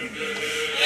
Oh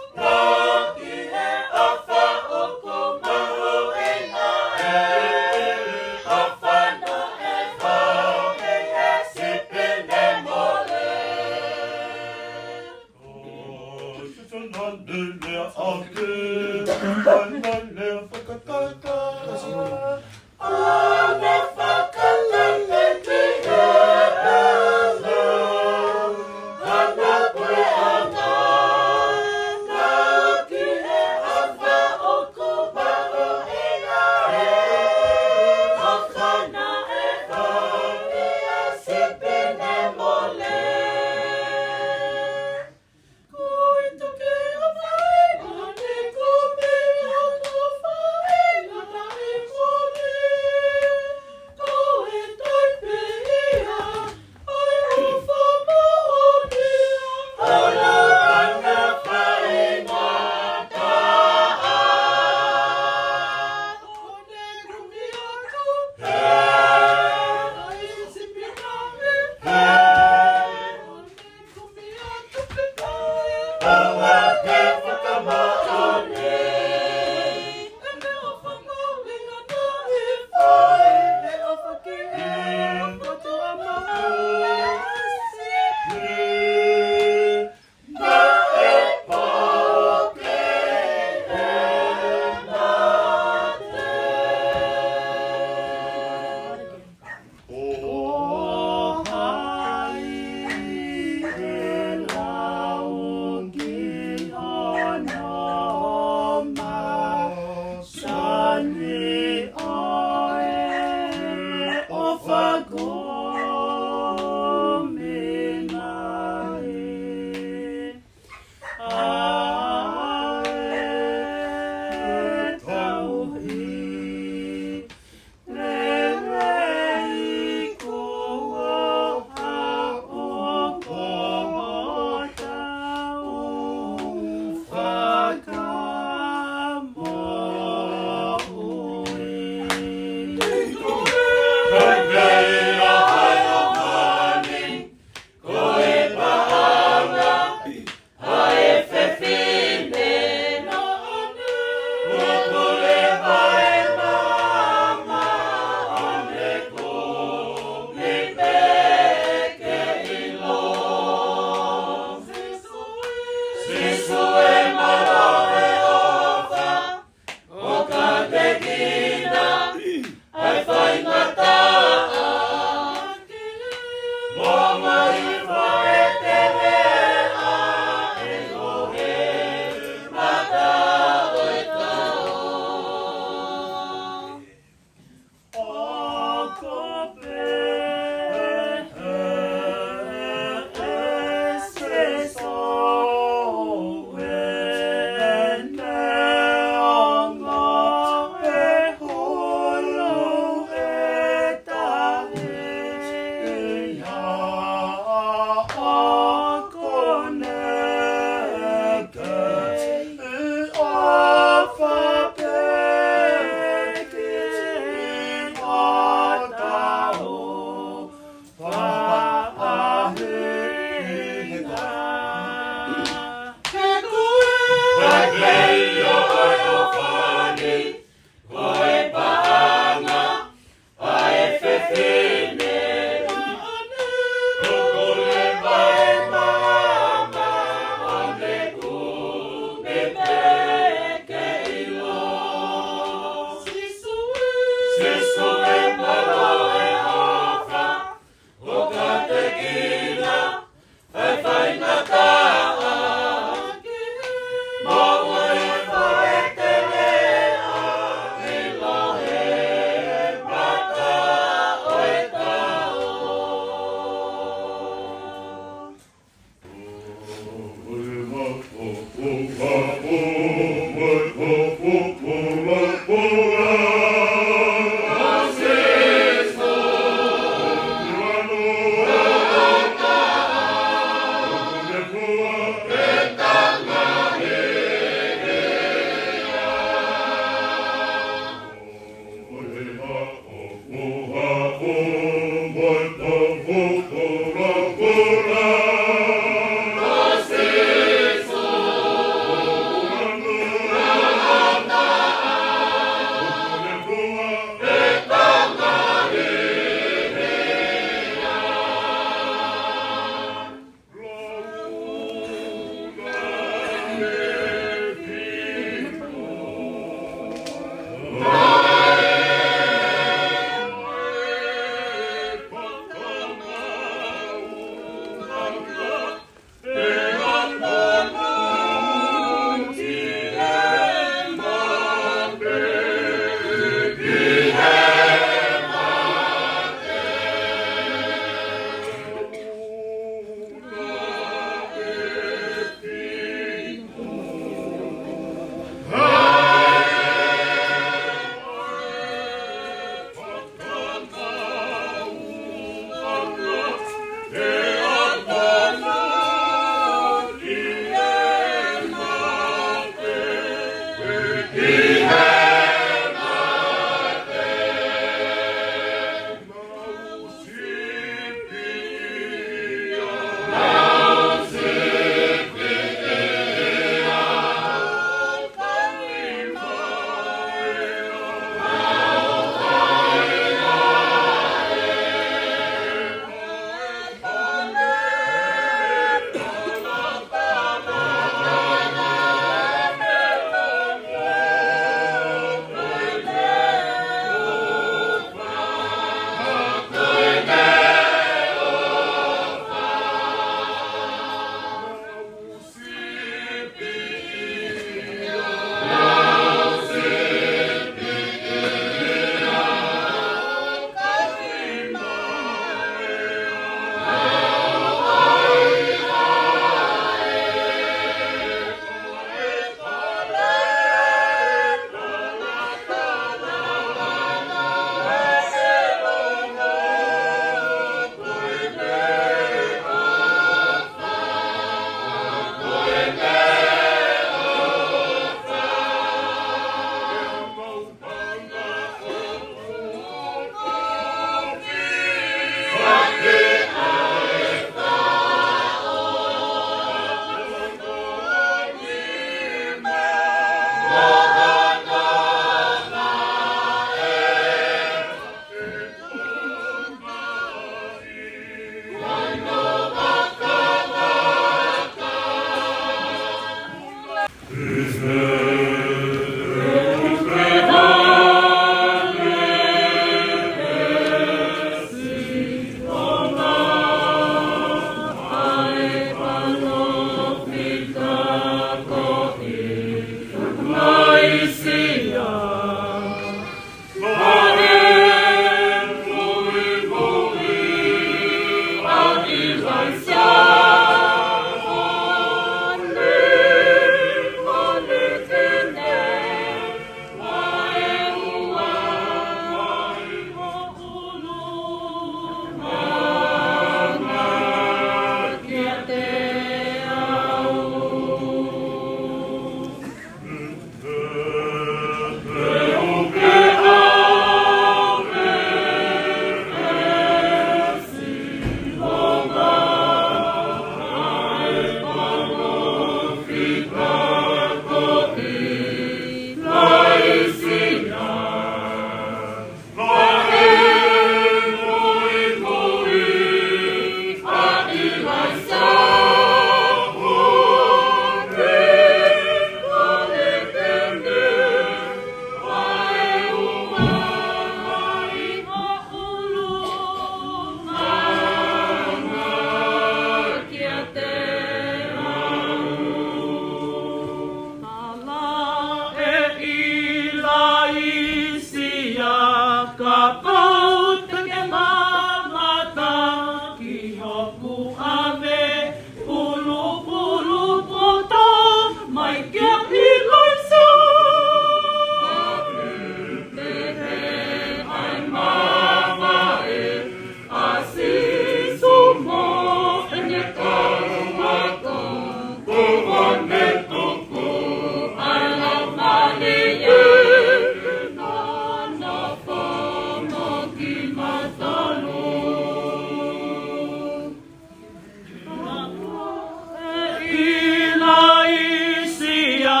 Ilaisia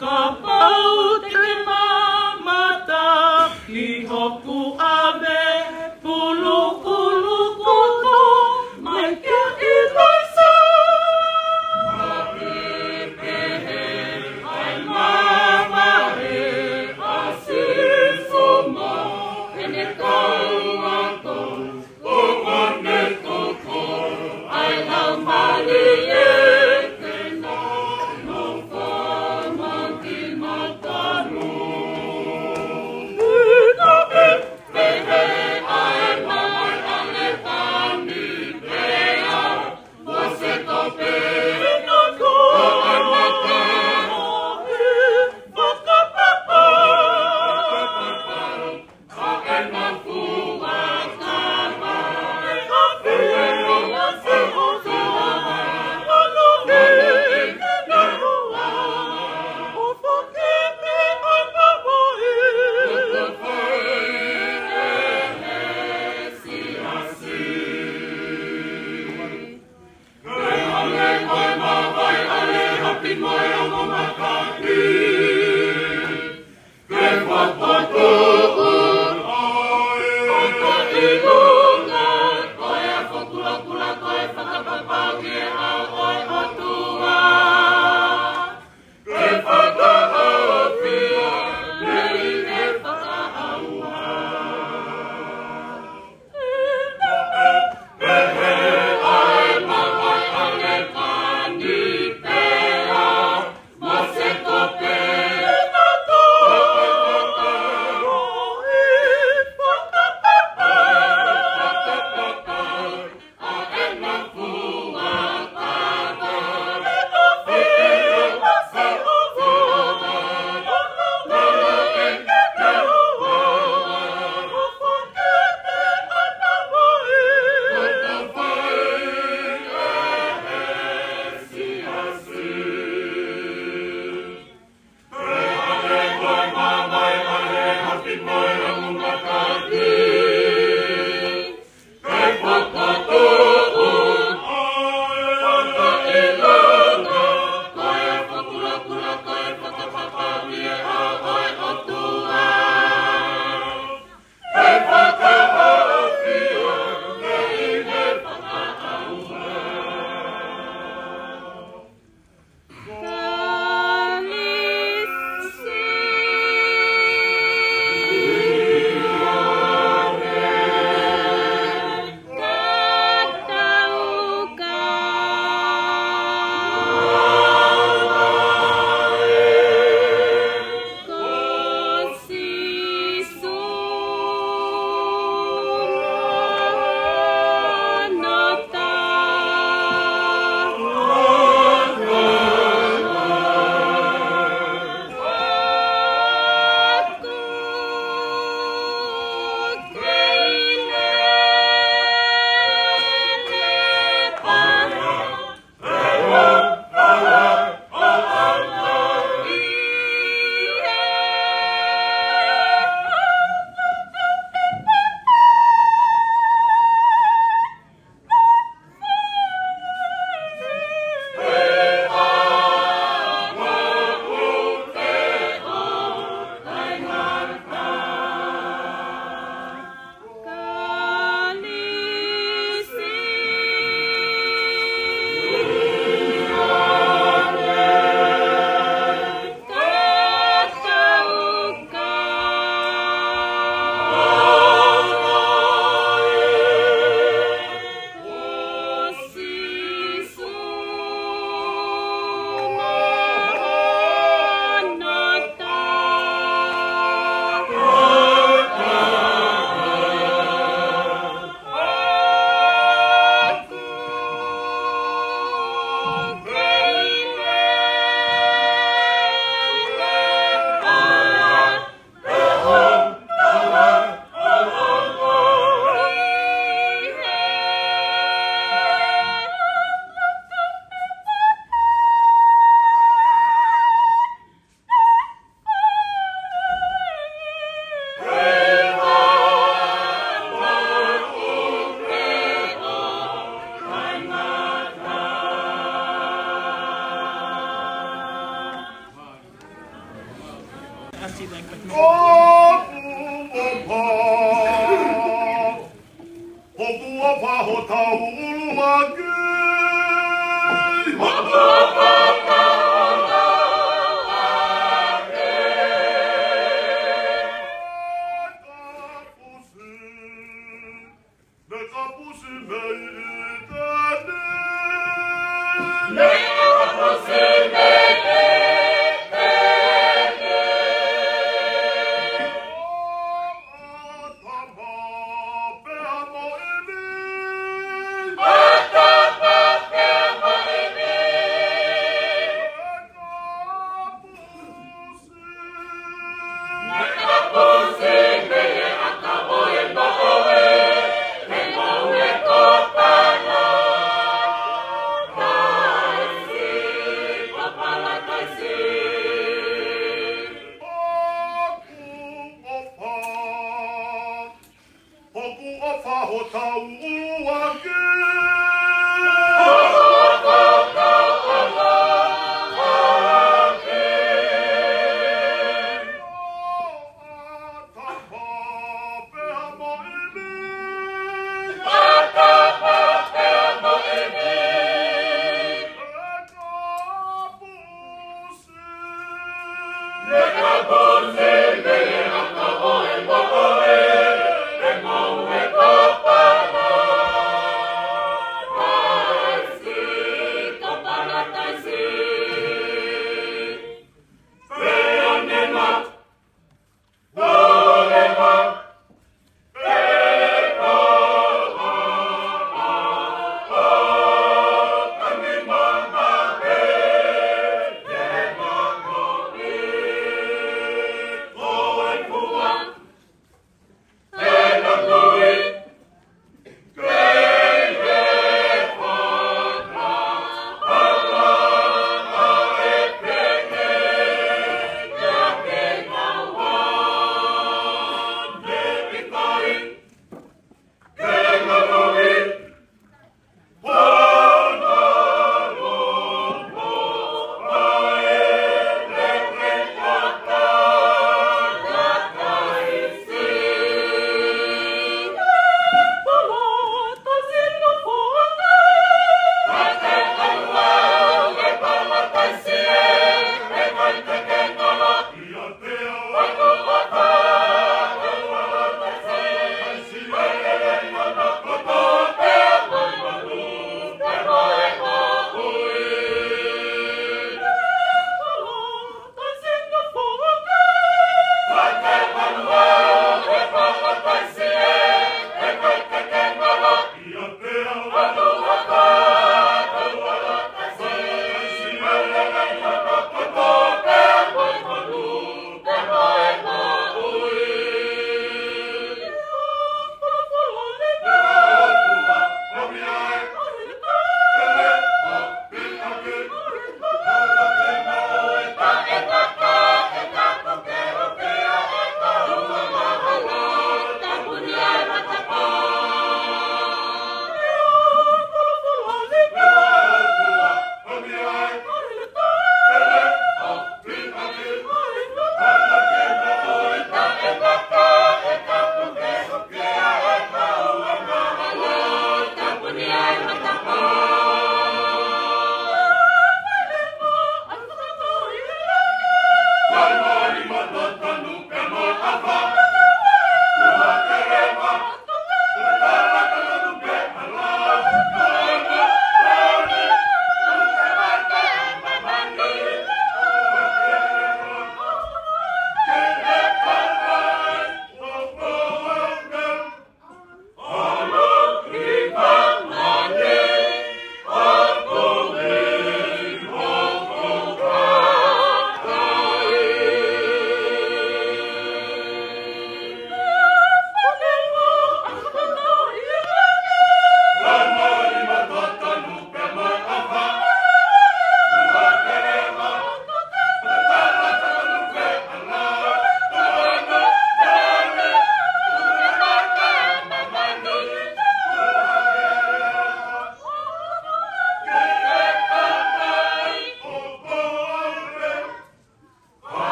kapau te mamata I hoku ave pulu pulu kuku mai ke ilasa ai mama e asisoma ene kauako o mane koko ai lau mali e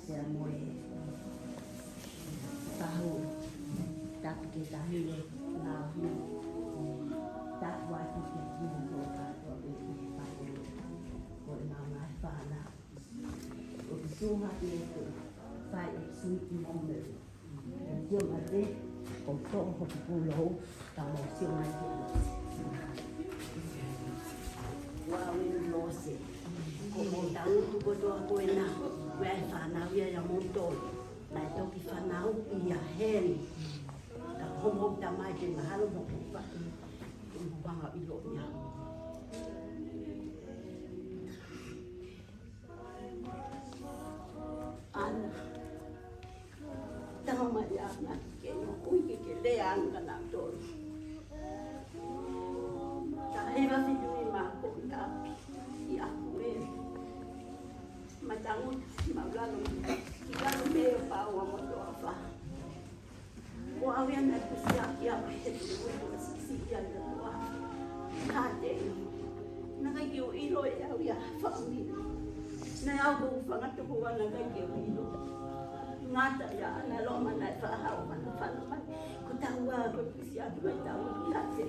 sea moi tahu tapi kita hidup lalu tak wajib kita bukan itu pada orang fana untuk itu phải suy mong được chưa mà đi còn có một pulau tàu một siêu mai wow mình lo gì có một đám tu có cho tôi nào về phá nào về là môn tôi lại tôi cái phá nào bị hèn hôm ta mai trên mà lúc một vậy bằng ở bị lộn nhau anh tao mà ya na cái ui cái le ăn cái nào rồi ta hay mà phi đuôi mà cũng đã ya quên mà chẳng mà ra luôn mê vào mà đồ phá qua viên này cứ xia kia hết rồi xì ya rồi khai đấy nó cái kiểu ý rồi ya phẳng đi nó ao cũng phẳng cái chỗ nó cái kiểu ý rồi ngata ya na lo mana fa ha mana fa ma ku tawa ku sia ku tawa ya se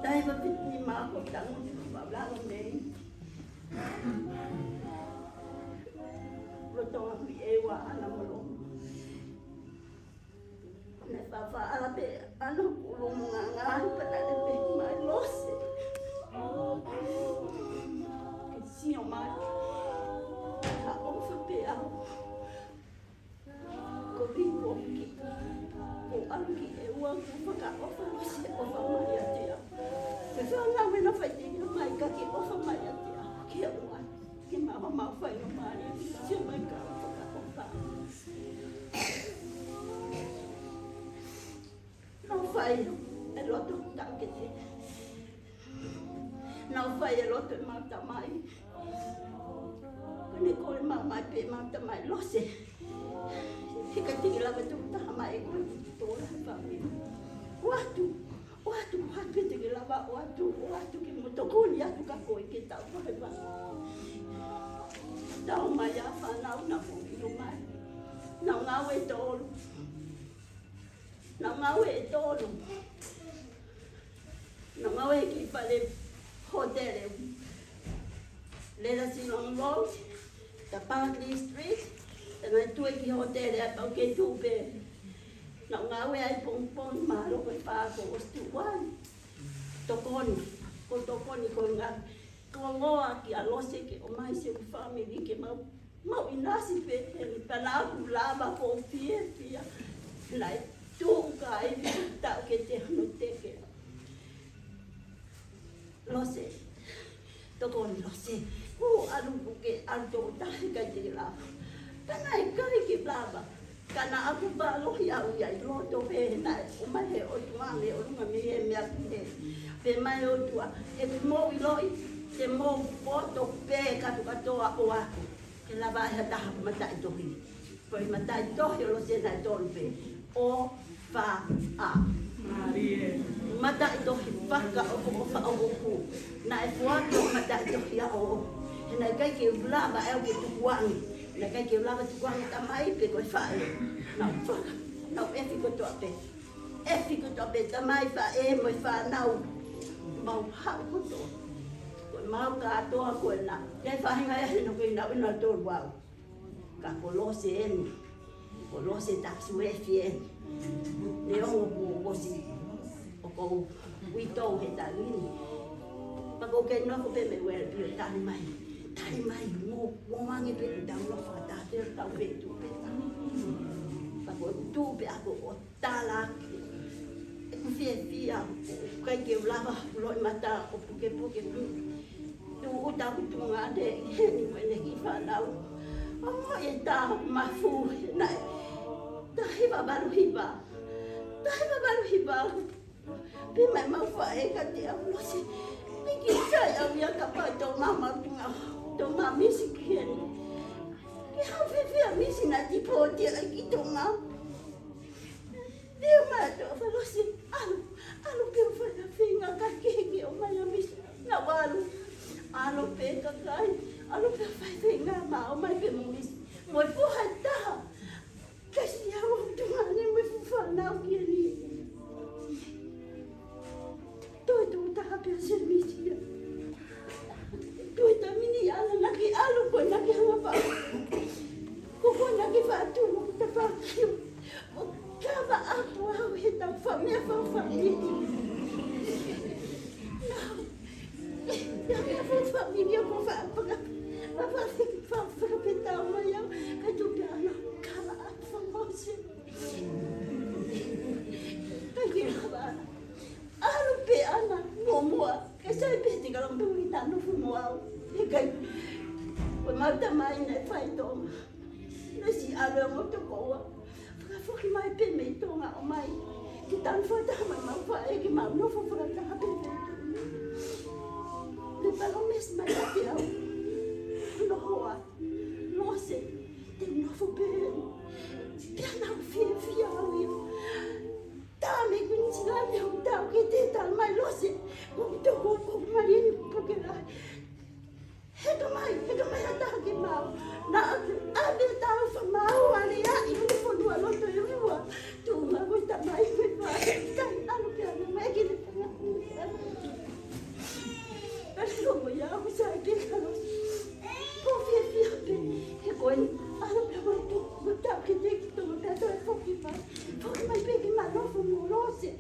dai ba pit ni ma ko tang ba la lo ne lo to mi e wa ana mo lo ne fa ala be ana ku lo mo nga pa na le be ma lo se ke si o ma có bị buồn kì, buồn ăn kì, uống cũng phải cả ốp phải xịt ốp phải mày vậy tiệt, cái sao nào mình nó phải đi nó mày cả kì ốp phải mày vậy tiệt, kiểu vậy, cái mà phải nó mày, chứ mày cả phải cả ốp phải, nó phải, cái lót tụt tạo cái gì, nó phải cái lót tụt mang tạo mày. Ni ko ma mai pe ma ta mai lo se ka ti la ba tu ta mai ko to la ba mi watu ti la ba watu ki mo to ko ya tu ka ko ki ta ba ta ma ya fa na na ko ni mai na nga we to na nga we ki pa le hotel le la si long road the Po'alo'i Street, and I do it hotel at okay two bed. Now now I pon ma lo ko pa ko stu wan. Tokon ko nga ko ngoa ki a lo se ke o mai se family ke mau inasi pe pa na ku la ba ko pia lai tu ka ai ta ke te no te ke lo se tokon lo se alu buke alu tahi kaji la, tanai kali kiblaba, karena aku baru ya lo tu na umah he otua le orunga me he me pemai otua, mo iloi, mo foto pe katu katoa oaku, ke lava he dah mata itohi, poi mata itohi lo se na dolpe, o fa a. Mata itohi paka o fa o na e foto mata itohi a o. Này cái kiểu la bà eo cái chụp quăng, này cái kiểu la bà chụp quăng ta máy về coi phải, nào em phi có tọt về ta máy phải em mới phải nào màu hậu có tổ, còn máu cá to còn là cái phải ngay nó cái nào nó to wow, cả cổ lô sen tap suy phiền, nếu ông có gì, ông quy tô hiện tại mà cô cái nó có bên mẹ quen việc ta đi mày. Thầy mày ngô mang cái bên đằng nó phá ta theo tao về tu về ta và có tu về có ta là phía cái kiểu là loại mà ta có cái tu ta cũng tu ngã để nhưng mà này cái phá đâu ông ta mà phu này ta hi ba lu hi ba vì mày mau phải cái điều nó sẽ cái trời ông ya các bạn cho mama to mami sikian. Kaya vivia misi na tipo dia lagi to mam. Dia ma to falo si alu ke fa finga ka ke o ma misi na walu. Alu pe ka kai Alu pe fai pe ngā mā o mai pe mungisi. Moi puha taha. Kasi hau tungane moi whanau kia ni. Toi tu taha pe a servisia. Toi ta mini ala naki alu ko naki hanga pa. Ko naki whātu mo ta whākiu. O kama apu au he tau whamea whawhamini. Nau, mea whawhamini o ko whaapaka. Whawhamini whawhakapetau mai au. Kai tu pe ana kama apu whamose. Kai ki rawa ana. Alu pe ana mua. Kai sai pe te kalampu i tanu fumo au. He kai. Ko mauta mai nei whai tonga. Nasi alu o to koa. Whaki mai pe me tonga o mai. Ki tanu whataha mai mau whae ki mau nofo whakataha pe me tonga. Le palo mes mai api au. Nohoa. Lose. Te nofo pe. Pia nau fia au iu. Tā me kuni silani au tau ki te tal mai lose. Ko toko ko marieni pokerai. Heka mai ataha ki mau. Na ame tau whamau ale a i uni whanua loto i uriwa. Tūma koi ta mai koi whae. Kai anu pia na mai ki le panga. Kari romo ia au sa ke karos. Ko fia pe. He koi anu pia mai tu. Mutau ki te ki tonga pia toi whoki mai. Whoki mai pe ki mai nofo mo rose.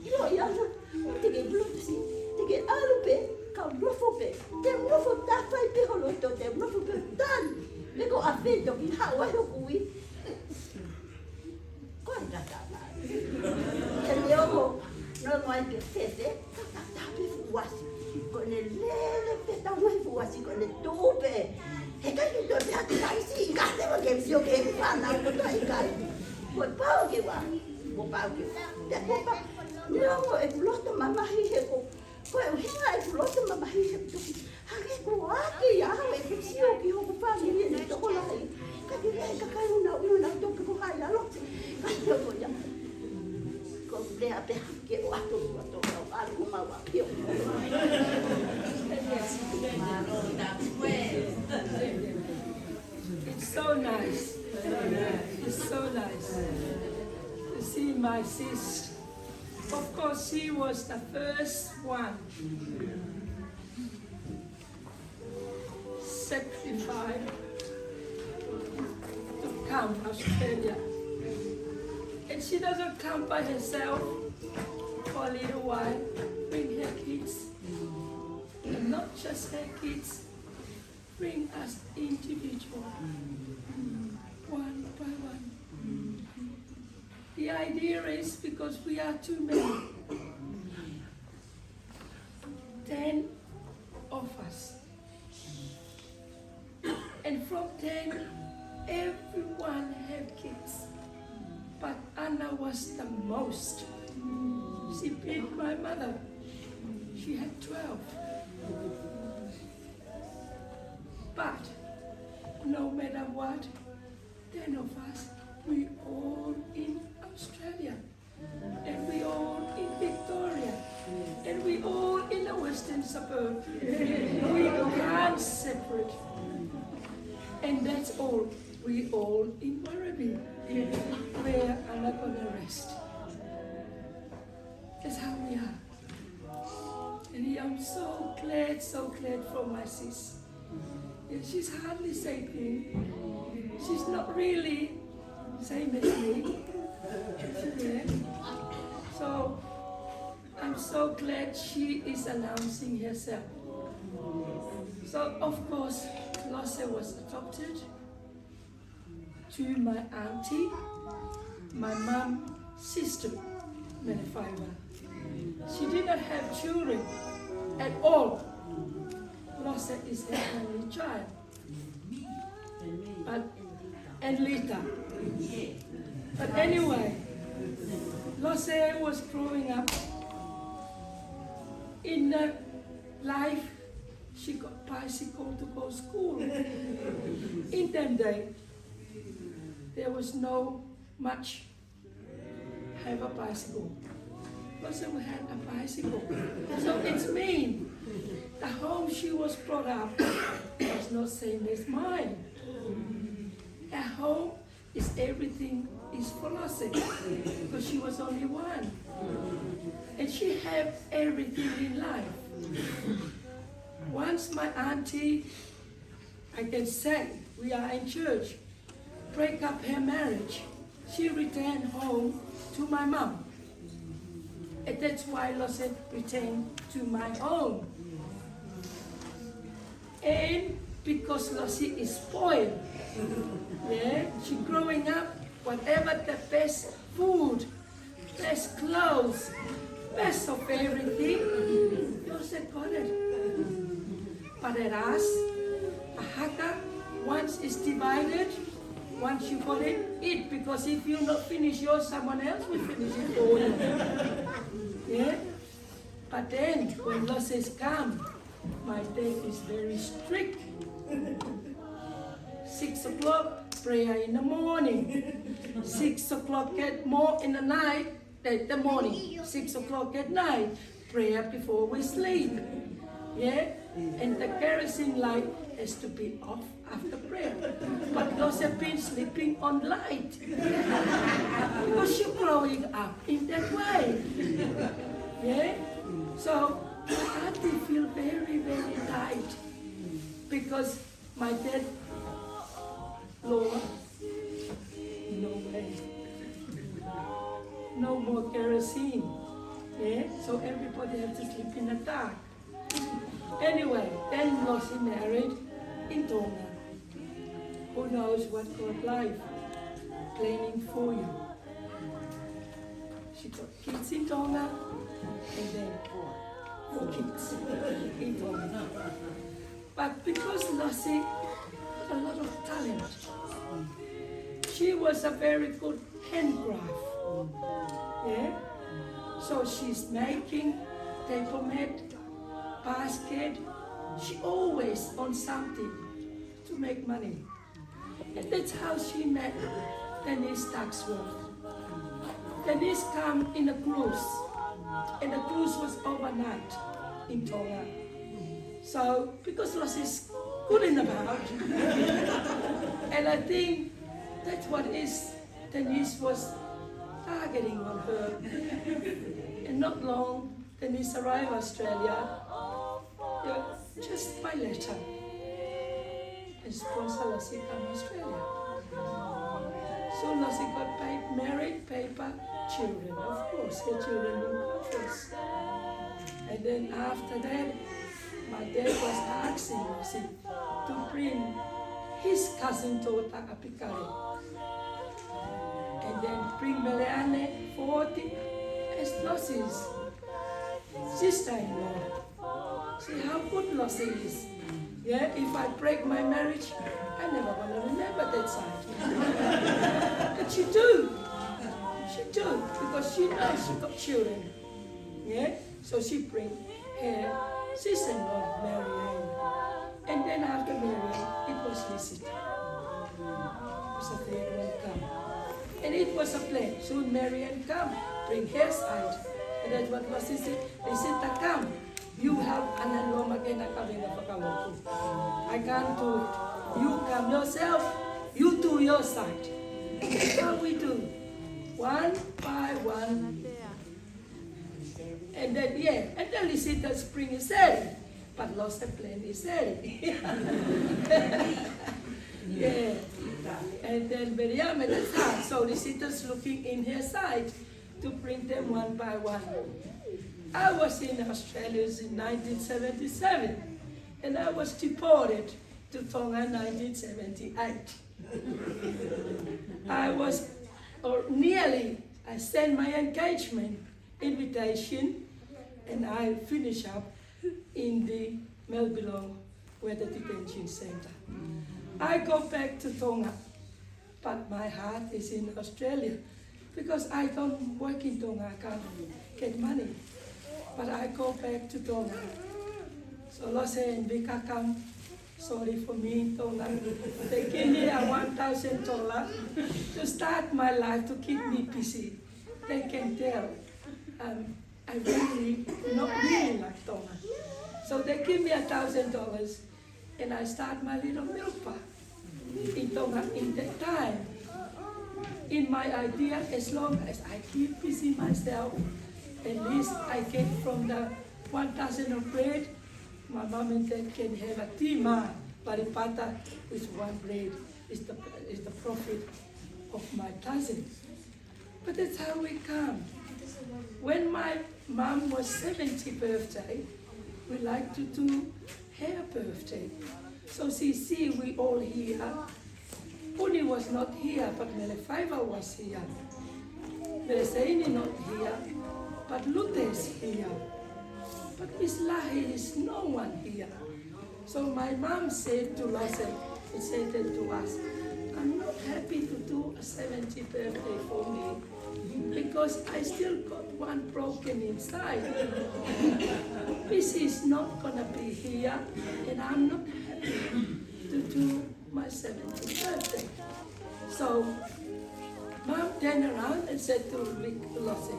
Ilo i ana. O te ke blutusi. Te ke alu pe. Kau nofo pe. Te nofo ta whai pe holoto. Te nofo pe tan. Me ko awheto ki hawa ho kui. Ko ai rata mai. Te leo no mai pe fefe. Ta pe fuasi. Ko ne lele pe ta mai fuasi. Ko ne tupe. He kai ki to te hati kaisi. Ika te wa ke visio ke whana. Ko to i kai. Ko pao ke wa. Ko pao ke wa. Te ko pa. Leo mo e kuloto mamahi he ko. Ko e hinga e kuloto mamahi he tuki. Hake ko ake ia hau e kusio ki hoko whangi ni toko lai. Ka ki rei ka kai una toke ko hai alo. Ka ki ko ia. Ko lea pe hake o ato o alu mawa pio. It's so nice. It's so nice to see my sis. Of course, she was the first one sacrificed to come to Australia. And she doesn't come by herself for a little while, bring her kids. And not just her kids, bring us individual, one by one. The idea is because we are too many. 10 of us. And from 10, everyone had kids. But Anna was the most. She beat my mother. She had 12. But no matter what, 10 of us, we all in Australia, and we all in Victoria, and we all in the western suburb. We can't separate. And that's all. We all in Werribee, where I'm not gonna rest. That's how we are. And I'm so glad for my sis. And she's hardly saying, she's not really same as me. Yeah. So I'm so glad she is announcing herself. So of course, Losse was adopted to my auntie, my mom's sister, Menefaiwa. She did not have children at all. Losse is her only child. And Lita. But anyway, Losse was growing up in life. She got bicycle to go to school. In them day, there was no much have a bicycle. Losse had a bicycle. So it means The home she was brought up was not same as mine. At home is everything is philosophy because she was only one. And she had everything in life. Once my auntie, I can say, we are in church, break up her marriage, she returned home to my mom. And that's why Lotte returned to my home. And because Lotte is spoiled, yeah, she growing up, whatever the best food, best clothes, best of everything, Lotte got it. But at us, a haka, once it's divided, once you got it, eat, because if you not finish yours, someone else will finish it for you. Yeah? But then, when losses come, my dad is very strict. 6 o'clock, prayer in the morning. 6 o'clock more in the night, the morning. 6 o'clock at night, prayer before we sleep. Yeah? And the kerosene light has to be off after prayer. But those have been sleeping on light. Because you're growing up in that way. Yeah? So my auntie feel very, very tight. Because my dad, Lola, no way. No more kerosene. Yeah? So everybody has to sleep in the dark. Anyway, then Lotte married in Tonga. Who knows what God life planning for you? She got kids in Tonga, and then 4 kids in Tonga. But because Lotte had a lot of talent, she was a very good handcraft. Yeah? So she's making paper mat, basket. She always on something to make money. And that's how she met Denise Ducksworth. Denise came in a cruise, and the cruise was overnight in Tonga. So, because Lotte is good in about, and I think that's what Denise was targeting on her. And not long, Denise arrived Australia, just by letter, and sponsor Lotte come Australia. So Lotte got married, paper, children. Of course, her children will come first. And then after that, my dad was asking Lotte to bring his cousin daughter Apikari. And then bring Meleane 40 as Lotte's sister-in-law. See how good Lotte is. Yeah, if I break my marriage, I never want to remember that side. But she do. She do, because she knows she got children. Yeah, so she bring her sister-in-law, Marianne. And then after Marianne, it was Lisita. It was a third one come. And it was a plan. Soon Marianne come, bring her side. And that's what Lotte said. Lisita come. You help Anan Magena Kavina Pakaloki. I can't do it. You come yourself, you do your side. That's how we do. One by one. And then, yeah, and then Lisita spring is ready. But Lotte plan is ready. Yeah. And then Miriam, that's hard. So Lisita's looking in her side to bring them one by one. I was in Australia in 1977, and I was deported to Tonga in 1978. I sent my engagement invitation, and I finished up in the Melbourne Weather Detention Center. I go back to Tonga, but my heart is in Australia, because I don't work in Tonga, I can't get money. But I go back to Tonga. So Lotte and Vika come, sorry for me in Tonga. They give me $1,000 to start my life, to keep me busy. They can tell I really not really like Tonga. So So they give me $1,000 and I start my little milk bar in Tonga in that time. In my idea, as long as I keep busy myself, at least I get from the 1,000 of bread, my mom and dad can have a tima, paripata with one bread is the profit of my cousin. But that's how we come. When my mom was 70th birthday, we like to do her birthday. So see, we all here. Puni was not here, but Melefaiva was here. Meleseini not here, but Lute is here. But Miss Lahi is no one here. So my mom said to Lasse, he said to us, I'm not happy to do a 70th birthday for me because I still got one broken inside. Missy is not gonna be here and I'm not happy to do my 70th birthday. So Mom turned around and said to Lasse,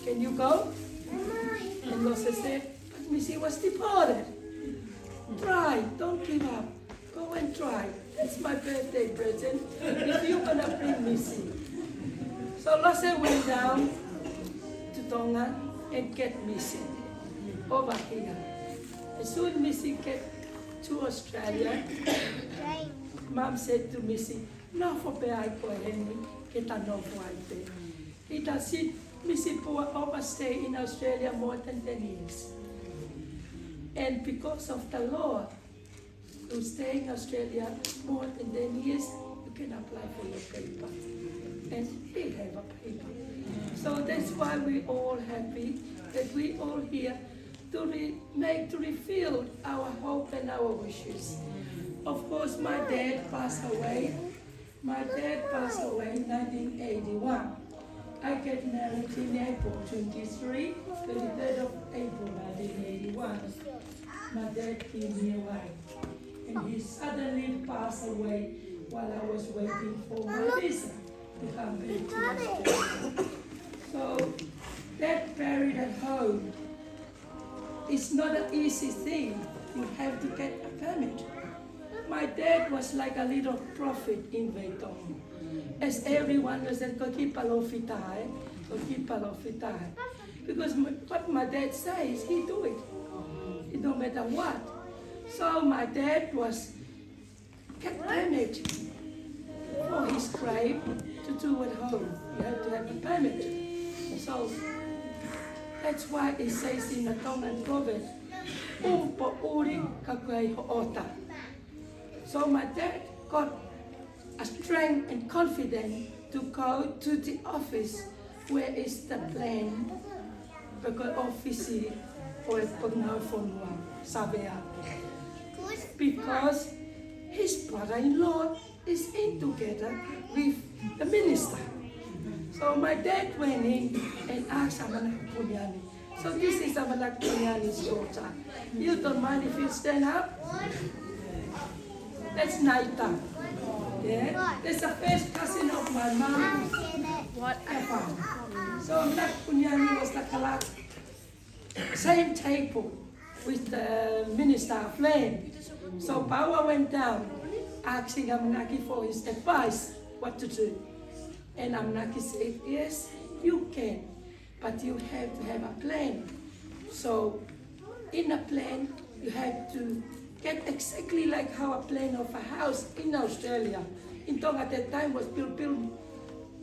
can you go? And Lasse said, but Missy was deported. Try, don't give up. Go and try. It's my birthday present if you're gonna bring Missy. So Lasse went down to Tonga and get Missy over here. As soon as Missy came to Australia, Mom said to Missy, no for pe ai koe heni, ke ta no for ai pe. It has seen Missy Pua overstay in Australia more than 10 years. And because of the law, to stay in Australia more than 10 years, you can apply for your paper. And he have a paper. So that's why we're all happy that we all here to reveal our hope and our wishes. Of course, my dad passed away. My dad passed away in 1981. I get married in April 23, 23rd of April 1981. My dad gave me away. And he suddenly passed away while I was waiting for my visa to come back to Australia. So that buried at home is not an easy thing. You have to get a permit. My dad was like a little prophet in Vietnam. As everyone was said, Po'alo'i Vea4. Because what my dad says, he do it. It no matter what. So my dad was get permit for his grave to do at home. You have to have a permit. So that's why it says in the Tongan proverb, Po'alo'i Vea4. So my dad got a strength and confidence to go to the office where is the plan because office or because his brother-in-law is in together with the minister. So my dad went in and asked Amanak Punyani. So this is Amanak Punyani's daughter. You don't mind if you stand up? That's Naita. Yeah? That's the first cousin of my mom. What? So Amanak Punyani was like a same table with the minister of land. So Paua went down asking Amanaki for his advice what to do. And Amanaki said, yes, you can, but you have to have a plan. So in a plan, you have to get exactly like how a plan of a house in Australia. In Tonga at that time was built,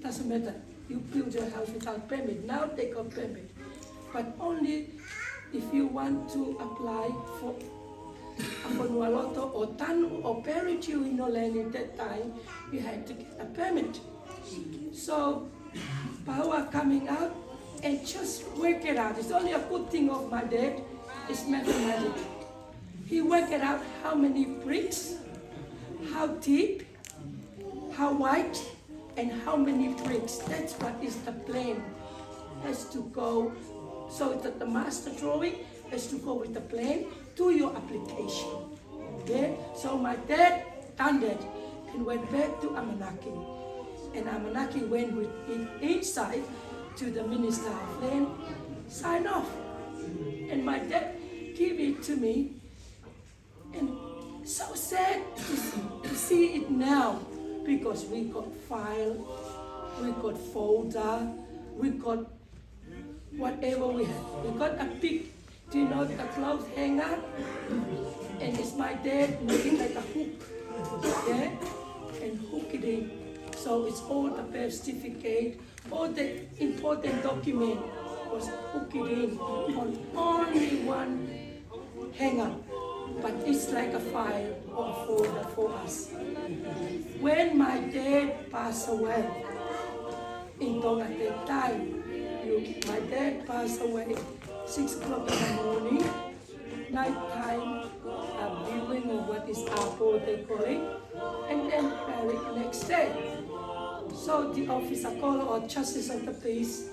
doesn't matter. You build your house without permit. Now they got permit. But only if you want to apply for a Po'alo'i or Tanu or Peritu in land at that time, you had to get a permit. So, Paua coming out and just work it out. It's only a good thing of my dad, it's mathematics. He worked out how many bricks, how deep, how wide, and how many bricks. That's what is the plan. Has to go, so that the master drawing has to go with the plan to your application. Okay? So my dad done that and went back to Amanaki. And Amanaki went with it inside to the Minister of Land, sign off. And my dad give it to me. And so sad to see it now, because we got file, we got folder, we got whatever we had. We got a big, do you know, a clothes hanger, and it's my dad making like a hook, yeah, and hook it in. So it's all the birth certificate, all the important document was hooked in on only one hanger, but it's like a file or a folder for us. When my dad passed away, in Tonga at that time, my dad passed away 6 o'clock in the morning, night time, viewing of what is apple they call it, and then buried next day. So the officer called or justice of the peace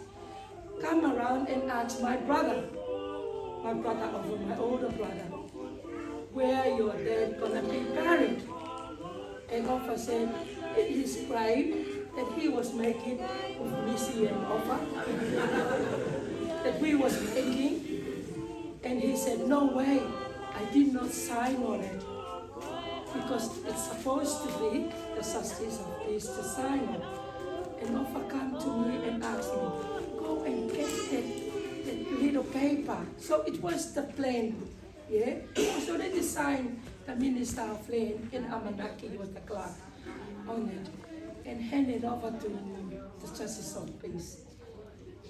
come around and ask my brother over my older brother, where your dad gonna be buried? And officer said in his grave that he was making with Missy and Offa, that we was making, and he said, no way, I did not sign on it, because it's supposed to be the justice of peace to sign on. And Offa came to me and asked me, go and get that little paper. So it was the plan, yeah? It was already signed, the Minister of Land in Amanaki was the clerk on it, and handed over to the Justice of Peace.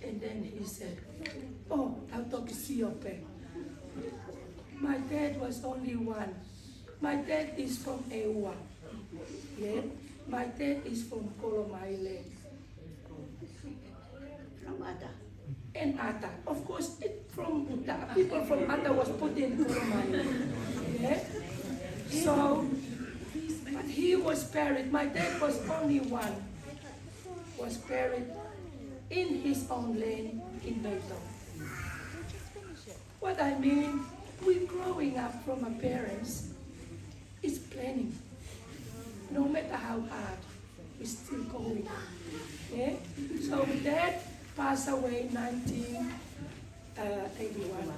And then he said, oh, I'll talk to see your pen. My dad was only one. My dad is from Ewa. Yeah? My dad is from Po'alo'i Vea4. From Ada. And Ata. Of course, from Uta. People from Ata was put in Po'alo'i Vea4. Yeah? So, but he was buried. My dad was only one. Was buried in his own land in Beto. What I mean, we growing up from our parents is planning. No matter how hard, we still going. Yeah? So Dad passed away in 1981.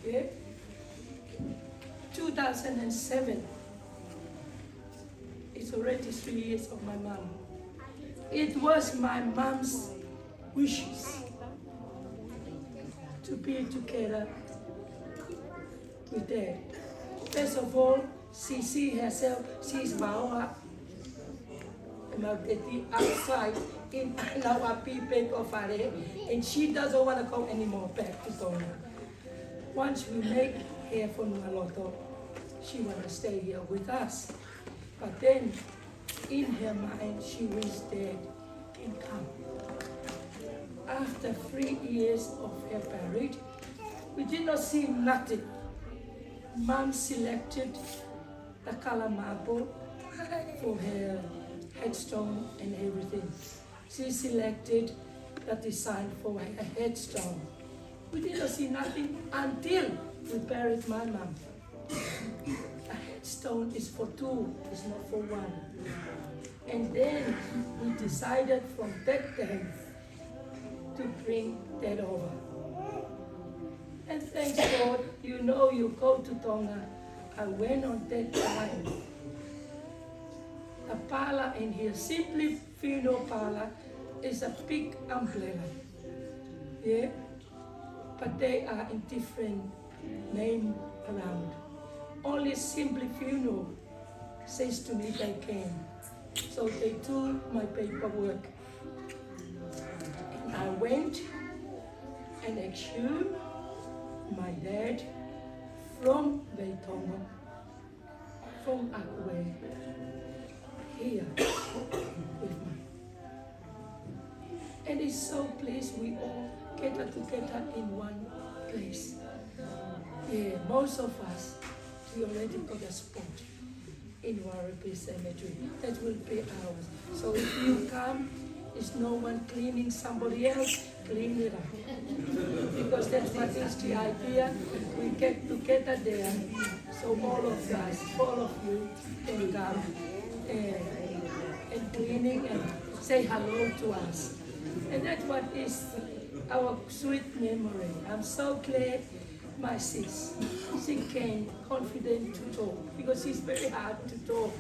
Yeah? 2007. It's already 3 years of my mom. It was my mom's wishes to be together with Dad. First of all, she see herself, she's Maua, outside in our people of Are, and she doesn't want to go anymore back to Tonga. Once we make her from Maloto, she want to stay here with us. But then, in her mind, she wished Dad can come. After 3 years of her buried, we did not see nothing. Mom selected the color marble for her headstone and everything. She selected the design for her headstone. We did not see nothing until we buried my mom. A headstone is for two, it's not for one. And then we decided from that day to bring that over. And thanks God, you know, you go to Tonga. I went on that time. The pala in here, simply funeral pala, is a big umbrella. Yeah? But they are in different name around. Only simply funeral says to me they came. So they took my paperwork. And I went and exhumed my dad from Betonga, from Akwe, here with me. And it's so pleased we all gather together in one place. Yeah, most of us, we already got a spot in Warapi Cemetery. That will be ours. So if you come, is no one cleaning somebody else, clean it up. Because that's what is the idea. We get together there, so all of us, all of you can come and cleaning and say hello to us. And that's what is our sweet memory. I'm so glad my sis. She came confident to talk because she's very hard to talk.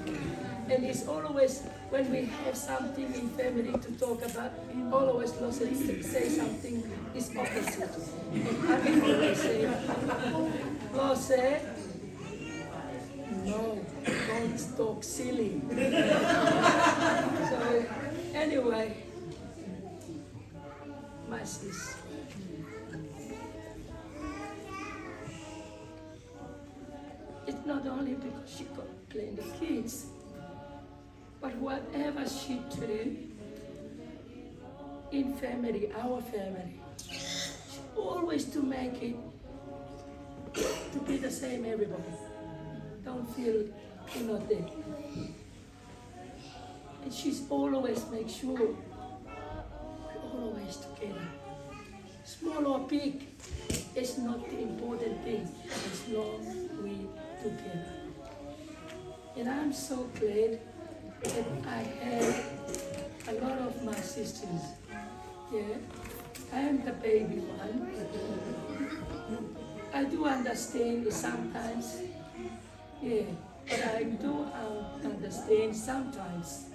And it's always, when we have something in family to talk about, always Lossie say something is opposite. And I always say, Lossie, no, don't talk silly. So anyway, my sis. It's not only because she got plenty kids, but whatever she do in family, our family, she always to make it to be the same everybody. Don't feel you're not there. And she's always make sure we're always together. Small or big, it's not the important thing as long as we together. And I'm so glad that I have a lot of my sisters. Yeah, I am the baby one. I do understand sometimes. Yeah, but I do understand sometimes.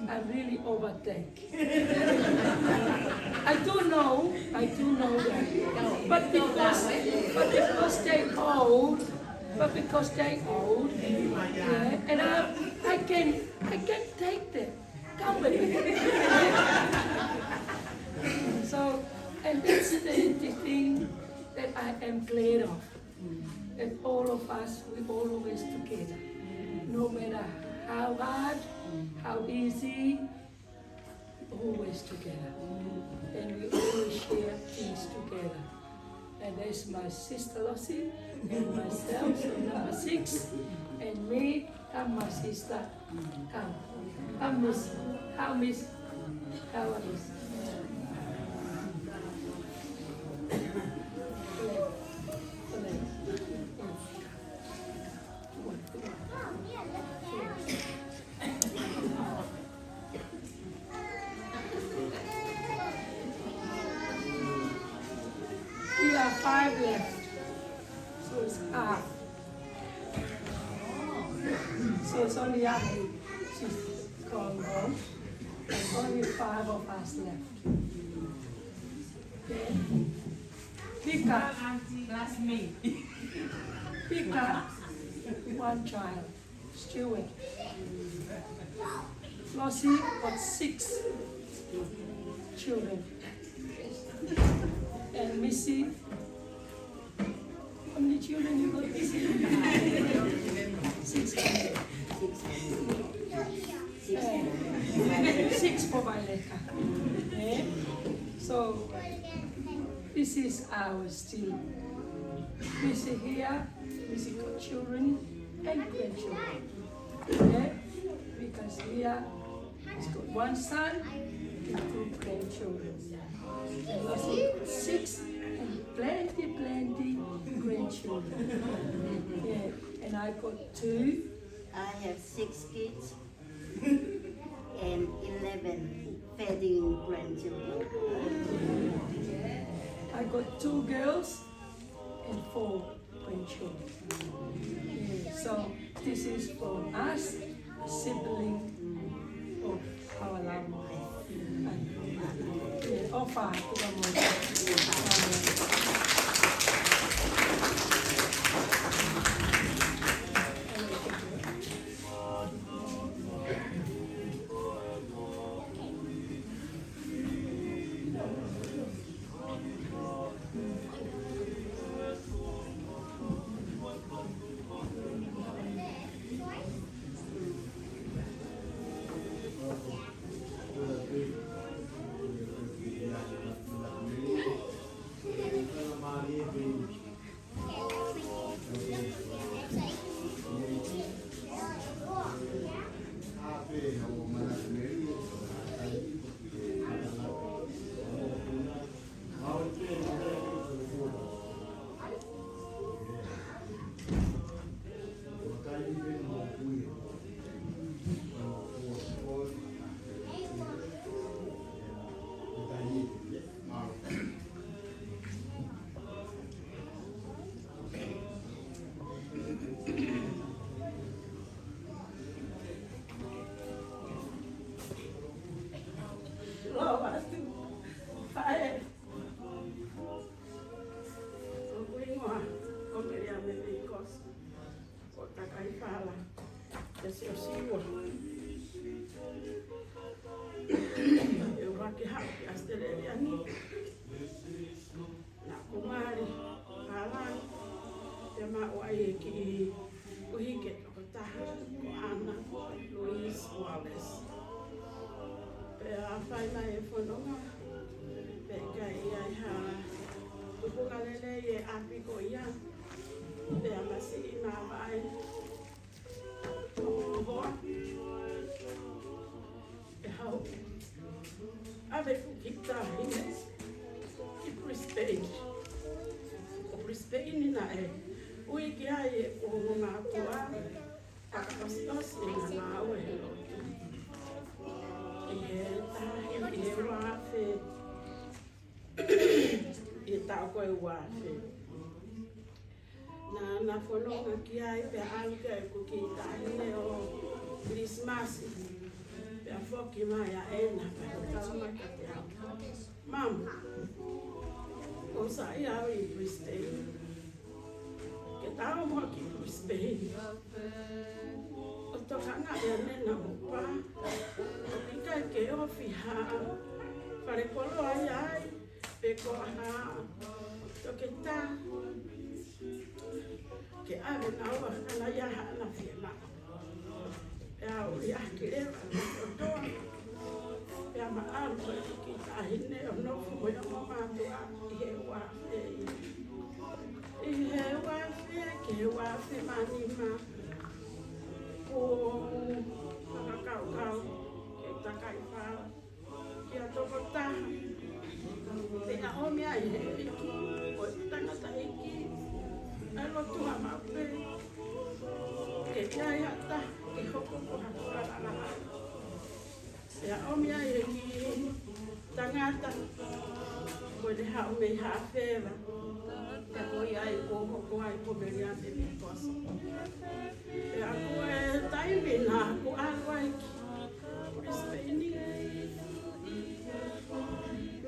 I'm really overtake. I do know that. But because they old, yeah, and I can take them. Come with me. So, and that's the thing that I am glad of. That all of us, we're always together. No matter how hard, how easy, always together. And we always share things together. And there's my sister Lossie, and myself, so number 6, and me, and my sister, come. How miss? How are miss? We are 5 left, so it's half. So it's only half. She's gone home, and only 5 of us left. Okay. Pika. That's me. Pika, 1 child, Stuart. Flossie got 6 children. And Missy, how many children you got, Missy? 6 children. 6 for Violetta. Okay? So, this is our still. Missy here, Missy got children and grandchildren. Okay? Because here, he's got 1 son and 2 grandchildren. And Lucy got 6 and plenty grandchildren. Yeah, and I got 2. I have 6 kids and 11 feeding grandchildren. I got 2 girls and 4 grandchildren. Yeah, so this is from us, a sibling of our love life. Yeah, offer to the Lord. siwa. E wake hau ki Australia ni. Na kumari, halang, te maua e ki uhike toko taha ko Ana Louise Wallace. Pe a whai mai e whanonga, pe kai ai ha tupunga lele e api ko ia, pe a masi i nā vai, o hoa, e hau, ave kukita hine, ki Brisbane, o Brisbane ina e, ui ki ai e o ngā tua, pakapasios e ngā ngāo e lotu. I e wafe, i tau koe wafe. Na whanonga ki ai pe alka e kuki tahine o Christmas. Pe a whoki mai a ena, pe o talamai ka te au. Mam, o sa i au i Brisbane. Ke tau mo ki Brisbane. O tokanga e nena mo pa. O pika e ke ofi haa. Pare kolo ai ai. Pe ko haa. Toke ta. Ke ave na ua kana ia haa na whiena. E au i aki rewa na kotoa. E ama alu e ki tahine o nofu mo ia mo mātua i he wafe. I he wafe, ke he wafe manima. O whakakau ke takai whāra, ki a toko taha. Te a omia i he iki, o i tangata iki, ai lotu ha maupe. Ke iai ata, ke hoko ko hakurarara. Te a omia i iki, tangata, ko le hao mei hawhera. Te ko iai ko hoko ai ko meriante me kosa. E a koe taimi nā ko alwai ki Brisbane.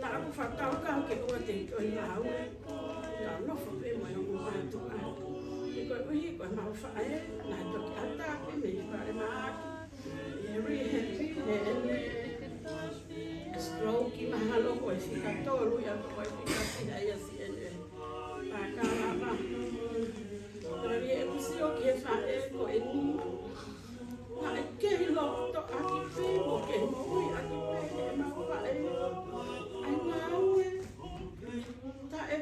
Nā aku whakaukau ke ua te koe ngāu e. Ngā nofo pe mai o mūtu a. I koe uhi koe mau whae, nā toki atape me i whare maaki. E rehappy, e ene stroke i mahalo koe whika tōru ia koe whika tina ia si ene. Pākārama. Tari e kusi o ki e whae ko e ni. Nā e kei loto aki pe mo ke mo ui aki pe e mau whae. Ai ngā ue. Ta e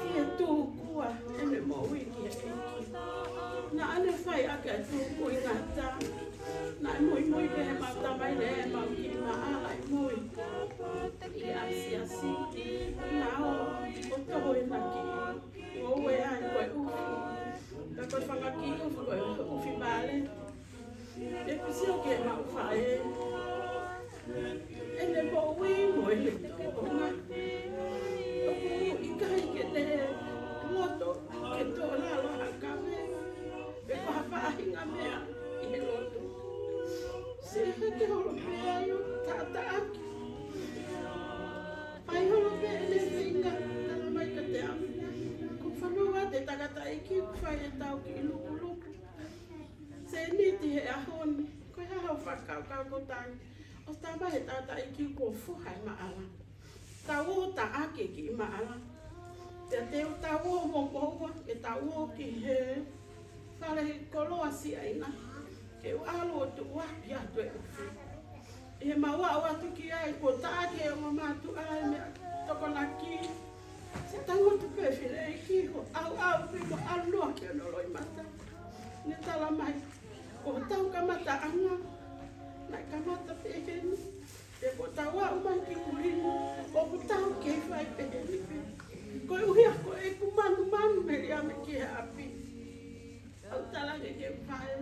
fia tūkua e me mo ui ki e eki. Nā ane whai ake a tūku i ngā tā. Nā e mui mui pe he mata mai le e mau ki ma ai mui. I asi. Nā o toho i na ki. O ue ai koe ufi. Ta koe whangaki ufi koe ufi male. E pisi o ke mau whae. E le mo ui mo e le tō ngā. O i kai ke te loto ke tō lalo hakawe. E ko hapa ahinga mea i he loto. Se ke holo mea i o tata aki. Pai holo mea e le whinga. Tala mai ka te amu. Whanua te tagata i ki whai e tau ki luku. Se niti he ahoni, koe hahau whakaukau ko tangi. O tama he tata i ki ko fuhai maala. Tau o ta ake ki maala. Te teo tau o mongoua, e tau o ki he whare koloa si aina. Ke u alo o tu wapi atu e uwhi. E he maua o atu ki ai, ko ta ake o mamatu ai me toko na ki. Se tango tu pe file e ki ho au primo alua ke no loi mata. Ne tala mai. Ko tau ka mata anga. Na ka mata pe heni. E ko tau au mai ki kurinu. O ku tau ke fai pe heni pe. Ko uhia ko e ku manu me ria me ki he api. Au tala ke fai.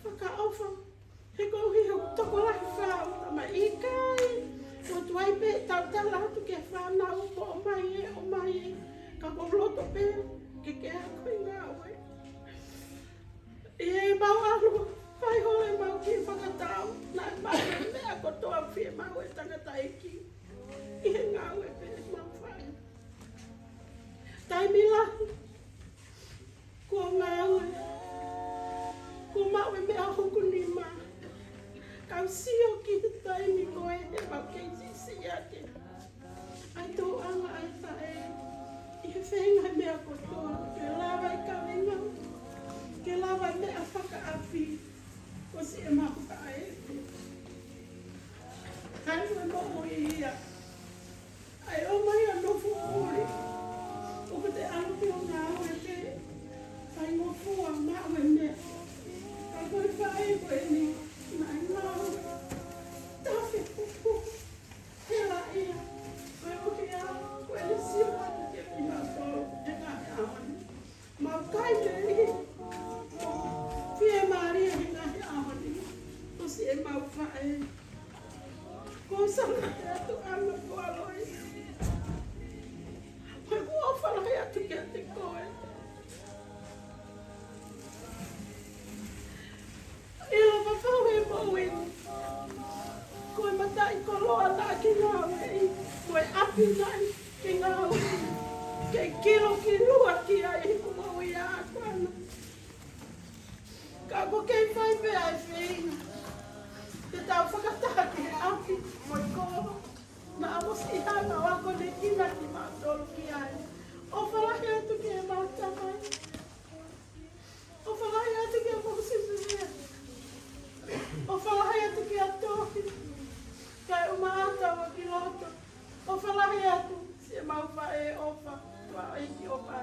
Whaka ofa. He ko uhia toko lahi whao tama i kai. Ko tuai pe tau tala atu ke whanau po o mai e. Ka ko loto pe ke ako i ngā oe. E mau alu, whai hole mau ki whakatau. Nā e mau e mea ko toa whie mau e tangata e ki. I he ngā oe pe mau whai. Tai milahi. Ko ngā oe. we mea huku ni ma. Kau sio ki te taimi koe e mau kei sisi ake. Ai tō anga ai ta e. I he whenga mea kotoa. Ke lawa I ka wenga. Ke lawa I mea whaka api. Ko si e mahu ka ae. Hai ue moho I ia. Ai o mai a nofu uri. O ko te alupi o ngā ue te. Sai ngō fua ngā ue mea. Ai koe whae koe ni. Nai ngau. Tawhi pupu. Hela ia. Koe uki a. Koe le sio atu ke ki ngā tō. E ngā he ahoni. Mau kai le I. Fie maria he ngā he ahoni. O si e mau whae. Ko sanga te atu ana Po'alo'i. Mai kua wharahe atu ki a te koe. Ila whawhau e mōin. Koe matai koloa nā ki ngā wei. Koe api nai ki ngā wei. Kei kilo ki lua ki ai ku maui a atana. Ka ko kei whai pea e whina. Te tau whakataki he api moi kōro. Na amos I hana wako ne kina ki mātoro ki ai. O whalahi atu ki e mātamai. O whalahi atu ki e mōsisuria. O whalahi atu ki a tōhi. Kai umaata wa ki loto. O whalahi atu si e mau whae ofa. Tua aiki ofa.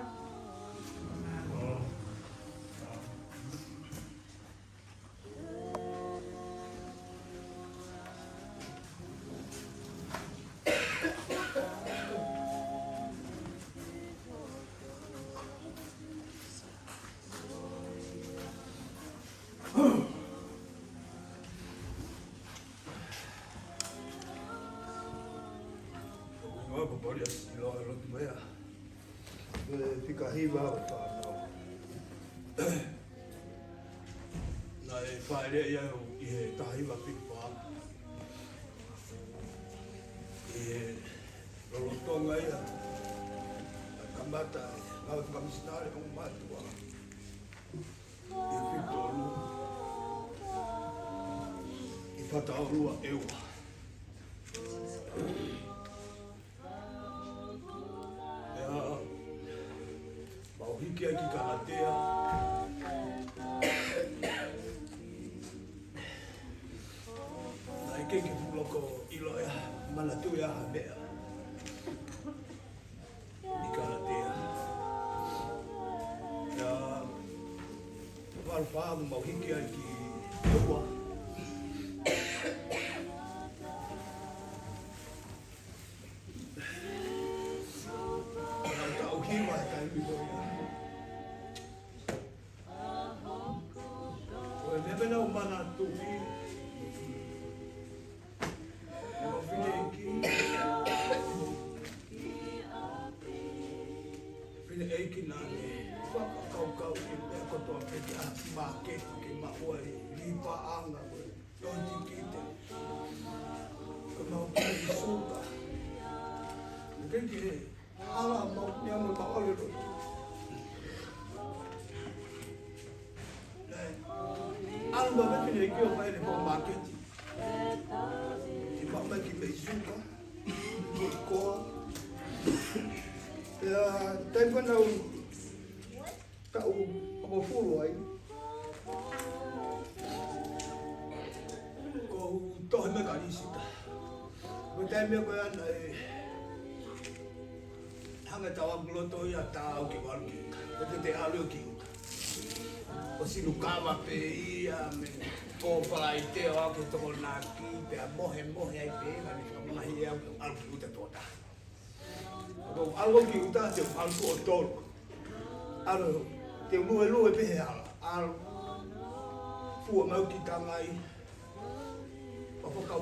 Pori as ilo ilo tu mea. Fica riba o whanau. Na e whaere ia I he tahiwa pipa. I he rolotonga ia. Kamata ngau tu kamisinare kong matua. I he pitolu. I whataurua ewa. Hiki ai ki kanatea. Nai kei ki puloko ilo ea, manatu ea ha mea. I kanatea. Ia, wharwhaamu mau hiki ai ki eua. Nai tau hiwa e kai miko ia. Nebe na umana tuwi. Mo fine eki na ne whaka kau I mea kotoa pete a māketu ki maua I ripa anga koe tonti kite. Ka mau kei suka. Kei he hala mau niamu maolero. Alma me pine ki o mai le po market. Ti pa mai ki me suka. Ki ko. Ya, tai pa na ta o fulu ai. Ko to me ka risita. Ko tai me ko ana e hanga tawa gloto ia ta o ki walki. Ko te alu ki. O sinu kawa pe ia me ko palai te o ke toko nā ki pe a mohe ai pe na ni ka mahi au alki uta tota. Ko algo ki uta te alku o tolu. Alo te lue pe he ala. Al fua mau ki tangai. O kau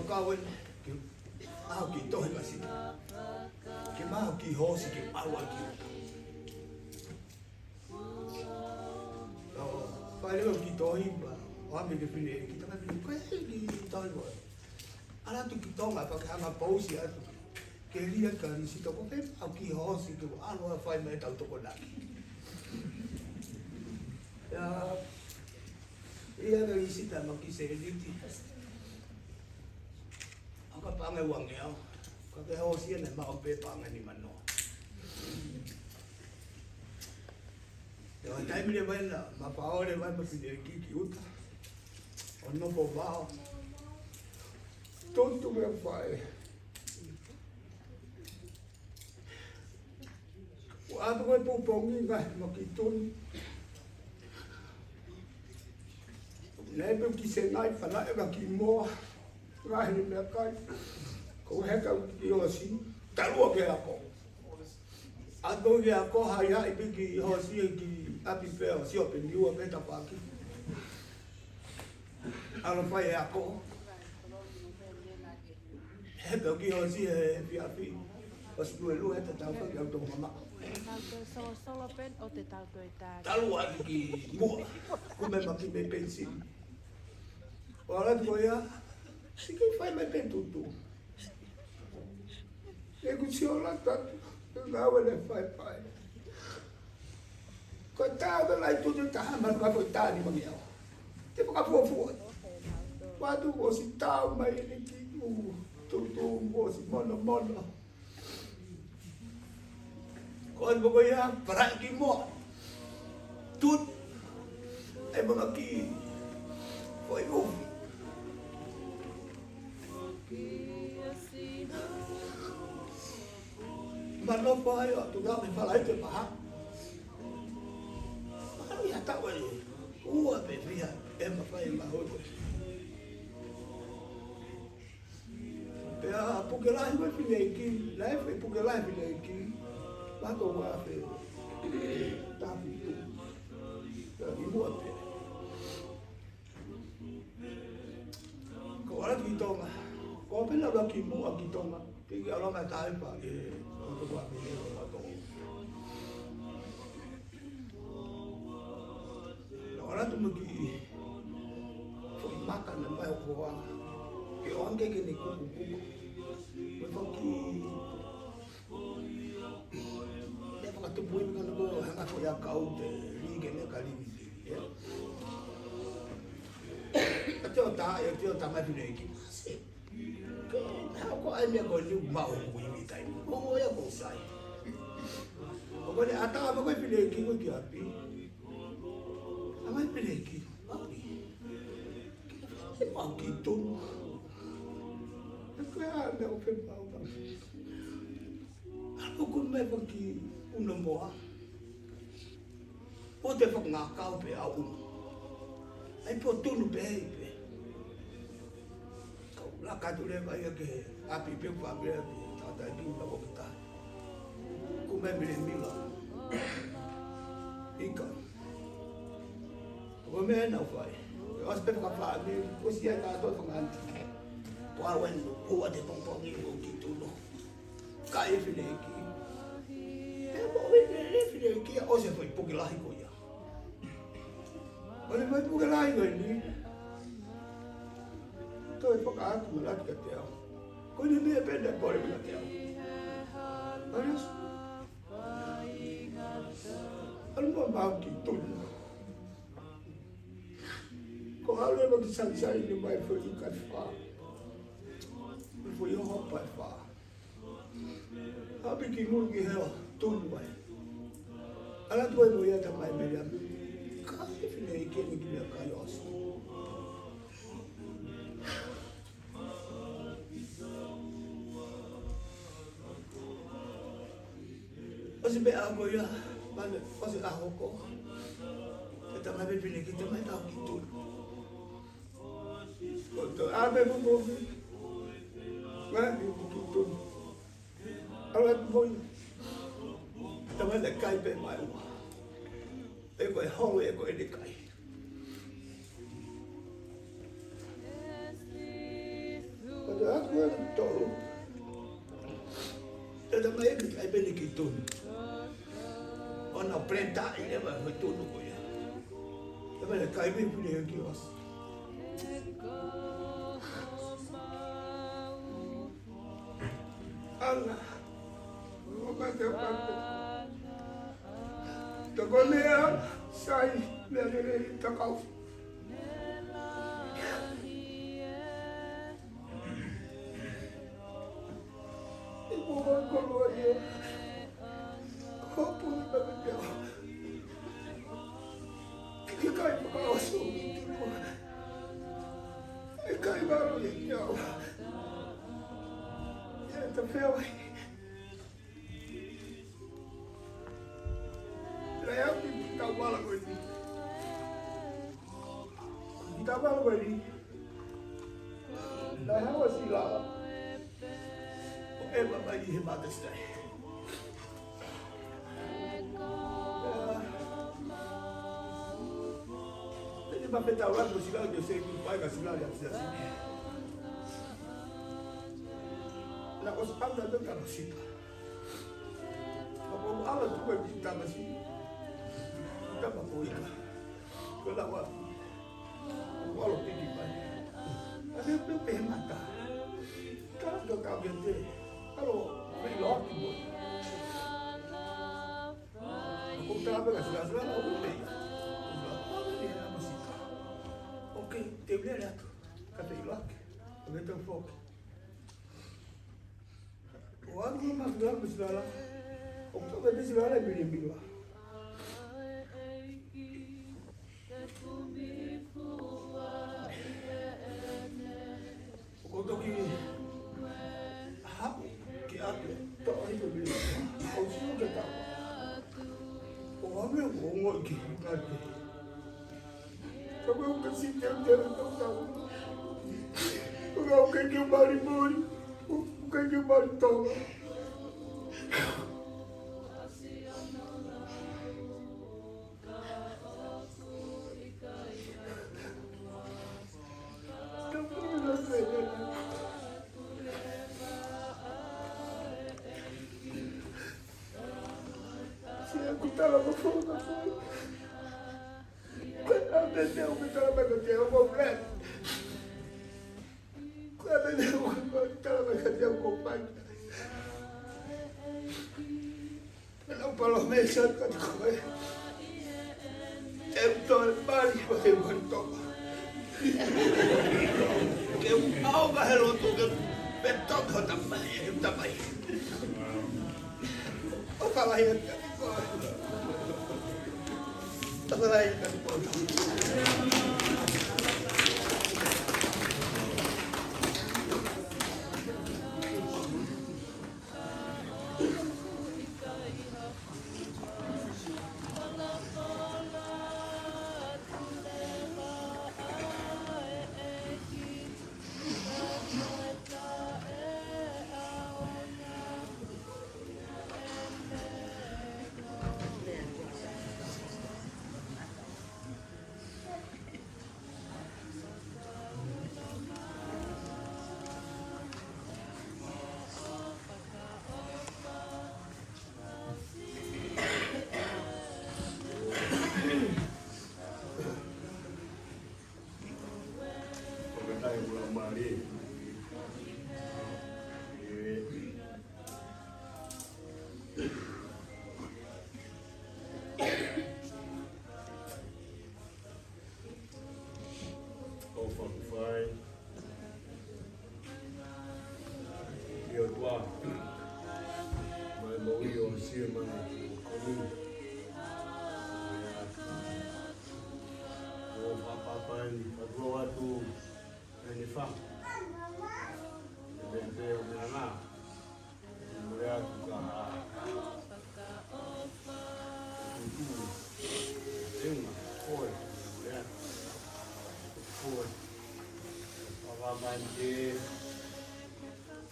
ki au ki tohi masita. Ke mau ki hosi ki alwa ki uta. Pai leo ki tohi ba, o ame ke pine ki tanga pine koe ki tohi ba. Ala tu ki tonga pa ke hanga pausi atu. Ke ria ka risi toko pe au ki hosi ke alo a whai mai tau toko naki. Ia ka isi ta makiseliti. Aka pangai wang yao. Kake hosia na maope pangai ni mano. Yung time ni ba na mapaore ba mapileki kiuta. Ono po bao. Tonto me fai. Wa ko po pongi ga makitun. Lebe ki se nai fala e ki mo. Ga ni me kai. Ko heka ki osi. Talu ke ako. Ado ke ako haya ibi ki hosi ki api pe osi open you a beta pa ki. Alo pa e ako. Heka ki hosi e api. Os lu eta tau fa ki auto mama. Solo pen o te tau koe tā. Talu aki ki mo. Kume maki me pensi. Ora tu ya. Si che fai mai per tutto. E così ho la tanto. Non le fai. Coitado lá e tudo tá, mas não coitado de mim. Tipo que fofo. Quando você tá, mas ele que tudo você mono. Quando vou ia para que mo. Tudo é bom aqui. Foi bom. Mas não foi, ó, tu não me falar isso para. Mas já tá aí. Ua bebia, é uma faia mais outra. Pela porque lá vai filhar aqui, lá foi porque lá filhar aqui. Lá tô lá fe. Tá vindo. Tá vindo a pé. Agora que toma. Como pela aqui mo aqui toma. Que ela vai estar para que eu tô aqui lá tô. Agora tu me que foi makan na mai ko. Que onde que ni kuku. Porque depois tu põe no go hanga ko ya kau te ringe me kali ni. Até tá mais bem aqui. Ko ai me ko ni mau ko ni tai. Ko ya ko sai. Ko ni ata ba ko pile ki ko ki api. Ama pile ki. Mau ki tu. Ko ya me o pe mau ba. Ako ko me ba ki uno moa. O te fa nga ka pe a uno. Ai po tu no pe. La katu le vai ke api pe pa be ta di una bokta come me mila ika come na fai os pe ka pa mi o si ka to ngan wa wen o de pong pong ni o ki tu no ka e file ki e mo e file ki o se foi poki la ko ya ole mai poki la ni tôi có cả một lát cà teo, có những cái bên đây có được cà teo, anh mà bao kỳ tuần, có áo lên một cái sàn sàn như vậy phải đi cắt phá, phải học bài phá, abi kỳ mua cái heo tuần vậy, anh tôi nói là thằng mày làm, cái gì này cái này cái cái gì Kasi be ako ya, bale, kasi ako ko. Kita may bibili kita may tao kito. Ito, abe mo mo. Mami mo kito. Alat mo yun. Tama na kay pe may uwa. Eko e hong eko e di kay. Ito ako yung tolo. Ito may ay bibili kito. Ona prenta ile ba metuno ko ya. Ebe le kai be pule ki was. Allah. O ba te pa. To ko le sai le ta kau. kalau dia apa ni bagi dia kita kaya pekawas itu kaya baru dia ya tapi apa saya kita malah ini kita malah ini dah hawa sila Ela vai remar desse daí. Ele vai pegar lá no cigarro, eu sei que o pai vai cigarro, assim. Na coisa para dar do cara assim. Como ela tu vai pintar assim. Tá para poica. Quando ela o alo tem que vai. Aí eu perguntar. Cara do cabelo dele. Kalau melhor que boi. Como trabalha com as gasolina, não tem. Ok, tem direto. Cadê ele lá? Cadê teu foco? O ano não mais grande para chegar lá. O que vai chegar lá é bem lá. O que eu casei tão tão. O que eu mori, o que eu mori toma. Aku tak lama pun ada dia kita lama kerja apa bukan? Ada dia kita lama kerja kompan. Kalau mesat kat kau, tempat balik pakai bentok. Kau mau bahelo tu kan bentok kau tak baik. Apa lain? Apa lain kan potong.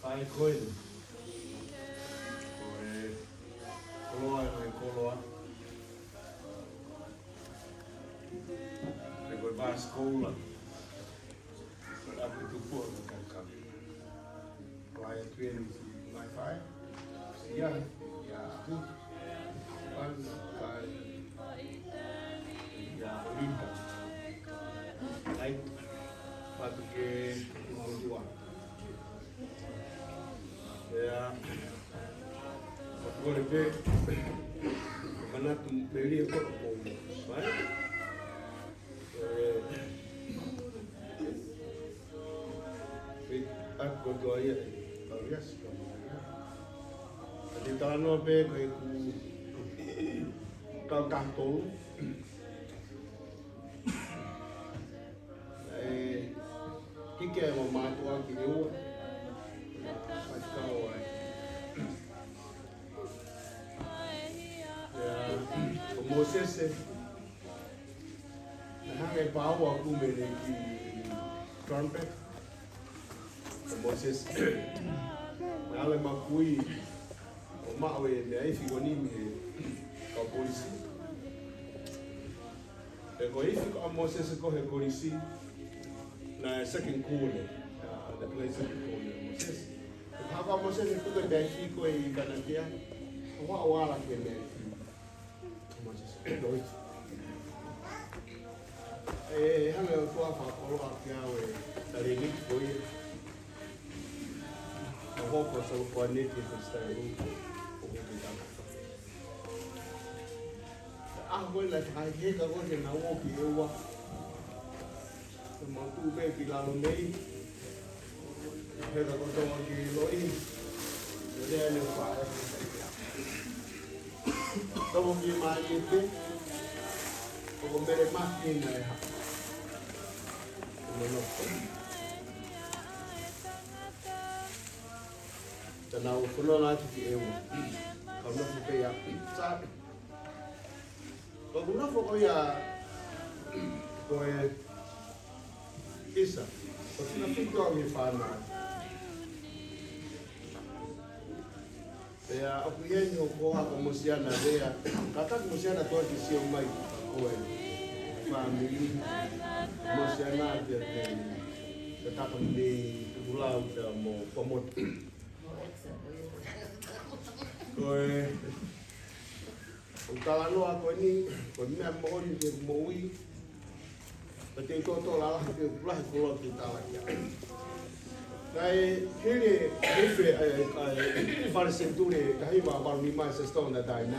Fai coisa. Koloa. Pegou para a escola. Para que tu possa cantar. Vai a twin, vai vai. Ya, tu. Vai. Ya, linda. Aí, para que não doa. Ya. Agora vê, mana tu beli apa kau, baik? Aku doa ya, alias kamu. Te tānoa pē koe ku tau tātou. Hike e wa mātua ki e ua. Whatikau ai. O Mosese. Na hange pāua kumene ki trumpet. O Mosese. Na ale makui. O mawe me ai figonimi he ka polisi. E ko ifi ko Mosese ko he polisi. Na second corner, the place second corner Moses. Haka Moses itu kan dari ko I kanakia. Wa wala ke me. Moses. Doi. Hanga ko fa ko akia we. Dari ni ko I. Ho ko so ko ni ki ko sta ru. Ko ke ta. Ko la thai he ka ko na wo ki wa. Mau tu be ki la nei he da ko toma ki loi de le fa tomo ki mai te ko mere mas ni na ha no ta na o fulo na ki e wo ka no fu pe ya sa ko no fu ko ya ko e Isa, o tina whito au he whānau. Pea aku ieni o koha ko mosiana rea, katak mosiana toa ki sio mai koe. Whamiri, mosiana te taka mne tukulau te mo pomotu. Koe, o talanoa koe ni, koe mea mohori te moui, Pate toto la ke pulah kulo kita lagi. Dai hele hefe fare sentore dai ma bar mi mai se sto na dai na.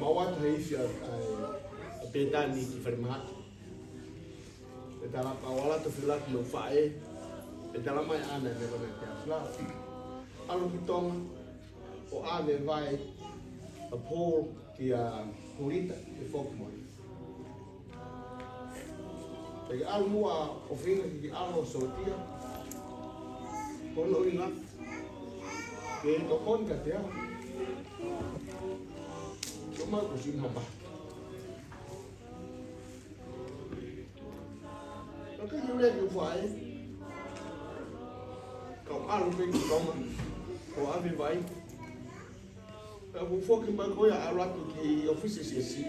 Ma wat hefe betani ki fermat. Betala pa wala to filat no fae. Betala mai ana ne bana ya. Sla. Alu kitong o ave vai a pol ki a purita e fokmoi. Pegi alu mua o whina ki alu o sotia. Kono ina. Ke to kon ka te awa. Toma ko sin hapa. Ka yule ki fai. Ka alu pe ki toma. Ko ave vai. Ka bu foki ma ko ya alu ki office si.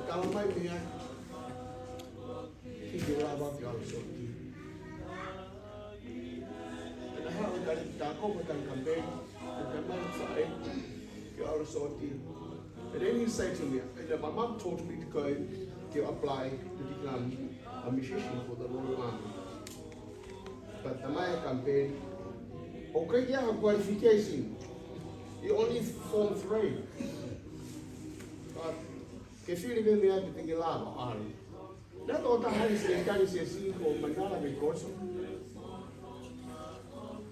Ka mai me Ki lava ki alu soti. Na ha o dari tako ko tan campaign, ko man sai ki alu soti. And then he said to me, and my mom told me to go to apply to become a musician for the Royal Army. But the my campaign, okay, yeah, qualification. You only form 3. But if you live in the other thing, you love That all the high secretary says, "Go, Manala, because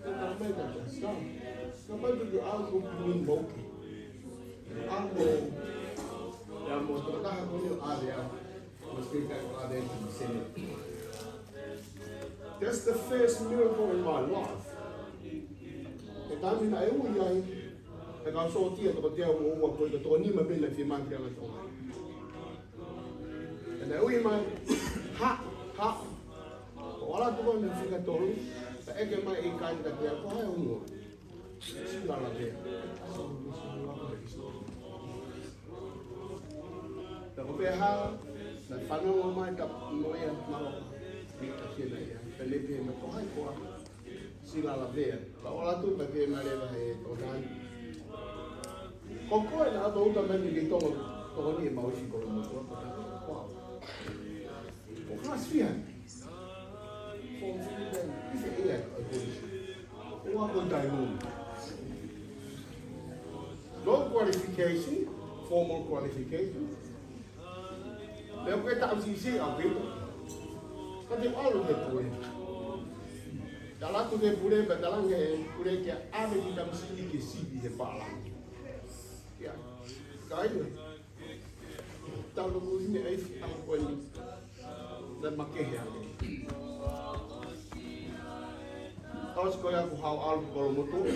the American stuff. Somebody do algo in Moki. Algo, the most of the area was taken by the Senate. That's the first miracle in my life. The time in I got so tear to tell what the Tony Mabin if you man can at all. And I owe my ha. All I do is figure to the egg my kind that they are going. She's not there. The Obeha, the funnel of my cup, no air, no, Felipe, and the Pohai, Sila there. All I do, but they might ever have or done. Coco and other men in the Tony Maushi Colombo. Class 3. No qualification, formal qualification. They'll get out easy, I'll be. But they all get to it. Kala tu ke pure batalang ke pure ke ave kita mesti ke sibi he pala. Ya. Kai ni. Tahu lu ni ai ang ko ni. Dan makke ya. Kau sekolah aku hau al kalau motu.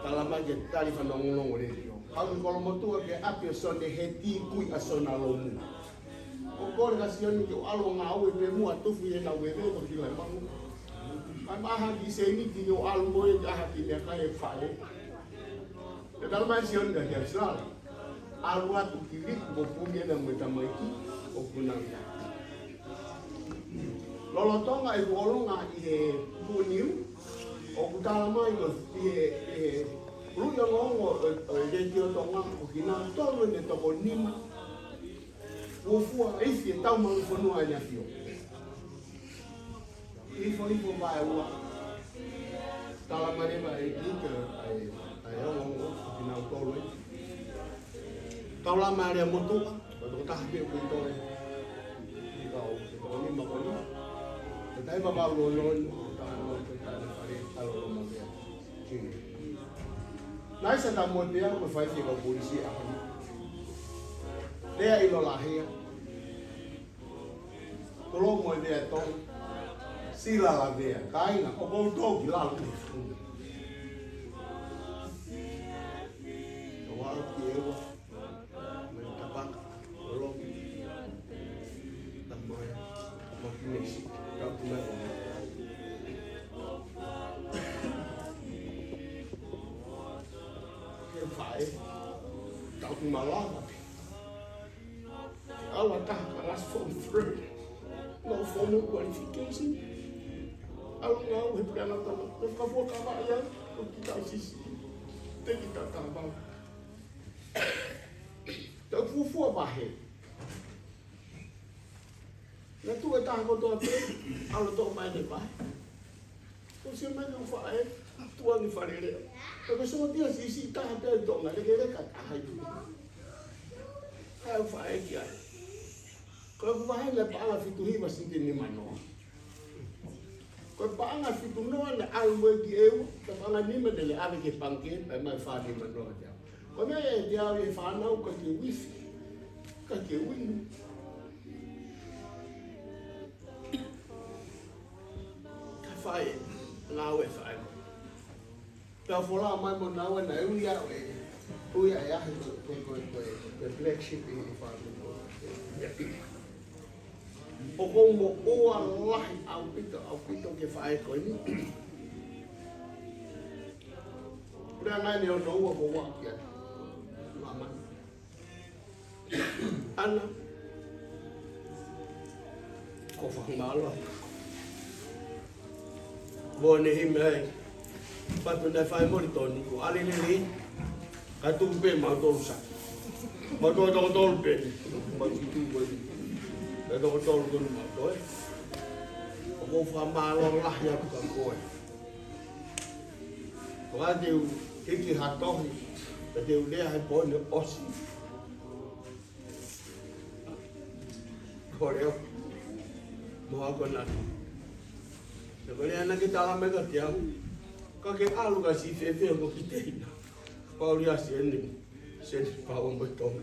Talama ke tali fanong ole yo. Hau kalau motu ke api son de heti kui asona lomu. O kore kasioni ke alo ngau e mu atu fu ye na webe ko kila mangu. Ai maha di seni di yo alo mo e aha ki me kai fae. Te talama sion da ke sala. Alo atu kiri ko punya na mo tamaiki o kunanga. Lolotonga i wolonga i bunim o kutalama i luya ngongo e tio tonga o kina tolo ne toko nima wofua ifi e tau mangu whanua ina fio ifo vai ua talama reba e kika ai ngongo o kina tolo talama rea motu o toko tahape o kintore ika o toko nima koni Dai baba lolon tano tano pare alo mabea. Nai sa tamo dia ko fai fi ko polisi a. Dia ilo lahia. Tolo mo dia to. Sila la dia. Kaina o ko to ki la lu. To wa ki ewa. Me tapak. Tolo. Tamoya. Mo ki nesi. Kau pula phải kau pun malah Allah tak kelas form 3 no formal qualification Allah ngau hidup anak tahu kau buat apa ya kita sisi kita tambah tak fufu apa he na tu ta ko to pe alo to mai de pa o se mai no fa e tu ani fa re ko so dia si ta ta to na le le ka ta hai tu ha fa e kia ko va le pa la fitu hi va sinti ni mano ko pa nga fitu no na al mo ki eu ta pa nga ni me de le ave ke panke pa mai fa ni mano ja ko me e dia e fa na ko ki wifi ka ke win fai ngau e fai ta fola mai mo na na uya ya ko black sheep e fai o ko mo o Allah au pito ke fai ko ni pra na ne o no ko wa ya mama ana ko fa ngalo Bone himai patu na fai mo toni ko ali ni ka tumpe ma to sa ma to pe ma tu bo da to ko ma to ko fa ma lo lah ya ko ko ko ga de ki ha to da de le ha bo ne osi ko re mo ko na Sebelum anak kita alam mereka tiang, kakek alu kasih fefe aku kita ina. Kau lihat sini kau betul,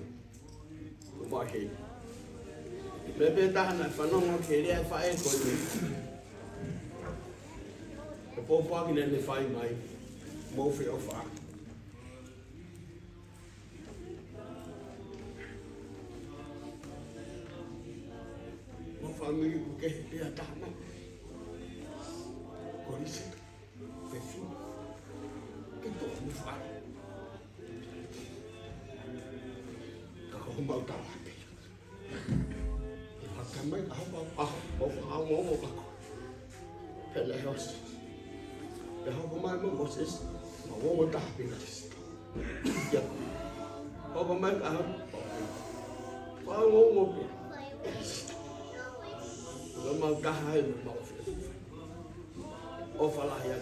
kumahir. Bebe tahan fanong kiri fai kau ni. Kepopa kini ni fai mai, mau fai ofa. Mau family bukan dia tahan. Polisi, fefu, kita mau fai. Kau mau tahu apa? Akan baik mau aku. Pelehos, dah mau Moses, mau tahu apa? Ya, kau mau kau mau kau mau tahu mau o falah ya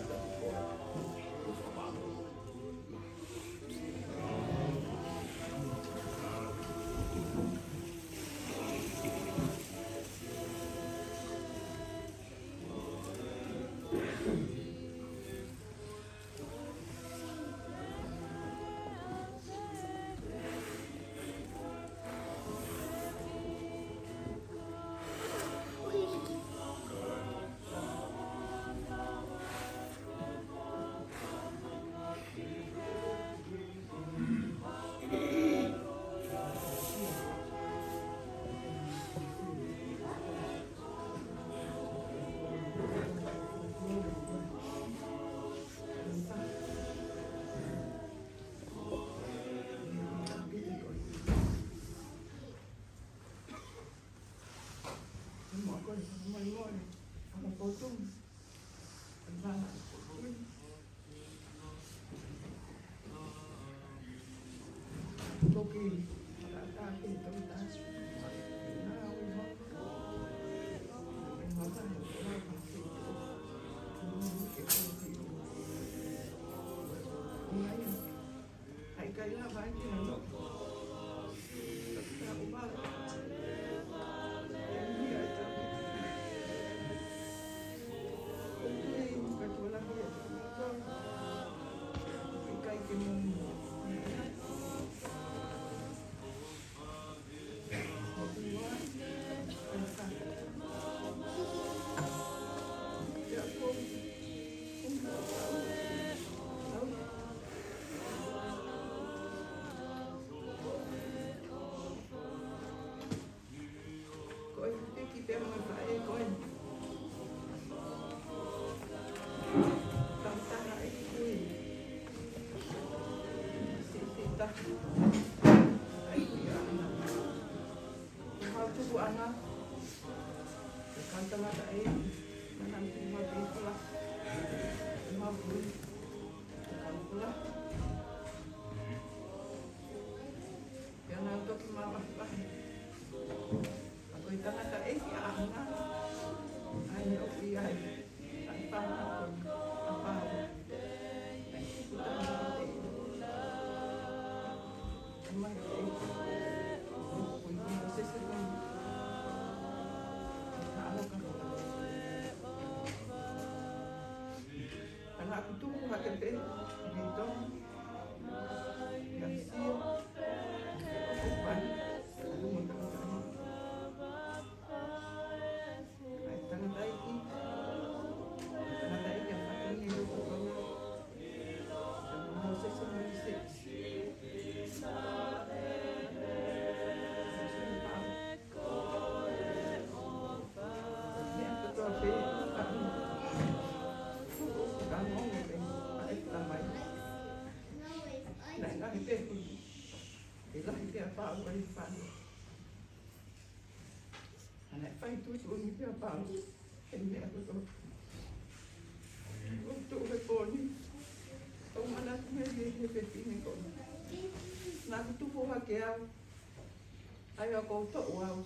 Ai o koutou au,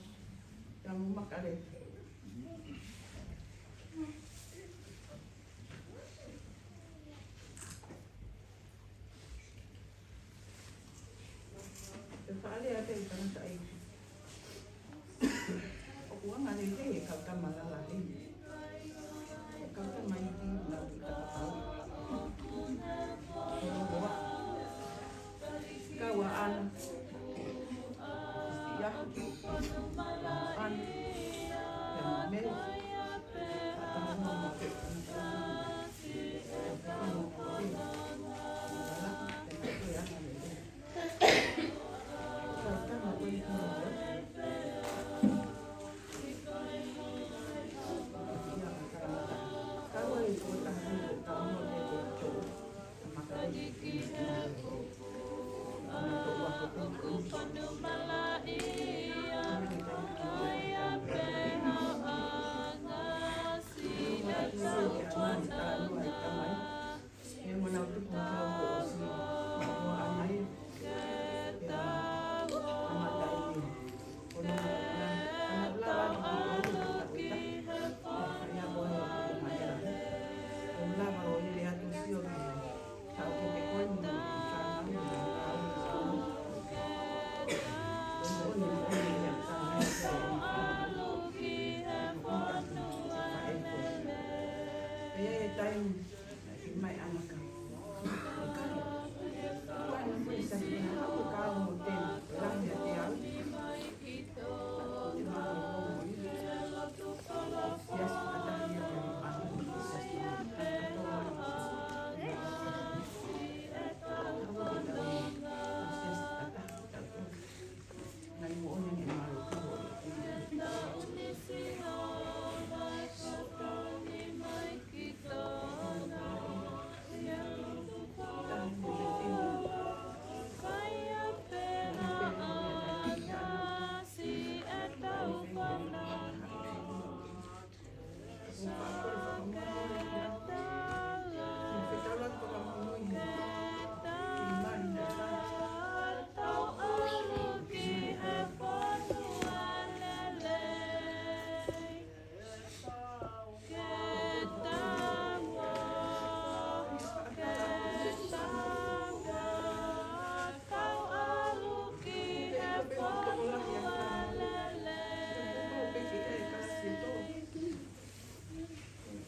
ya mu makare. Te whaale a te tangata ai. O kua ngare te e kauta malala hei. E kauta mai ki na ki takapau. Koro hoa. Kaua ana. Ia. Ana. Ya mei. Atamu mo te. Atamu mo te. Wala. Te koe ana me.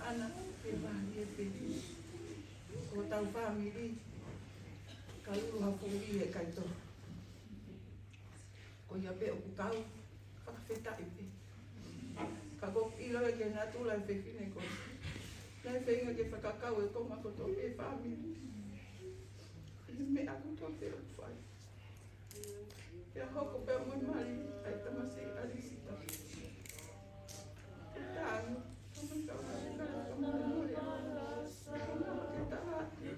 Anak, o tau family, kalu hapuri e kaito. Ko ia pe o kutau, whakawheta i pe. Ka ko ilo e ke natu lai whekine ko. Lai whenga ke whakakau e koma ko tō pe family. I me aku tō pe o whai. Pea hoko pea moi mari, ai tamasi arisita. Tāno, kama kau kama kama moria. Kama ke tahati.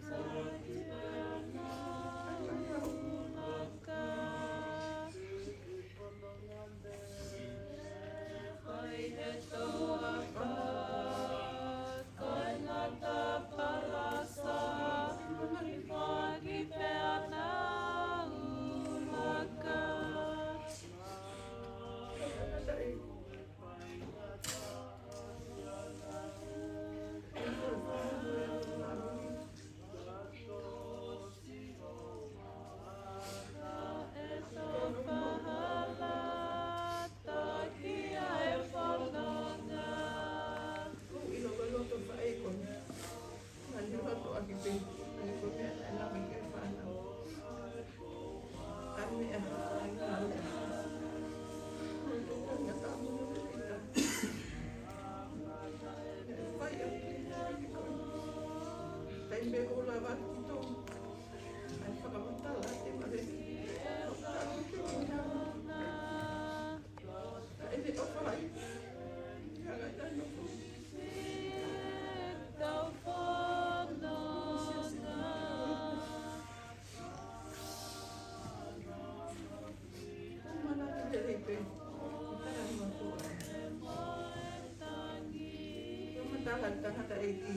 Tangata e ki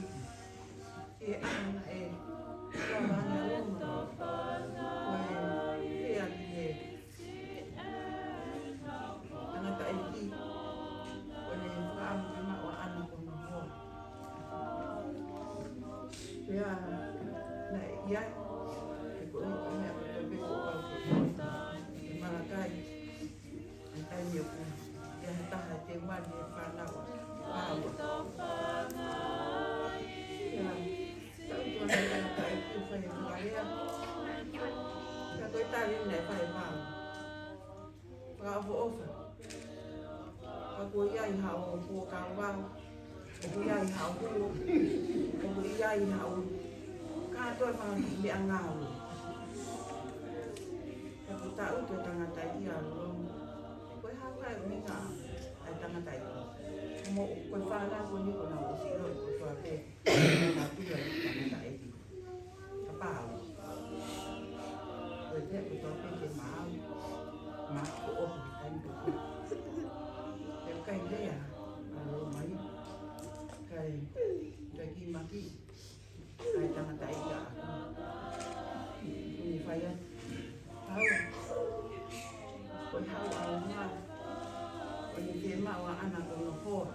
e ana e tawanga loma wai e aki e tangata e ki wane whaamu e maua ana kono hoa pea na e iai e ko iko mea ko tobe ko au e marakai e tai mea ku e hataha te wani e whanawa Tôi ta lên này phải vào và vô phải và cuối ngày hậu của cao vào cuối ngày hậu của cuối ngày hậu cả tôi vào bị ăn ngào và tôi ta ước tôi tăng tay đi à luôn cuối hai ngày mình ngà ai tăng tay một cuối pha ra cuối như còn nào xí rồi cuối pha về là tôi là tăng tay thì các bảo rồi thế của tôi cái má của ông anh của em cây đấy à mấy cây kim mà kia ai tăng tay cả thì phải tháo tháo vào mà còn những cái mà anh ăn còn nó khô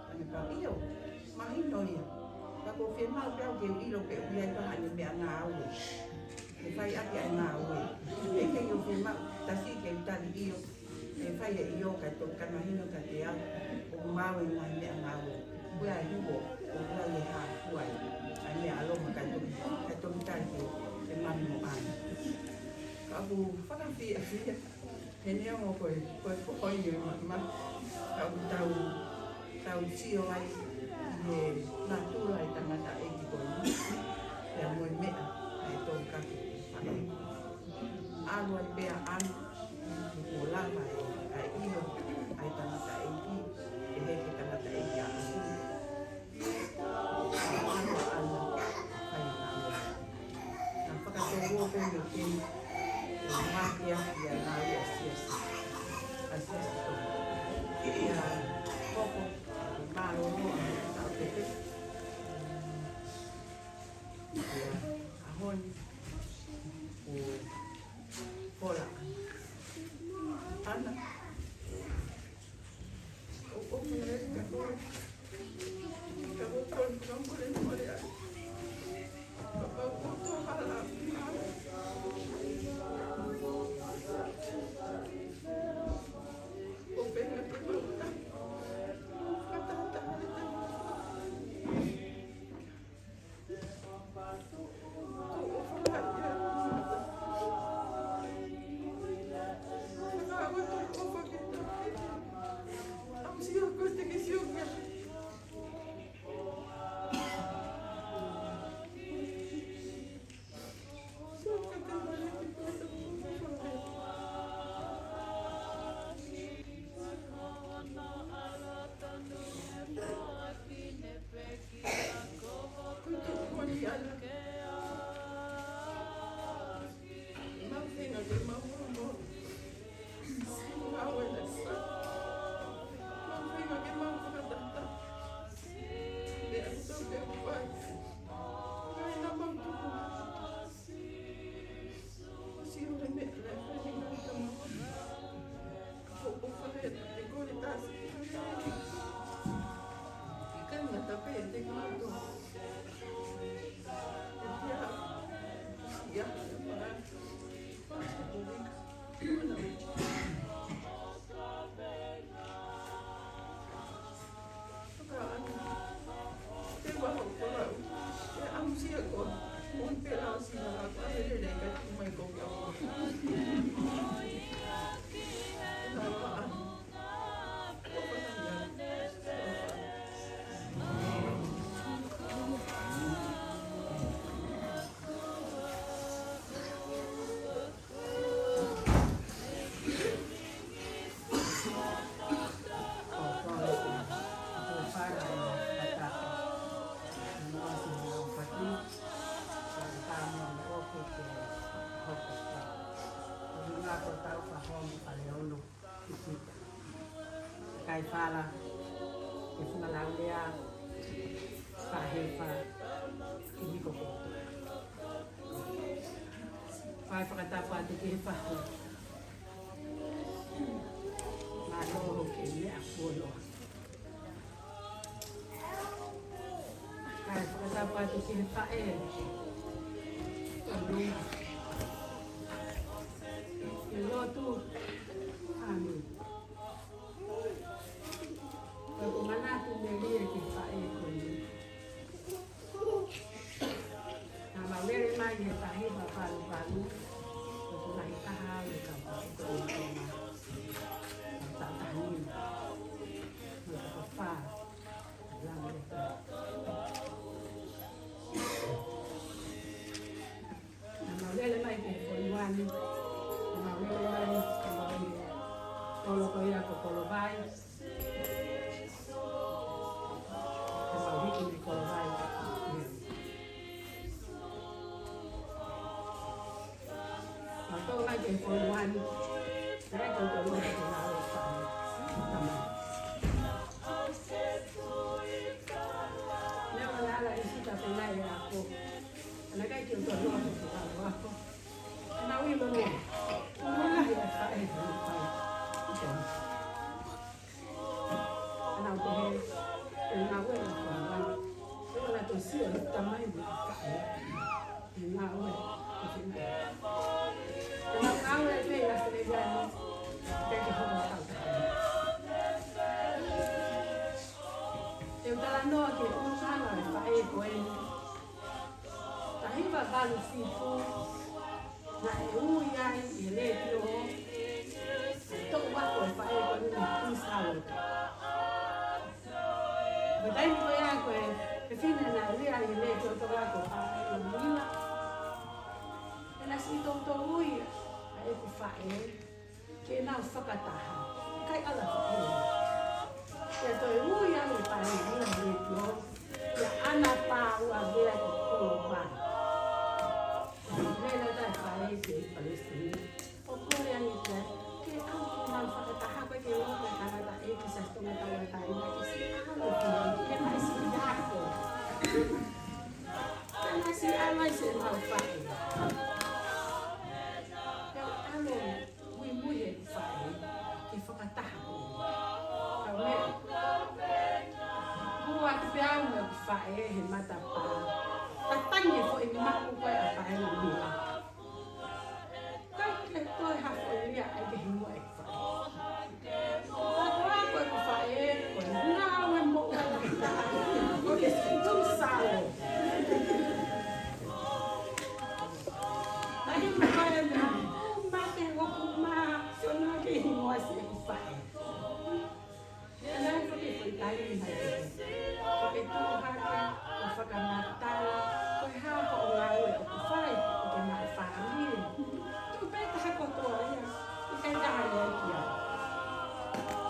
anh bảo yêu mà hết rồi ta có phía mau đeo kiểu đi đâu kiểu đi anh có hại những mẹ ngào rồi phải áp dụng nào rồi để cái yêu phía mau ta chỉ cái ta đi yêu để phải yêu cái tổ cái mà hết nó cái gì à cũng mau rồi mà mẹ ngào rồi bây giờ như bộ cũng là gì hả tuổi anh mẹ luôn mà cái tổ cái gì cái mắm một ăn cả bu phát ra phía thế nếu mà coi nhiều mà tàu chiều ai về là tu lại tăng đại thì cũng là người mẹ ai tôn các phải ăn luôn bè ăn của la phải ai yêu ai tăng đại thì để cái tăng đại nhà ăn phải làm phát cái đồ bên được tin mà kia là yes así es ya poco Kai fala ke funga laulea fa hefa i ko ko fa fa ta fa te ke fa ma lo ke le a polo kai fa ta fa te ke fa lo tu amin mana tu melia ke fae ko ni na ma mere mai e fae ba palu palu ko na ita ha le ka ko ta ta ni mo ko fa la me na ma mere mai ke ko wani na ma mere mai ko lo ko ira ko lo vai tôi ngay trên phôi quan đấy tôi tự nhiên thì nào phải nếu mà ra lại khi tập cái này là cô nó cái trường tuần luôn thì phải đúng không nấu như luôn nè nó là phải nào tôi từ nào quên là còn văn tức là tôi sửa lúc tầm ấy bị phải từ nào vậy Kenapa kau lagi nak selegan? Kita jauh tahu. Yang dalam no ke urusan lah, pakai koin. Tapi bapak lusifu, nak yang ini tu, tu buat koin pakai koin urusan. Betul ni koin koin, tapi nak yang ini tu tu buat koin pakai ni lah. Nasi tong-tong ai ku fae ke na whakataha kai ala fae ke toi ui anu pae ni la ripio ya ana pa ua vea ko koloba le la fae ke Palestina o kore ani ke au na whakataha ko ke o ka kata e ke sa tonga tawa tai na ke si anu ke mai si dako na si ana se na fae phải thì phải ta pia me fae he mata pa. Ta tangi fo i ma ku ko a fae na mi. Ka ke to ha fo lia ai ke mo e fae. Ta ko ko fae ko na we mo ta. Ko ke tu salo. Ai mo fae na. Ma te wo ku ma so na ke mo se fae. Nang ko ke tayo ni hai. Ko tu ha ke ko whakamata ko ha ko ngawe o ku whai o ke mai whaami. Tu pe ta ko toa ia. I kai taha ia kia.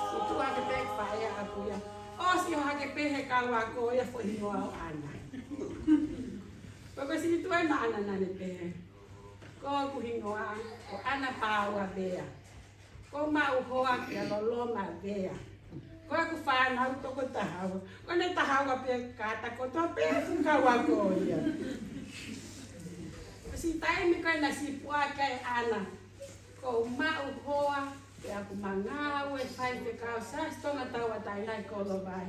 Si tu ha ke pe whai a aku ia. O si ha ke pe he kawa ko ia fo i noa o ana. Ko si tu ai ma ana nane pe. Ko ku hingoa ko ana Po'alo'i Vea4. Ko mau hoa ki a loloma vea. Ko aku whanau toko tahawa. Ko ne tahawa pe kata ko to pe kawa ko ia. Si tai mi kai na si pua kai ana. Ko mau hoa pe aku mangau e whai pe kau sa stonga tawa tai nai ko lo vai.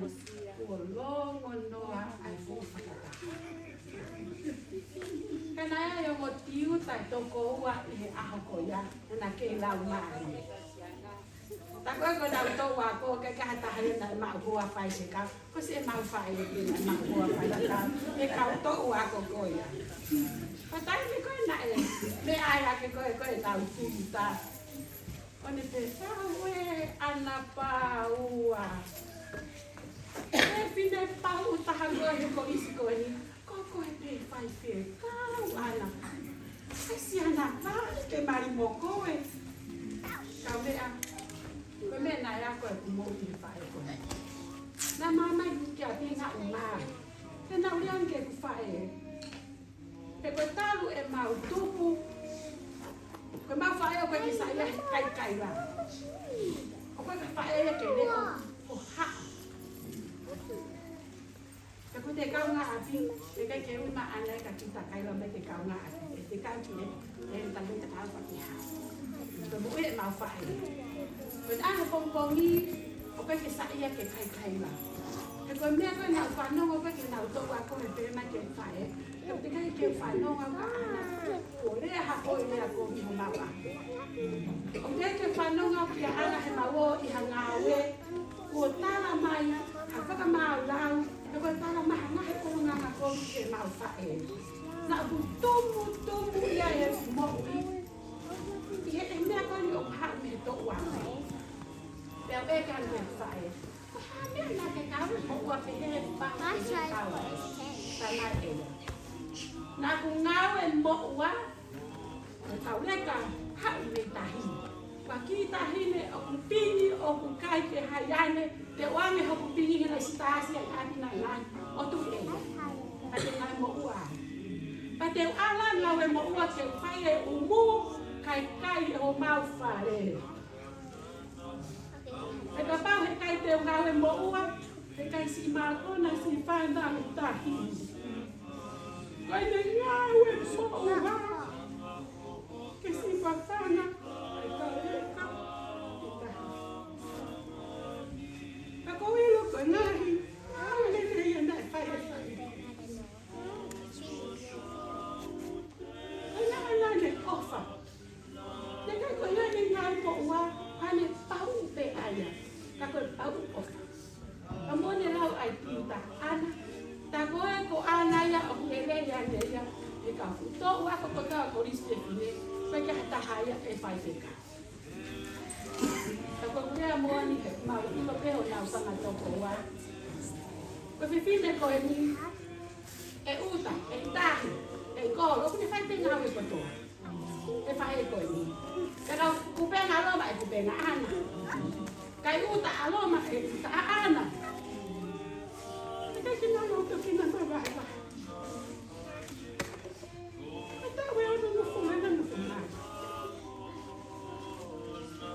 Ko longo noa ai fu whakata. Kana ia yo motiu tai toko ua i he aho ko ia. Na ke lau mai. Ta ko dau to wa ko ke ka ta hale na ma ko wa fai se ka ko se ma fai ke na ma ko wa fai ta e ka to wa ko ya pa ta ni ko na e me ai la ke ko ta tu ta one te sa we ana pa ua e fine pa u ta ha go he ko isi ko ni ko e pe fai fe ka ana ai si ana pa ke mari mo ko e ka me a ko me na ya ko ku mo ti fa ko na mama ki a ti na uma te na uri anke ku fa e ko talu e mau tupu ko ma fa ko ki sa ya kai la ko ko fa ke le ko ha ko te ka nga a ti te ka ke ma ana ka ki ta kai la me te ka nga a ti te ka ki e ta ni ta fa ki ha ko mo e ma fa When I have a ni, o pe ke sa ia ke kai la. E ko me ko na fa no o pe ke na to wa ko me pe ma ke fa e. E te kai ke fa no wa ka ana. O le ha ko le ko mi ma wa. O te ke fa no wa ki ana he ma wo I hanga we. O tala mai, ha fa ka ma lau. E ko tala ma na he ko nga ma ko ke ma fa e. Na bu tomu ia e mo I. I he me ko ni o ha me to wa. Bèo bê càng việc phải biết là cái cáo một quả phải hết ba cái cáo ta lại để na cùng ngáo em bộ quá tàu lấy cả hạng về tài và khi ta hi này ông pini ông cai cái hai ai này để oan này ông pini cái này ta sẽ ăn này này ông tụi em và cái này bộ quả và đều ăn lan là về bộ quả sẽ phải để uống mu cai ông mau phải để e ka pau he kai te ngau e mo ua, he kai si mākona si whaenda me tahi. Kai ne ngau e mo ua, ke si whawhana, e ka reka, e tahi. Ka koe loko ngahi, au ne te ia nai whai e whai. E ngā ne kofa, ne kai koe ne ngau mo ua, hane pau pe aya. Ka koe pau ofa. Ka mone lau ai pinta ana. Ta koe ko ana ia o hele ia neia. E ka futo ua ko kota ko riste fine. Koe ke hata haya e whai peka. Ka koe kurea moani he mau ilo peho nau sanga toko ua. Koe whiwhine koe ni. E uta, e tahi, e koro. Kune whai te ngau e kotoa. E whai e koe ni. Kau kupenga loma e kupenga ana. Kai uta aloma e uta ana. Kai kina no to kina to vai vai. Ata we ono no fuma na no fuma.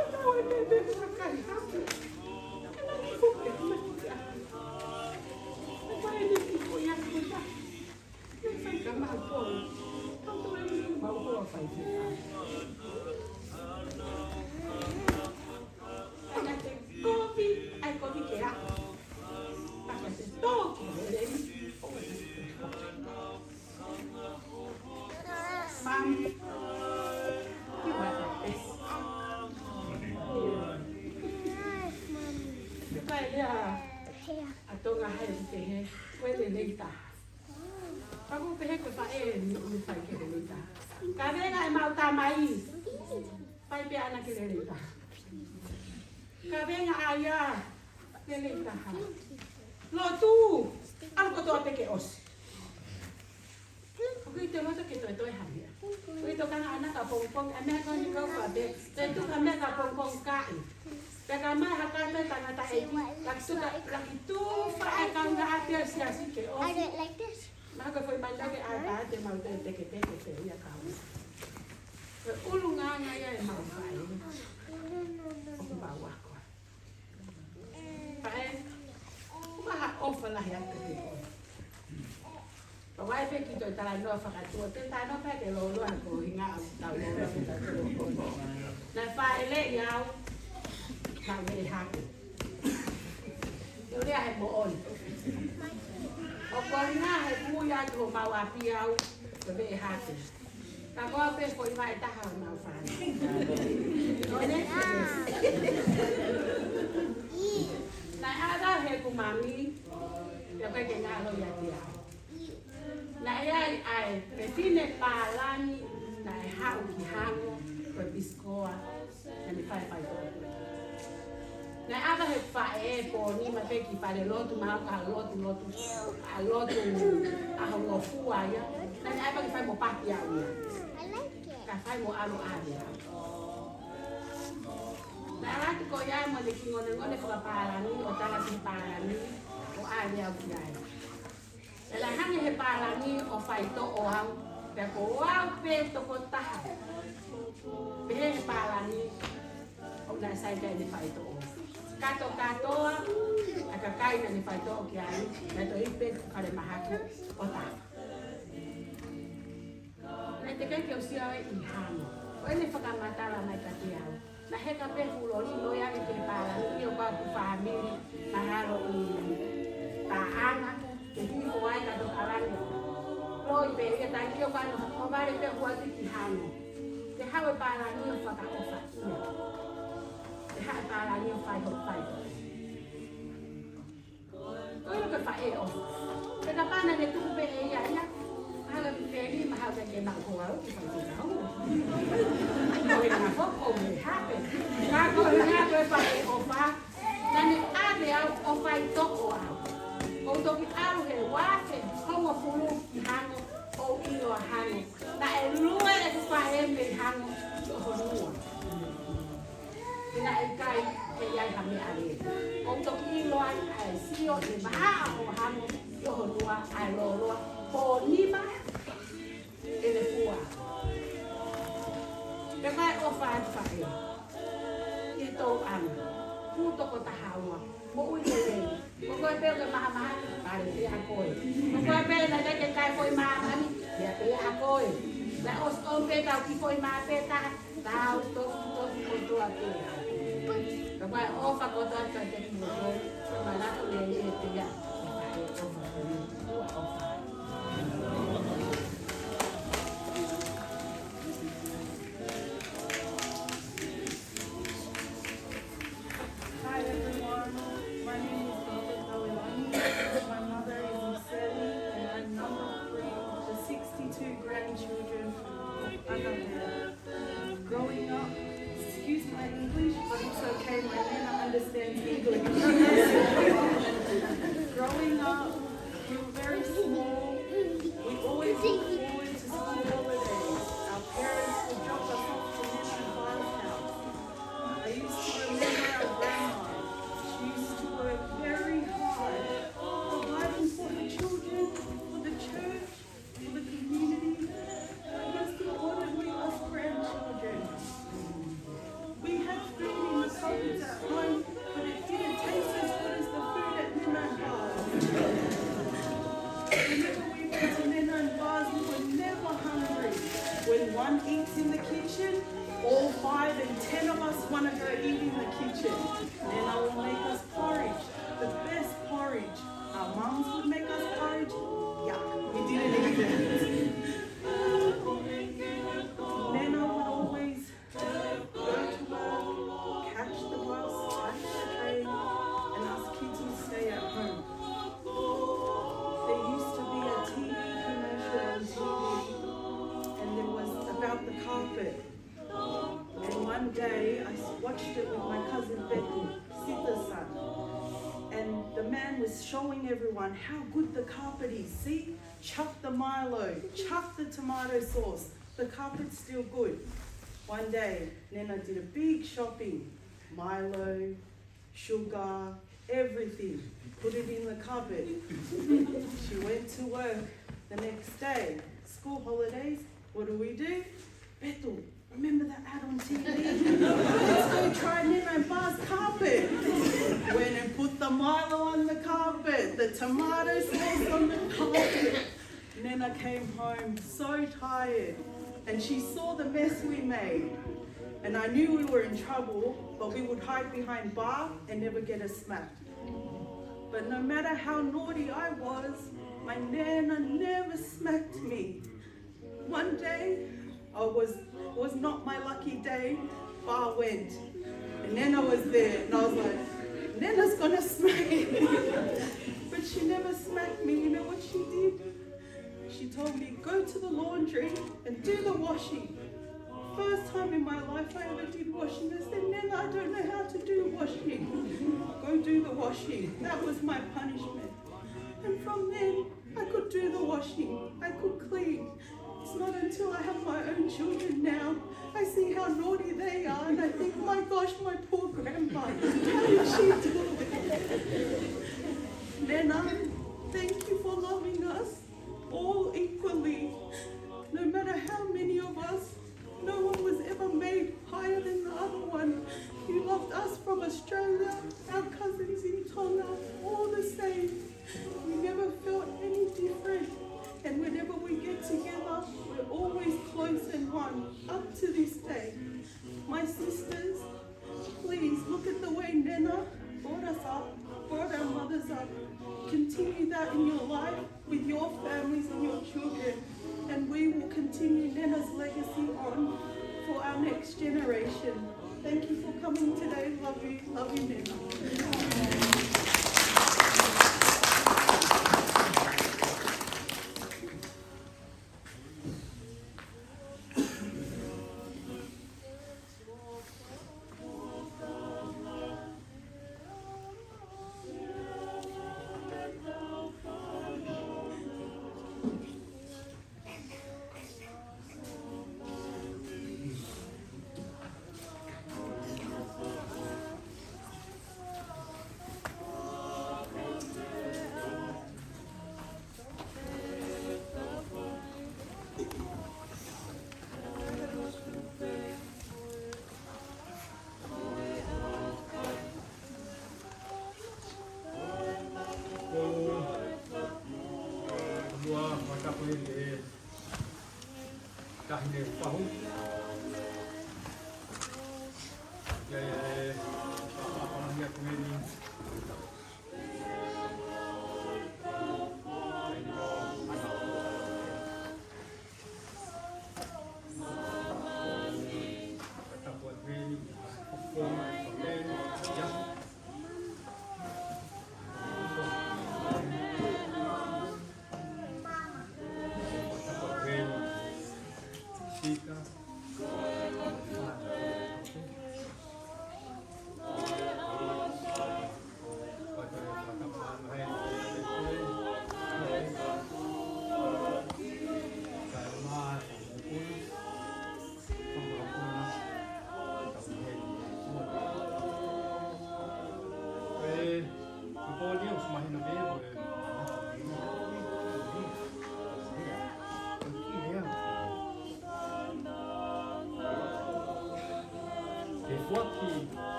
Ata we bebe na kai ha. Kana ni fuke na fuke. Vai ni ki ko ya ko ta. Ni fai ka ma po. Tanto e ni ma po fai ki. Kopi, ai kopi que era. Atonga hai te he, koe le leita. Paku te he koe whae ni whai ke le leita. Ka venga e mau tā mai, pai pe ana ke le leita. Ka venga aia, le leita ha. Lo tu, alu kotoa peke osi. Koe te mata ke toi hamia. Koe to kanga ana ka pongpong, a mea koni kau ka be, te tu ka mea ka pongpong kai. Peka mai haka me tangata eki, laki tu whae kanga apia siasi ke osi. Maka foi mandake ata te mau te teke te ia kau. Ulu nganga ia e mau whae. Oku bawa koa. Whae, maha ofa lahi ake te koe. Pawai pe ki toi tala noa whakatua, te tā noa peke lo loa ko hinga au tau loa ki tau loa. Na whae le iau, tau le hake. Yo lea he mo oni. O koina he kuia ki ho mau api au, te ve hake. Ka koa pe ko iwa e taha o mau whane. None? Na hada he kumami, te koe ke ngā loi ati au. Na ai pe tine pālani, na e hau ki hango, koe biskoa, na ni whae pai tō. Na ava he whae po ni ma pe ki pare lotu, ma hau ka lotu, a lotu a hau ngō fua ia. Na ni ava ki whae mo paki au ia. Ka whae mo aro ari au. Na alati ko ia mo le ki ngone whaka pālani, o tala ki pālani, o ari au ki ai. E la hangi he pālani o whai to o hau, pe ko wau pe toko taha. Pe he pālani o na sai kai ni whai to o. Kato katoa, a ka kaina ni whai to o ki ai, me to ipe kare mahaku o taha. Nei te kai ki o sia e i hano, o ene whakamatala mai ka te au. Na he ka pe hulori no ia ni te pālani, i o kwa ku whamiri, na haro i tāanga, te hiko ai ka tō arane. Loi pe ia tai ki o kano, o vare pe huati ki hano. Te hawe pālani o whakaofa ia. Te hawe pālani o whai ho whai. Toi lo ke whae o. Te ka pāna ne tuku pe e ia ia. Hala pe ni ma hau ke nau ko au ki whai te nau. Koe nga whoko me hape. Ka koe nga koe whae o wha. Nani ade au o whai toko au. O toki aru he wake, hongo fulu ki hango, o ilo a hango. Na e lua e ku whae me hango, ki o honua. Kina e kai, he iai hame are. O toki ilo ai, ai sio, e maa o hango, ki o honua, ai loloa. Po nima, e le fua. Te kai o whae whae. I tau anu, pu toko tahaua. Mo ui le lei. Mo koe peo ke maha maha, pare te a koe. Mo koe peo na leke kai foi maha mani, ia te a koe. La os o pe tau ki foi maha pe ta, tau tofu kotoa te a. Ka koe ofa kotoa te te ki mo koe, so manako le e te ia. Ka e ofa koe, ua ofa. Hi everyone, my name is Po'alo'i Vea4. My mother is Mseli and I'm number 3 of the 62 grandchildren of Po'alo'i Vea4. Growing up, excuse my English, but it's okay, my nana understands English. man was showing everyone how good the carpet is. See, chuck the Milo, chuck the tomato sauce. The carpet's still good. One day, Nena did a big shopping. Milo, sugar, everything. Put it in the cupboard. She went to work the next day. School holidays, what do? Bethel, remember that ad on TV? Let's go try Nena and Bar's carpet. Went and put the Milo on the carpet, the tomato sauce on the carpet. Nena came home so tired and she saw the mess we made. And I knew we were in trouble, but we would hide behind Bar and never get a smack. But no matter how naughty I was, my Nana never smacked me. One day, was not my lucky day, Bar went. And Nana was there, and I was like, Nana's gonna smack me. But she never smacked me. You know what she did? She told me, go to the laundry and do the washing. First time in my life I ever did washing. I said, Nana, I don't know how to do washing. Go do the washing. That was my punishment. And from then, I could do the washing. I could clean. It's not until I have my own children now, I see how naughty they are, and I think, my gosh, my poor grandma, how did she do it? Nana, thank you for loving us all equally. No matter how many of us, no one was ever made higher than the other one. You loved us from Australia, our cousins in Tonga, all the same. We never felt any different. And whenever we get together, we're always close and one, up to this day. My sisters, please look at the way Nana brought us up, brought our mothers up. Continue that in your life with your families and your children. And we will continue Nana's legacy on for our next generation. Thank you for coming today. Love you, Nana.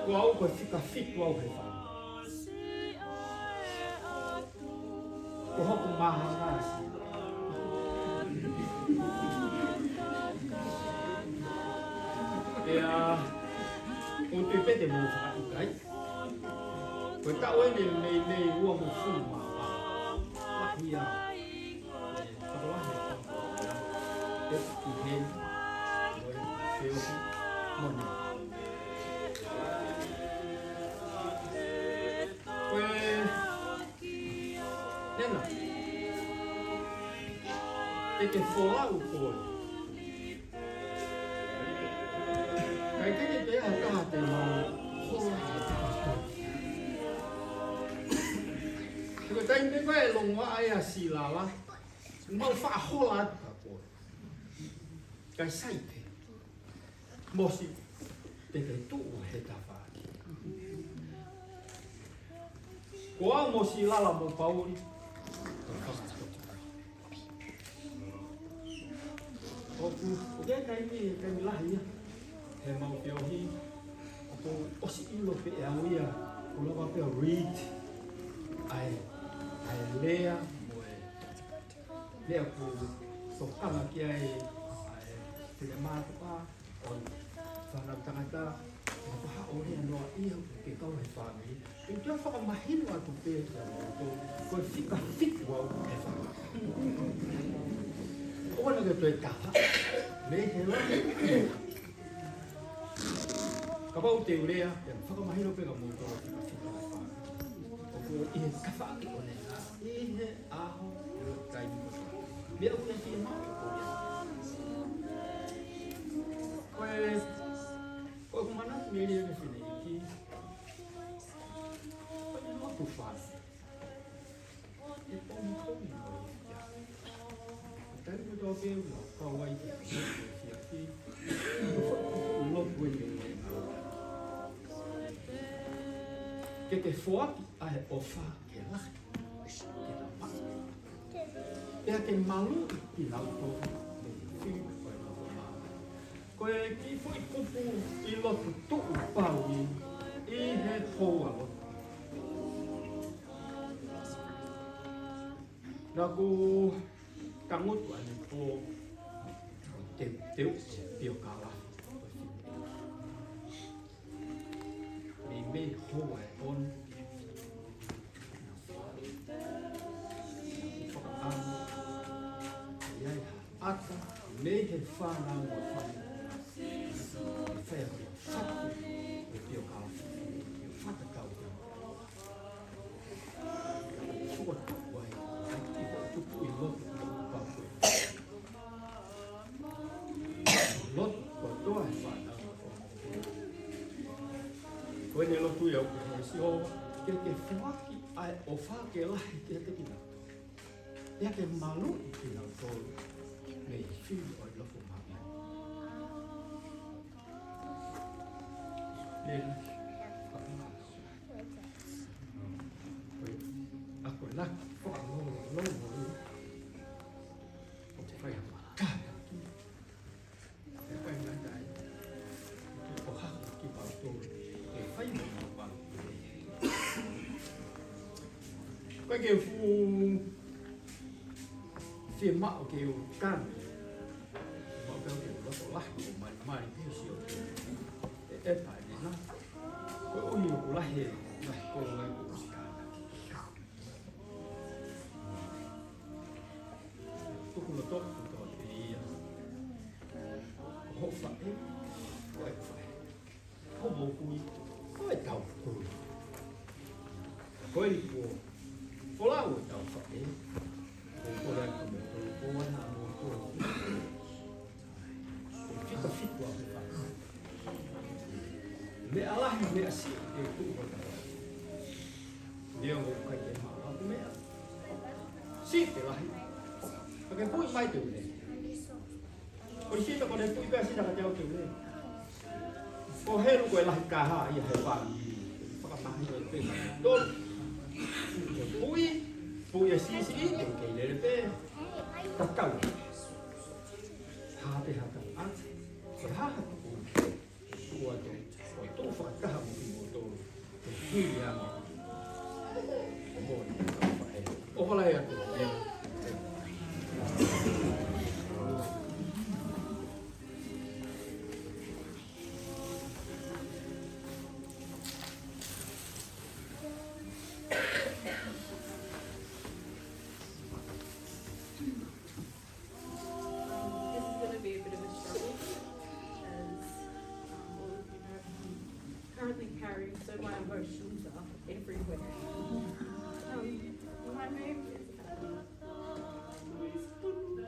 Qual que fica fito ao refém? O roco marra un tipe de mo fa tu kai. Ko ta o ni uo mo fu ma. Wa ia. ki hen mo feo ki mo ne nena ke fola u ko kai ke te ha ka te mo ko tai me ko long wa ai a si la wa mo fa hola ka ko kai sai te mo si te tu he ta fa ko mo si la mo pauri o ke kai mi la ia he mau pio hi o si ilo pe a uia o lo va pe read ai lea mo lea ku so kama ki ai te ma pa o whana tangata o paha o hea noa ia ke kau he whāngi e kia whakamahinu atu pētia ko e whika whiku au he whanga o wana ke toi kaha me he lahi ka pau te urea e whakamahinu pēka mō tō whika whika he whanga o ko i he kawhaaki o ne i he aho e o kai mō mea ua ki e mau o ia koe kumana me rea me whine iki koe ne motu whāsi e pōmi pōmi no i whia tai mo tō keu no kawai ki whia ki u lopu e me ke te whoaki ai o whā ke lahi ke ta maki ea ke malu ki nau tō me whiu koe no mā koe ki fwoi kupu i lotu tuku pau i he hoa lotu. Nā ku kangutu ane o te teu pio kāla. Me me hoa e on. Whakaanu. Iai ata me he whānau o whānau. Ferro, fato, o pio cao, o fato cao. Sua tuai, aqui o tupu e loto o papo. Loto o toa e fata. Koe loto e o que se o que fuaki ai o fa que lá que te kina. E que malu que não tô. Me filho o loto mami. Ako na ko ano no o te fai ka e fai na dai o ha ki pa to e fai mo pa ko ke fu firma o ke o kan mo pe o lo to la ko mai pi si o e pa na ko o yo la he na ko la ko ska ko ko to to ia ho fa e ho mo ku ko e tau ko e ko la o tau fa e ko la ko mo ko na mo ko fica fico a fa me Allah me asi e ku ko dia mo ka ke ma ko me si te la porque pui mai tu ne o si to ko ne pui ka si da ka te o tu ne o heru ko la ka ha ia he pa pa pa ni pe do pui si te ke le pe ta ka ha te ha ka a ha ha ko to to whakataha mo ki mo tō te hui ama mo ni whae o whalai atu her shoes off everywhere. My name is Anna Louise Po'alo'i,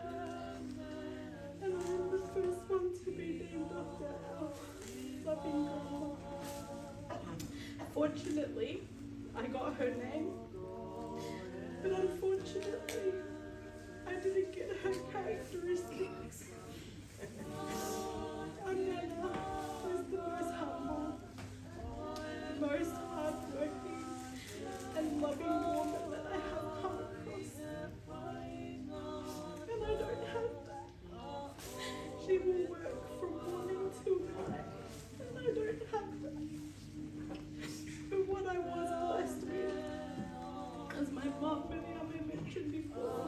and I'm the first one to be named after our loving grandma. Fortunately, I got her name, but unfortunately, I didn't get her characteristics. Anna was the most humble, most hardworking, and loving woman that I have come across. And I don't have that. She will work from morning till night, and I don't have that. But what I was blessed with, as my mum and Yami mentioned before,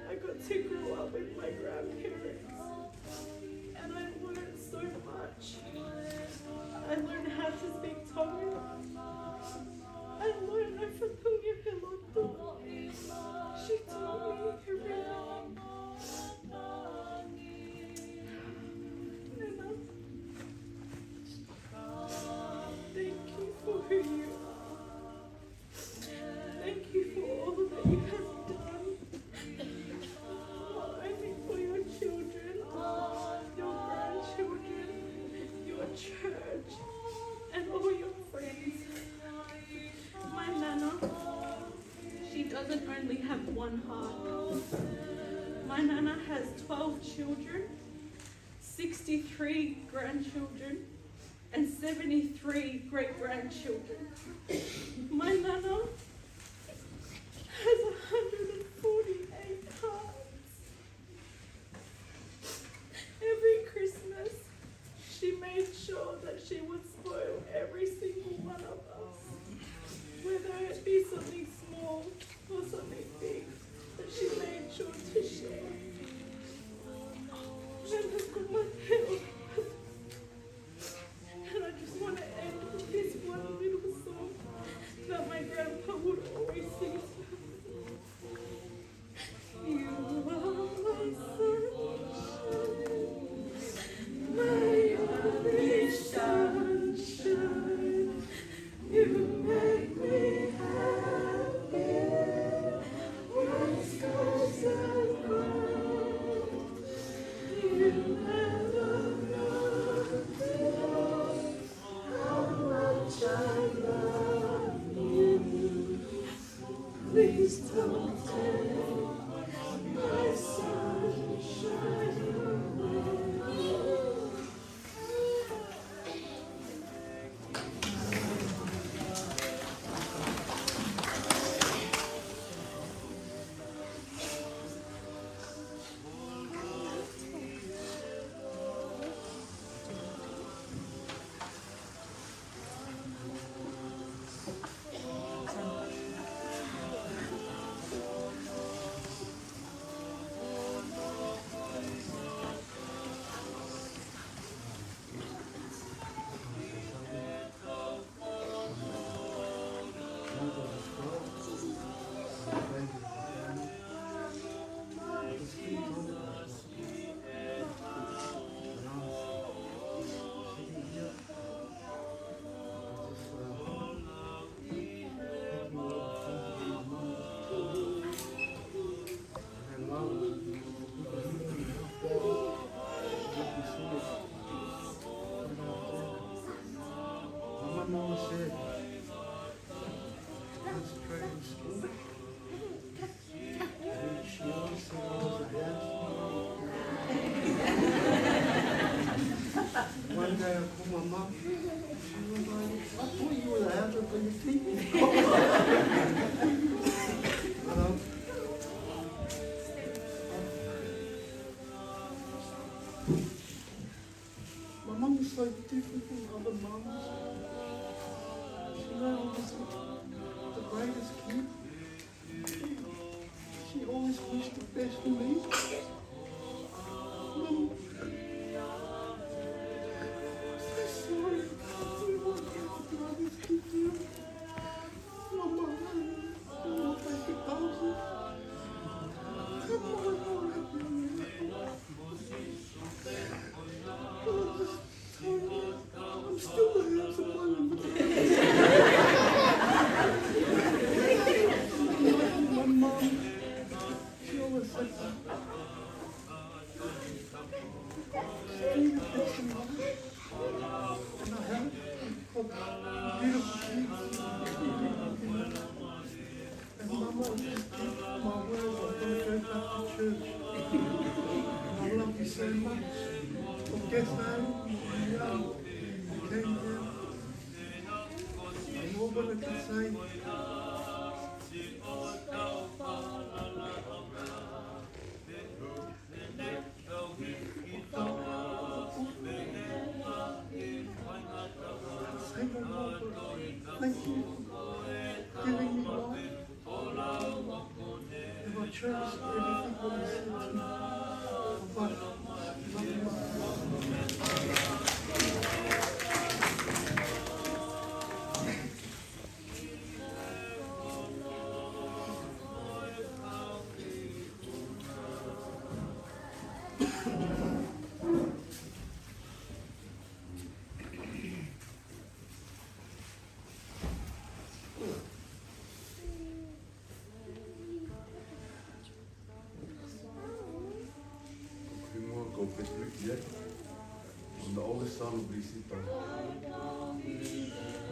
I got to grow up with my grandparents, and I learned so much. I learned how to speak Tongan. I learned I Whakapūngia Peloto. She taught me everything. Nana, thank you for who you are. Thank you for all that you have done. Not only for your children, your grandchildren, your church, and all your friends. My Nana, she doesn't only have one heart. My Nana has 12 children, 63 grandchildren, and 73 great-grandchildren. My Nana has 148 hearts. Every Christmas, she made sure that she would spoil every single one of us. Whether it be something small or something big, that she made sure to share. And I just want to end with this one little song that my grandpa would always sing to her. You are my sunshine, my only sunshine. You make me happy when skies are gray. You never know how much I love you. Please don't take my sunshine away. Mama always said, concentrate in school. And she always said I was a handsome. One day I called my mom. She was like, I thought you were the handsome for your teeth. Hello? My mom was so different from other moms. She was the greatest kid. She always wished the best for me. Mom, I'm so sorry. We won't get the brothers to do. Mama, I won't make it thousand. Come on, I'll help you. I'm still the handsome one. So much. Well, guess how? You came here. And all what I could say. Say no more, but thank you for giving me life. And I cherish everything that you said to me. But love you. Yeah. I'm the oldest son of Lisita. I'm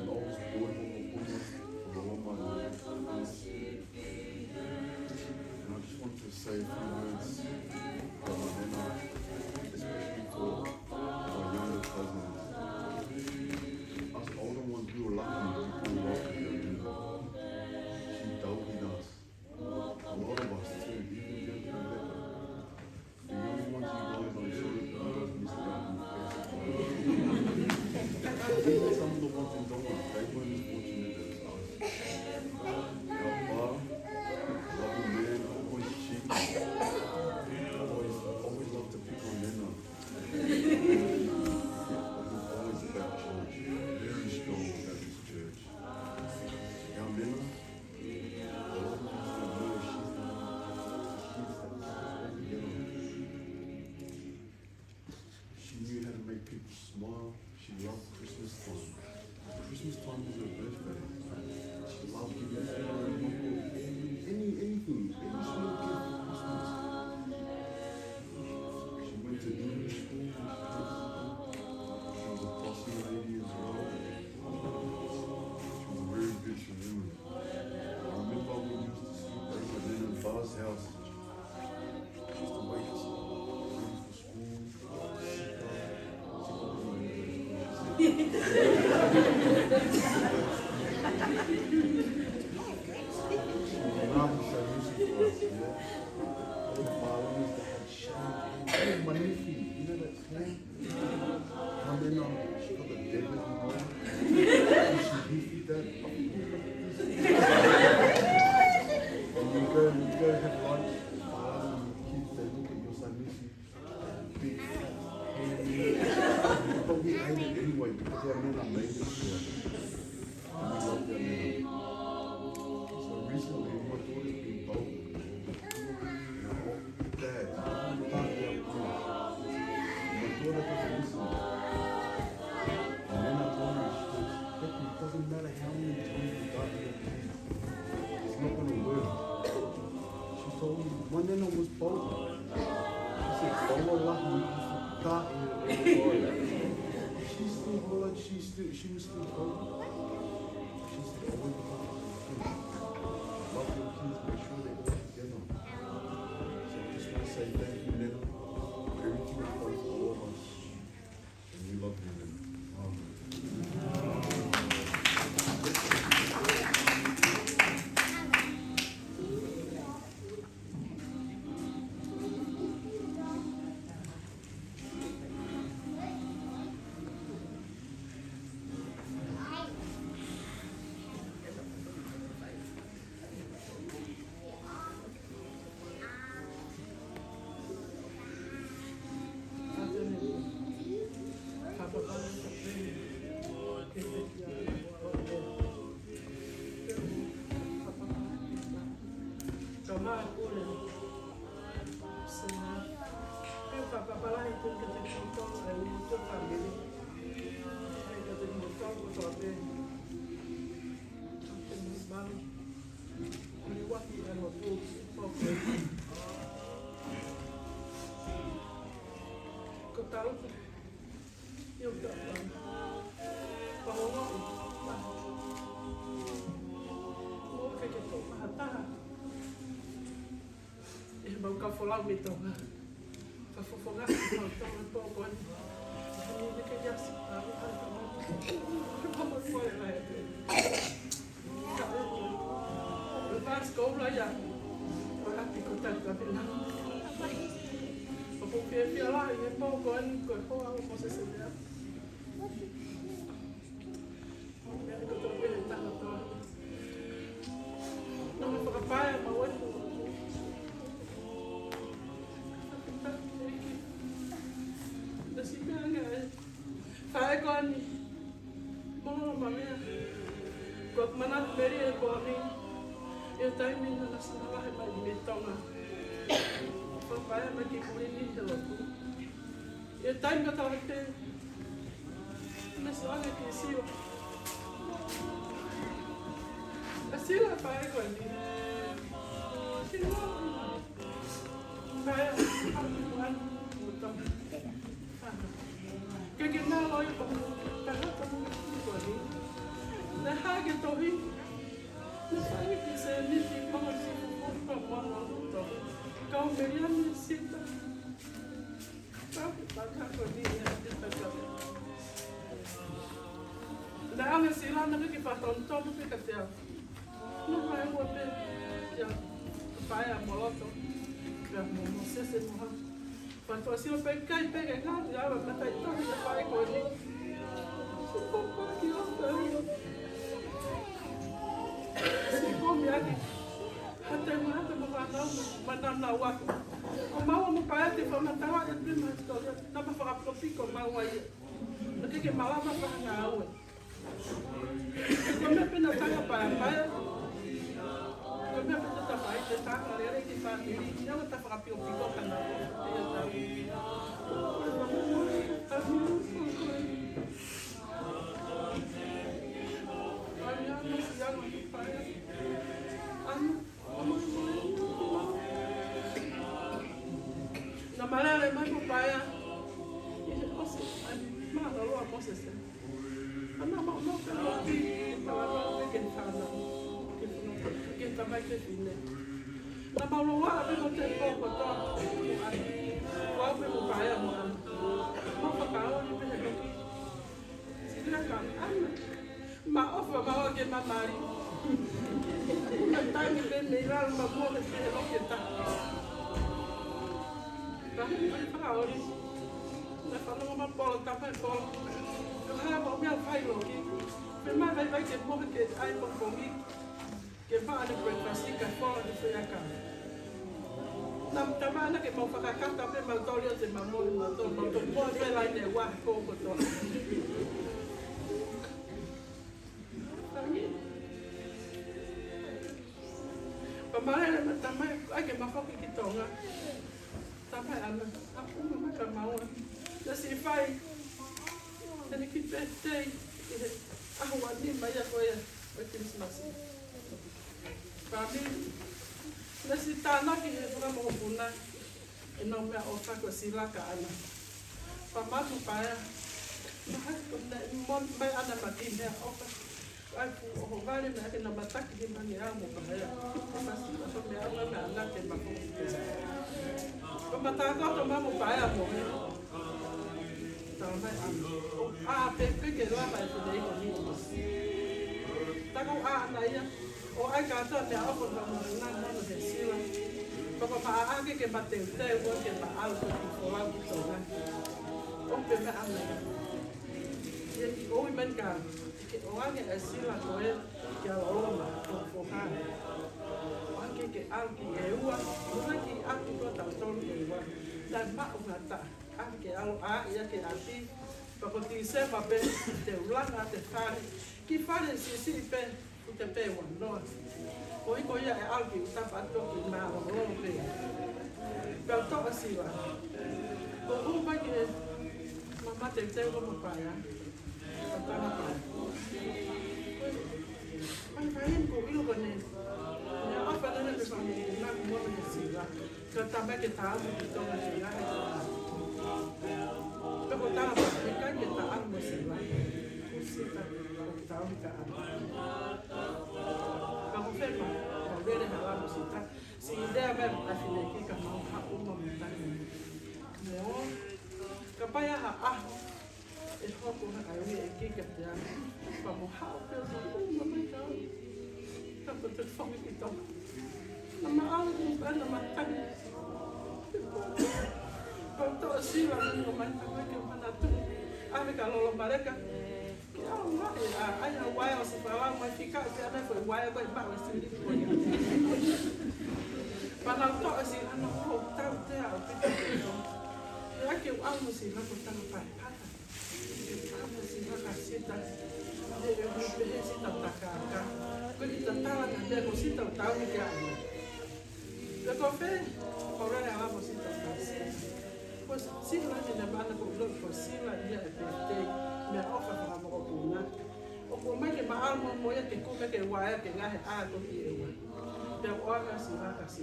the oldest boy of the one mother. And I just wanted to say a few words about my nana, especially for my younger cousins. Us older ones, we were lucky to grow up with her. She doted us. A lot of us too, even younger than that. The young ones, you guys, I'm sure you guys missed out on the best. Even some of the ones in Doha, they weren't as fortunate as us. Our bar, loving man, always cheap. Always loved to pick on Nana. Always about church. Very strong about this church. Our Nana, a lot of people don't know she's the she knew how to make people smile. She loved Christmas time. Christmas time was her birthday. She loved giving anything, any small gift for Christmas. She went to English school. She was a bossy lady as well. She was a very good woman. I remember when we used to sleep over then in Bar's house. She used to wake us up. Anyway, because our men are made it for us. And we love their men. So recently, my daughter's been bold. And our dad, my daughter doesn't listen. And then I told her, she goes, Becky, it doesn't matter how many times you got your kids. It's not going to work. She told me, my nana was bold. She said, she was still old. She's still always love your kids, make sure they work together. So I just want to say thank you, Nana, for everything you've done for all of us. And we love you, Nana. tahu. Yo tak. Pangong. Mo ke to mahata. Bau ka folau mi to. Ka fofoga to to ko. Ni ke jas. Como foi lá? Lepas sekolah ya. Orang pikotan tapi lah. Apa pia lah yang mau kon ko aku mau sesudah. Biar ko to boleh tahu to. Nama apa ya mau itu. Saya kon mau mami kok mana beri boni ya tahu mina nasional hai mai betonga papaya maki kulini dulu ya tahu kata waktu nasional ke siwa asila papaya kon di saya aman betul kayak na loy tahat kamu boni na hage tohi na hage kise ni ti mga si ko mga to kau merian ni sita tapi tak ko ni ya kita kami na ang sila na ki patonton pe katia no vai mo pe ya paya moloto ya mo se mo quando assim eu peguei nada, já vai matar então já vai correr. Se for aqui eu tenho. Se come aqui, até mandar na rua. O mau no pai te foi matar a prima história, não para falar pro pico mau aí. O que malava para na rua. Como é pena tanga para pai. Como é pena tá pai, tá galera que faz, não tá para pico kana. Na malala mai papaya. Ele osse, mas não lo posso ser. Ana mau no para ti, para não que fala. Que também que fine. Na mau lo wa be no te pouco to. Qual foi o pai amor? Mau pakao ni pe ko. Sila kan. Ma ofa ma ke mamari. Tangi ben mirar ma mo ke lo que tá. Pakao ni. Na fala ma polo ta pa polo. Ka mo mi fai lo ki. Pe ma vai que mo que ai mo comi. Que va de breakfast ka fora de foi a casa. Nam tamana ke mau whakakata pe mautorio te mamori mautorio mautorio mo te lai te wā kōko tō. Pamarele ma tamai ai ke mawhaki ki tonga. Tamai ana aku mama ka maua. Na si whai tani ki birthday ahua ni mai a koea o Christmas. Pami nasi tanah ki he mga mga puna ino mea oka ko sila ka ana pamatu paya mahal ko na mon may ana mati mea oka ai pu o vale na ke na bataki di mangi amo paya mas so mea ana na ana te mako ko mataka to mamo paya mo tamai a pepe ke la mai te dei ko ni ta ko a na ia o ai ka ta me a ko na na na de sila papa pa a ke bate te o ke ba al ko ko la ki to na o pe me a me ye o i men ka ke o a ke sila ko e ke a o ma ko ko ha o ke al ki e ua o ki a ki ko ta to ni e wa dan ma o na ta a ke alo a ia ke a ti papa ti se ma pe te ulanga te fare ki fare si pe te pe wa no ko ia e alki ta pa to ki ma lo lo pe pe to asila ko ba ke mama te ko mo pa ya ta na pa ai fain ko ilo ko ne ya apa na pe fa ni na mo me sila ka ta ba ke ta mo ki to na ya ko tala ma e kai ke ta amo si la. Ko sita ko tau ni ka amo. Ka ko fema, ko vere ha la musita. Si idea ver a fine ki ka mau ha uma mutani. Mo ka paya ha e hoko ha ai e ki ka te ana. Pa mo ha o pe so uma mai ka. Ka ko te fongi ki to. Ama au ni ana matani. Kau tahu sih orang yang mantap ke mana tu, ada kalau mereka, ya Allah, ayah wayang sebalang masih kau siapa pun wayang kau bawa sendiri pun. Padahal tahu sih anak kau tahu dia apa itu, ya kau aku sih aku tahu apa, aku sih aku kasih tahu, dia lebih sih tahu tak kakak, kau itu tahu dia kau sih tahu ni kan, dia kau faham, orang yang aku sih tahu kasih. Pues sila ni na bana ko blog ko sila dia te me ofa para mo ko na o ko mai ke maal mo ya ke ko ke wa ya ke ga a ko ti e wa pe o ka sila ka si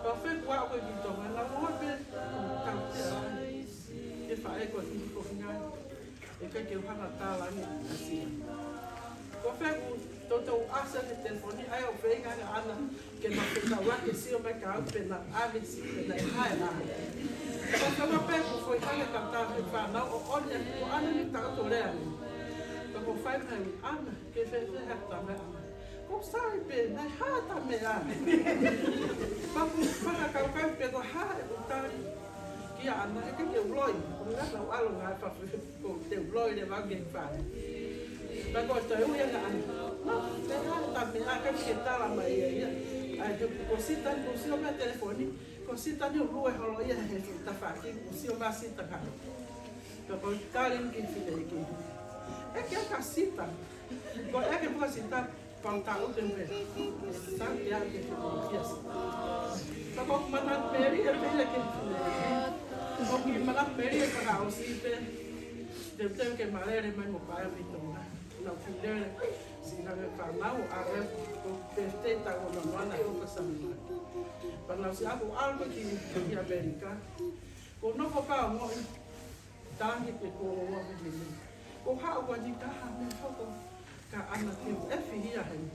pa fe wa ko ki to na mo pe ka te la e fa e ko ti ko nga e ka ke ha na ta la ni asi ko fe to asa ke telefoni ai o fe ga ana ke ma pe ta wa ke si o me ka pe na a vi si pe na ha na. Kalau pergi foi kaya kata kita, o olha o ana ni tak tu leh. Kalau fai mai ana ke fe hatta me ana. Ko sai pe na hatta me ana. Papu para kau kau pe ko ha utar. Kia ana ke ke uloi, ko na la alo ngai fa ko te uloi le va gen fa. Pa ko sta u ya ana. Me hatta me ana ke ta la mai ya. Ai ko sita ko si o me telefoni. Ko sita ni ulu e holo ia he ta faki ko si o ma sita ka ko karin ki file ki e ke ka sita ko e ke po sita panta o tempe sa ya ke ki yes ko mana peri e file ke ko ki mana peri e ka o si pe de ke malere mai mo pa mi to na file si na me fa mau a re ko te ta ko no ana ko sa mi. Kalau si aku algo di Amerika, kau nak apa mau tahi pe kau mau begini, kau hak wajib tahan kau ka anak tu FIA hen.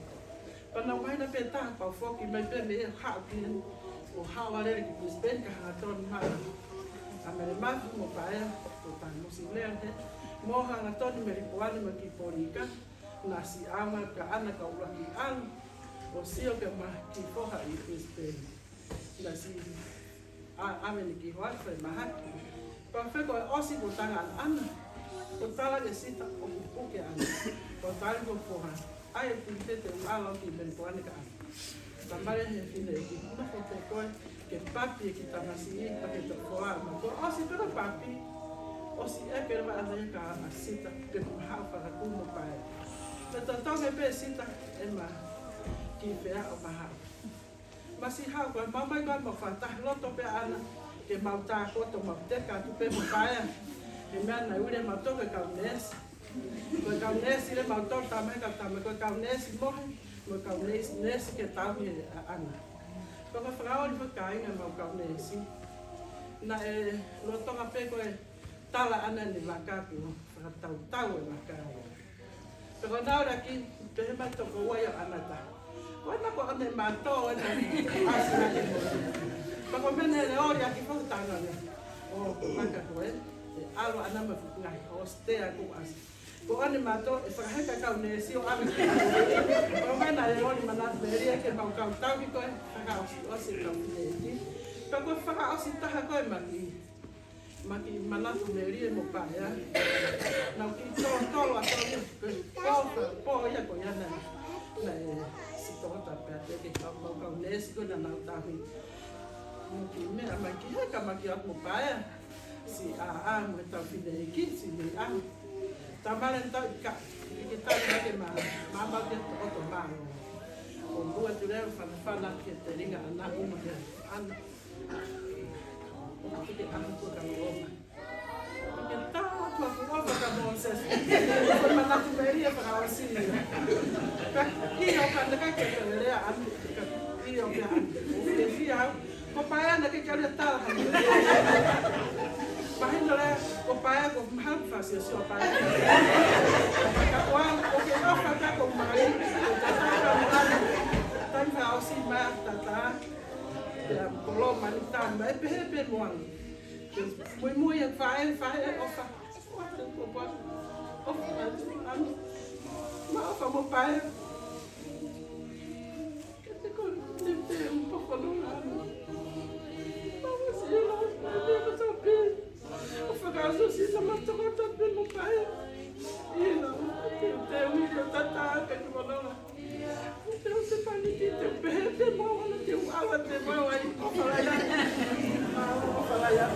Kalau mai na peta kau foki mai pe me hak dia, kau hak wale di Brisbane ka haton mana, Amerika mau payah, kau tak mesti lihat he, mau haton Amerika ni mesti polika, nasi amat ka anak kau lagi ang, o sio ke mah kifoha di Brisbane. Nasi amen ki hoi fe maha pa fe ko osi ko tangan an ko tala ke sita o ku ke an ko tal ko poha ai pinte te alo ki ben ko an ka tambare he fine ki na ko te ko ke papi ki ta nasi pa ke to ko ma ko osi pero papi osi e ke ma an ka sita ke ha para ku mo pa te to ke pe sita e ma ki fe a o maha masih hau ko mama ko mo fatah loto pe ana ke mau ta ko to mo te ka tu pe mo paia ke me na ure ma to ke kaunes ile mau to ta me ka ta me ko kaunes mo kaunes ke ta mi ana ko ka frau ni ka inga mau kaunes na e loto ka pe ko tala ana ni la ka pu ka tau la ka pero na ora ki pe ma to ko wa ya ana ta. Wala ko ane mato na asna ni mo. Pag mene le ori aki ko tanga ni. O maka ko alo ana ma fu ngai hoste aku as. Ko ane mato e fa heka ka ne si o ame. Ko mena le ori mana beri ke ma ka tau ki ko ka o si ka ni. Pag ko fa o si ta ko maki mana tu beri mo pa ya. Na ki to lo ato po ya ko ya na. Na tota pete ke kau nes ko na tahi mungkin me amaki heka maki at mo pa si mo ta fine ki si ni tamaren ta ka kita ke mama ke to ba o bua tu le fa ke te ringa ana mo ke an o ke an ko ka mo ke ta to ko ka mo se ko mana tu beria para o si iyo kanda ka ke le an iyo ke an ke fia ko pa ya na ke ka le ta ha pa hin le ko pai ko mahal fácil se o pai. Kawan ko ke ofa ta ko mai. Tata ka mai. Tan fa o si ma tata. Ya kolo mani tan mai pe moang. Muy fai ofa. Ma ofa mo pai. Que te un poco no. Vamos a ir a saber. Ofa ka so si sama to ko pe mo pai. Ina, te ui o tata pe mo no. Te o se pani te pe mo na te ala te mo ai ofa la ya. Ofa la ya.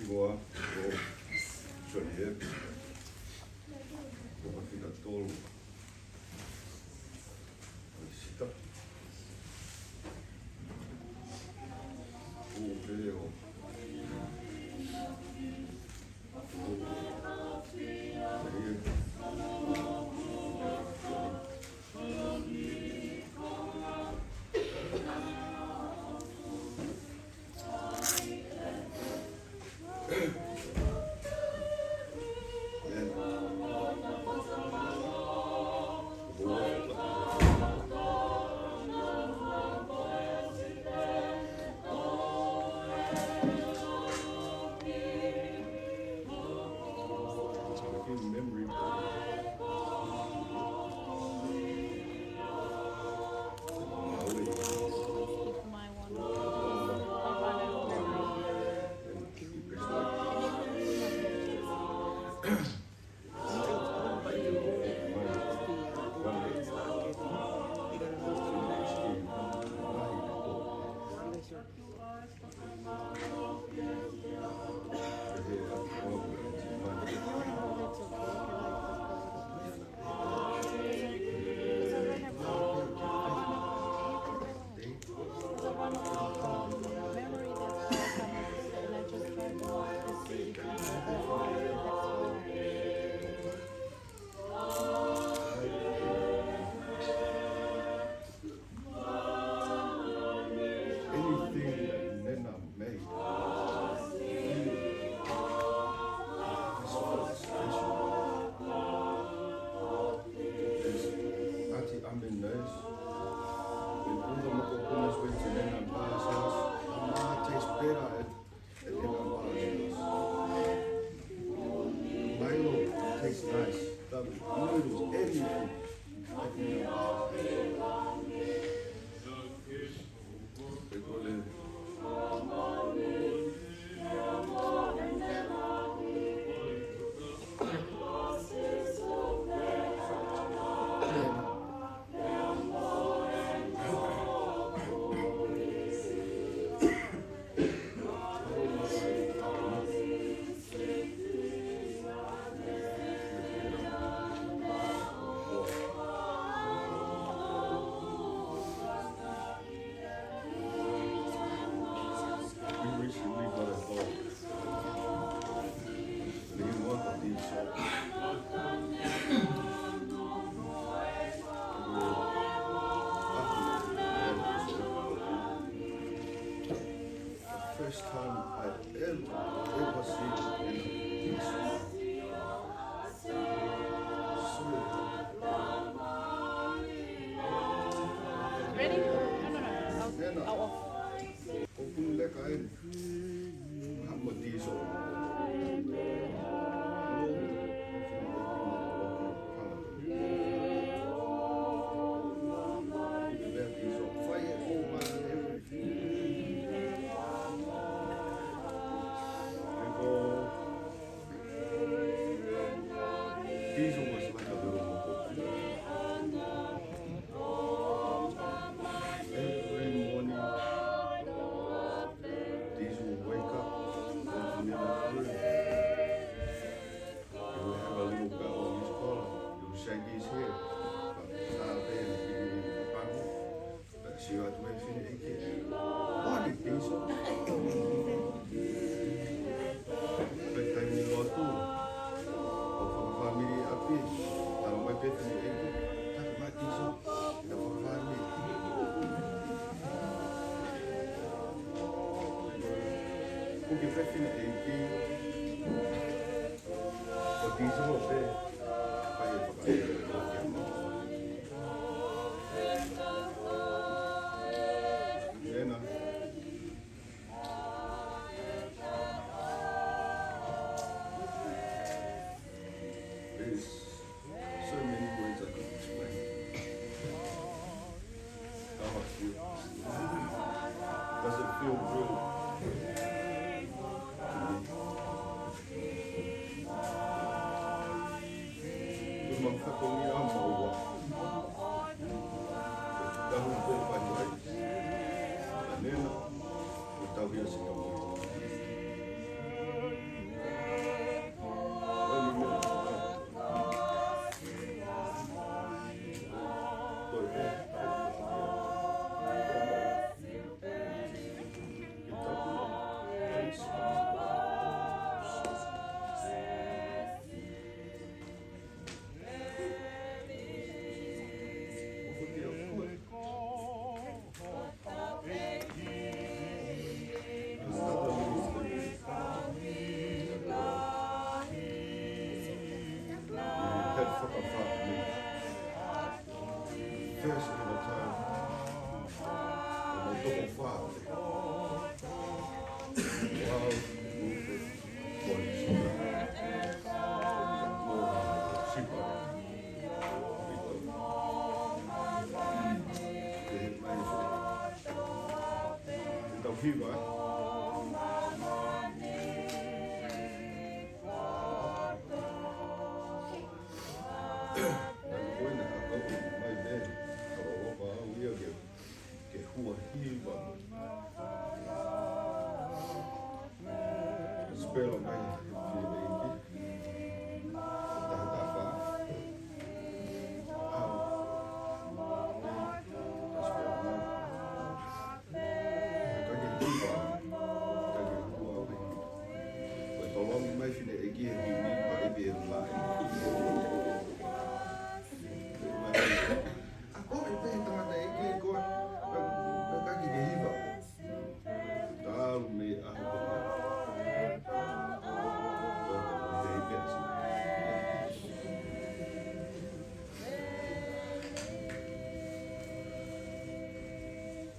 Igoa, Jolie, Boba fica tolo. Felicita. Veo. Memory. My one. Tastes nice. Noodles, everything. First time I ever seen in a Ready? No. I'll off. Kung lekker in. Gaan we die zo. Diesel was like a little more. Every morning, Diesel would wake up, go to the crib. He would have a little bell on his collar. He would shake his head. But she had to wait for the kid. Morning, Diesel. Porque prefiro que o diesel pe pai pakai Ena. There's so many words I could explain. How I feel. Does it feel real? Spelo mai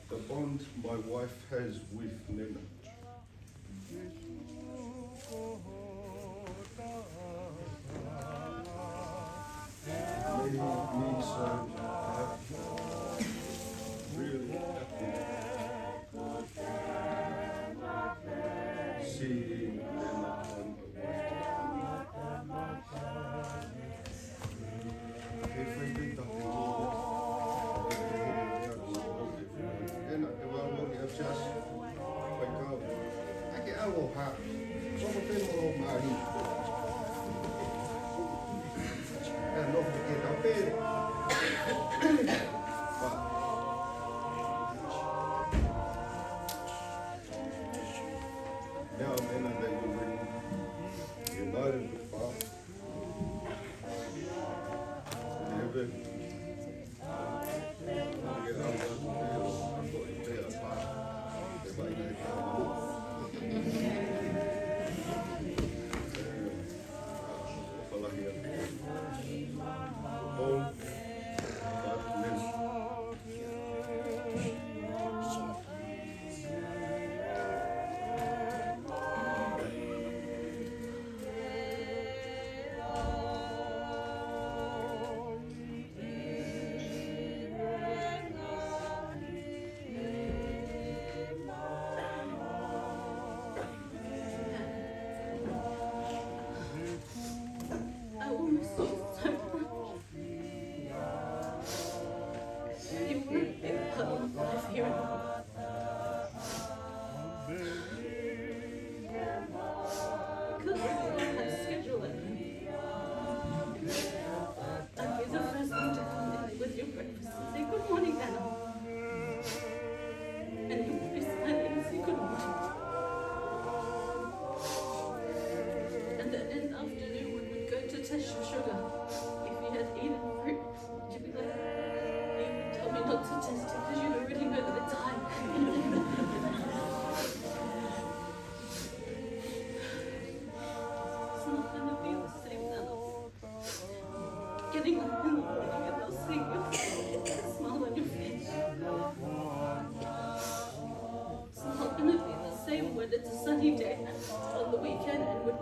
the bond my wife has with Nena. Made me so happy, really happy. Seeing Nena and my wife. Everything that we just wake up. I get out of hot. So I'm going to my heat. And don't forget our bed. Now and then they will be united with Bob. Heaven.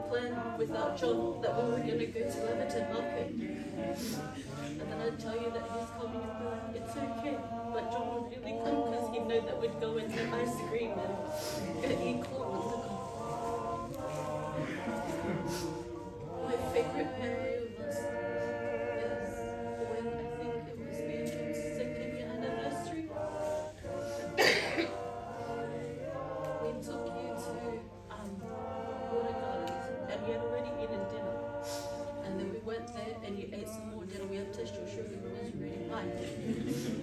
plan without John that we were going to go to Leverton Market. And then I'd tell you that he's coming and be like, it's okay. But John would really come because he'd know that we'd go and get ice cream and eat corn on the go. My favorite memory was when I think it was me and John's second year anniversary. We took you to Water Gardens and we had already eaten dinner. And then we went there and you ate some more dinner. We had tested your sugar, it was really high.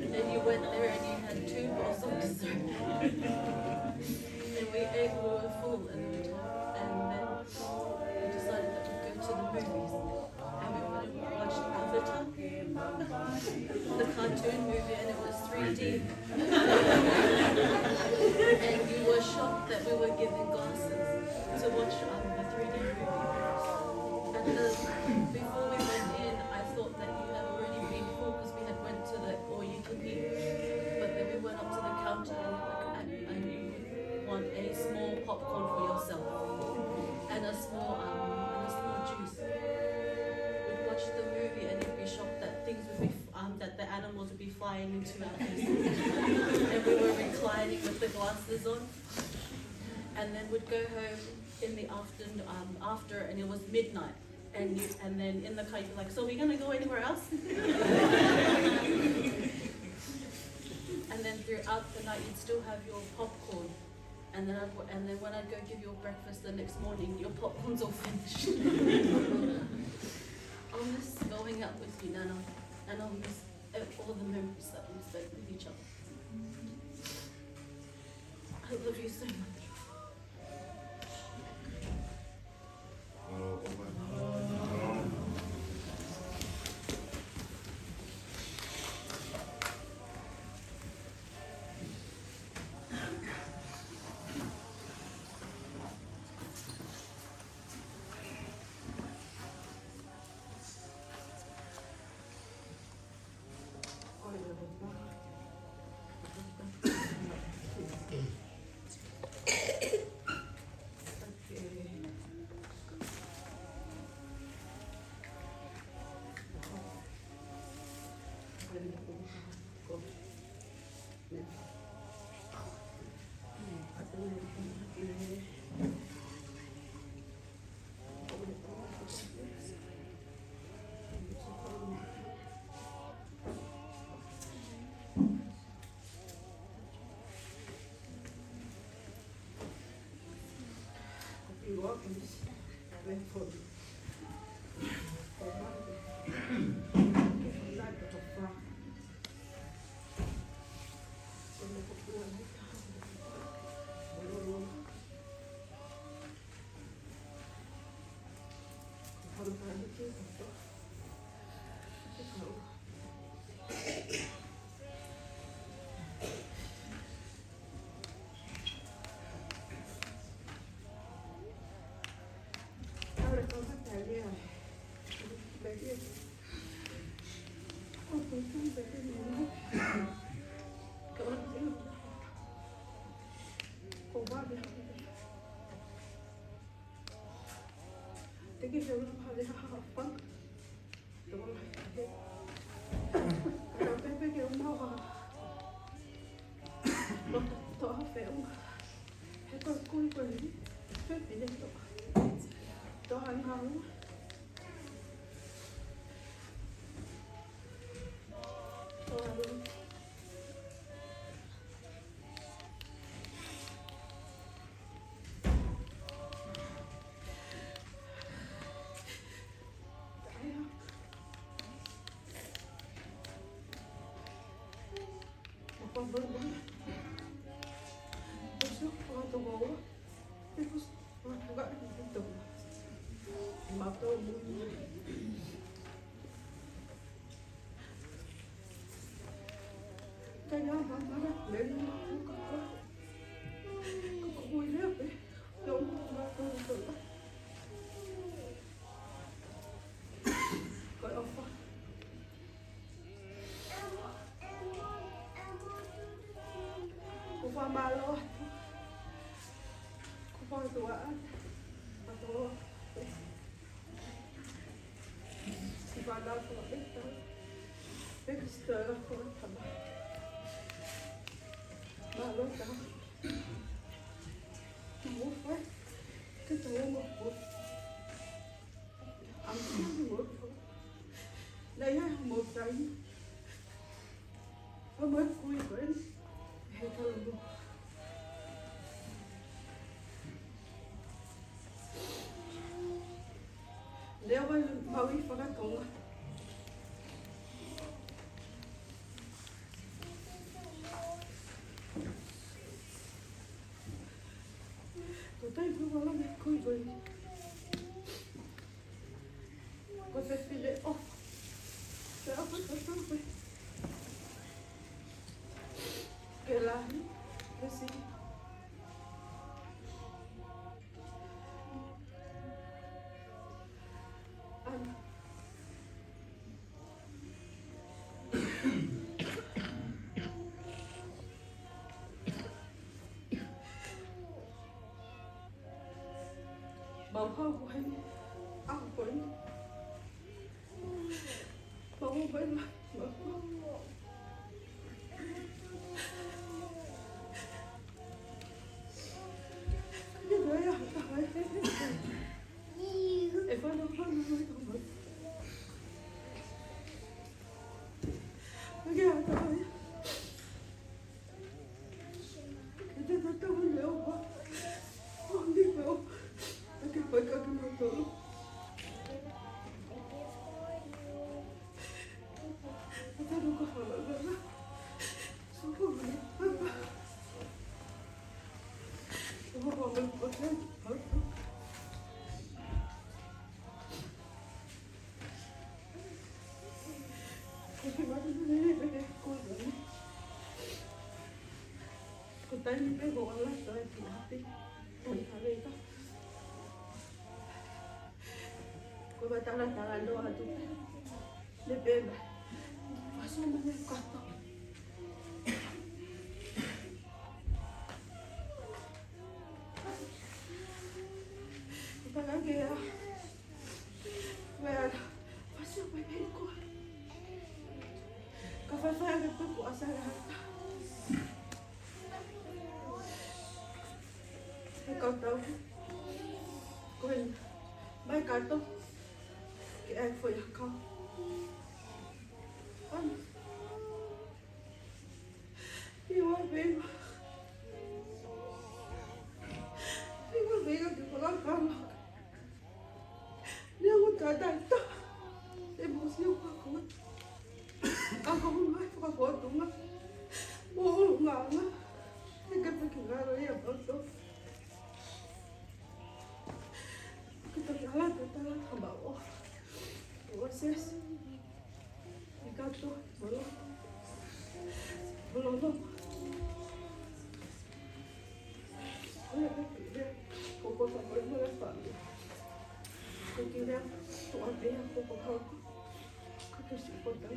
And then you went there and you had 2 bowls of dessert. And we ate, we were full and we talked. And then we decided that we'd go to the movies. And we went and watched Avatar, the cartoon movie, and it was 3D. And you were shocked that we were given glasses to watch the 3D movie. And before we went in, I thought that you had already been full because we had went to the all-you-can-eat. But then we went up to the counter and you want a small popcorn for yourself and a small juice. We'd watch the movie and you'd be shocked that things would be that the animals would be flying into our faces. And we were reclining with the glasses on. And then we'd go home in the afternoon after, and it was midnight. And then in the car you'd be like, so are we gonna go anywhere else? And then throughout the night you'd still have your popcorn. And then when I'd go give you breakfast the next morning, your popcorn's all finished. I'll miss going out with you, Nana, and I'll miss all the memories that we spent with each other. I love you so much. Malo. Kupo tua. Ato Si va la por esta. Extra por esta. Malo está. Muốn quá. Cái tụi em một cuộc. Ăn một cuộc. Đây là một cái. Nó mới vui của em. Hay thôi luôn. Nếu mà đi vào cái cổng tụi tay cứ vào làm cười cười có thể phi lệ off sẽ áp hết tất cả vậy kể lại cái gì anh bảo không của anh ăn của anh bảo không phải là bảo không như thế à tại em phải đâu không nói không được cái tại cái ta đâu hiểu quá không đi đâu cái phải cái nó tưởng ta đâu có phải là đó số không này số không mình có thể hết cái mà nó này cô rồi cô tay mình cái bộ là rồi thì hati còn thằng đó cô ba tangan doa tu lebih pasal mana kata kita lagi ya well pasal apa ni ko kafafaya ko ko asal hata kau tahu kau mai kartu cái em phải không anh yêu anh về cái con con nếu có trả đại ta em muốn siêu qua con anh không nói qua con đúng không bố lúc nào nữa cái phải kiểu ra rồi em không tốt cái tôi là không bảo vocês gato bolong olha pouco também não é fácil porque ele tu até pouco que se importa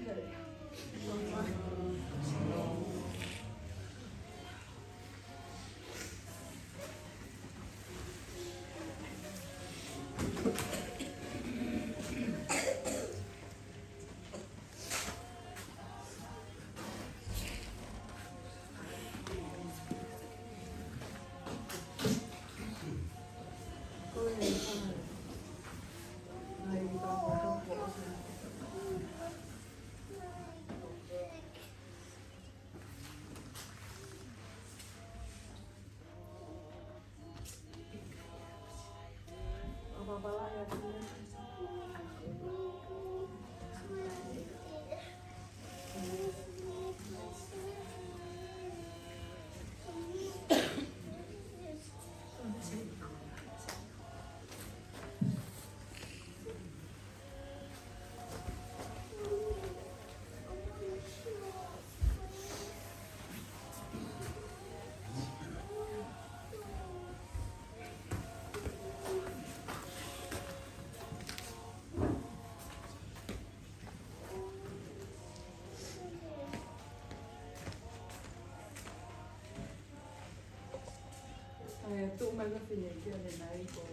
é tu mai cái phiền này kia này này rồi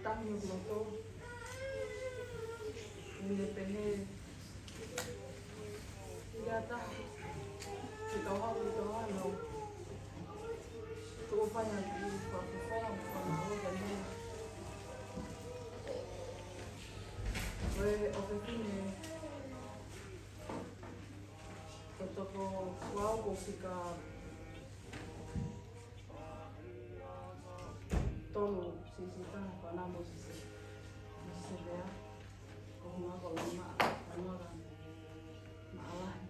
tangi o loto. Nene pene. Ia taha. Te kauhau no. Tō whaia ki whakawhonga whakamaroga nea. Koe o ke kine. Ko toko wau ko whika tolu sisi taha whanamo sisi. Sisi rea. Ko hunga ko lama anora. Maawahi.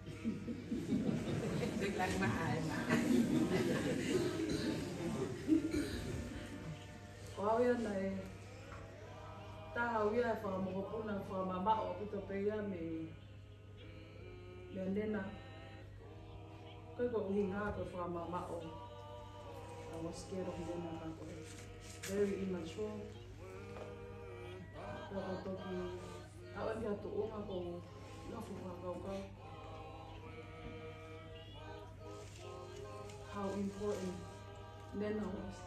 Biglang mahal na. Ko hawia nei. Taha hawia e whakamokopuna whakamamao pito peia me nena. Koe ko uhi ngā koe whakamamao. I was scared of nena ngā koe. Very immature. Ko toki awe kia tu unga ko ngafu whakaukau. How important Nena was.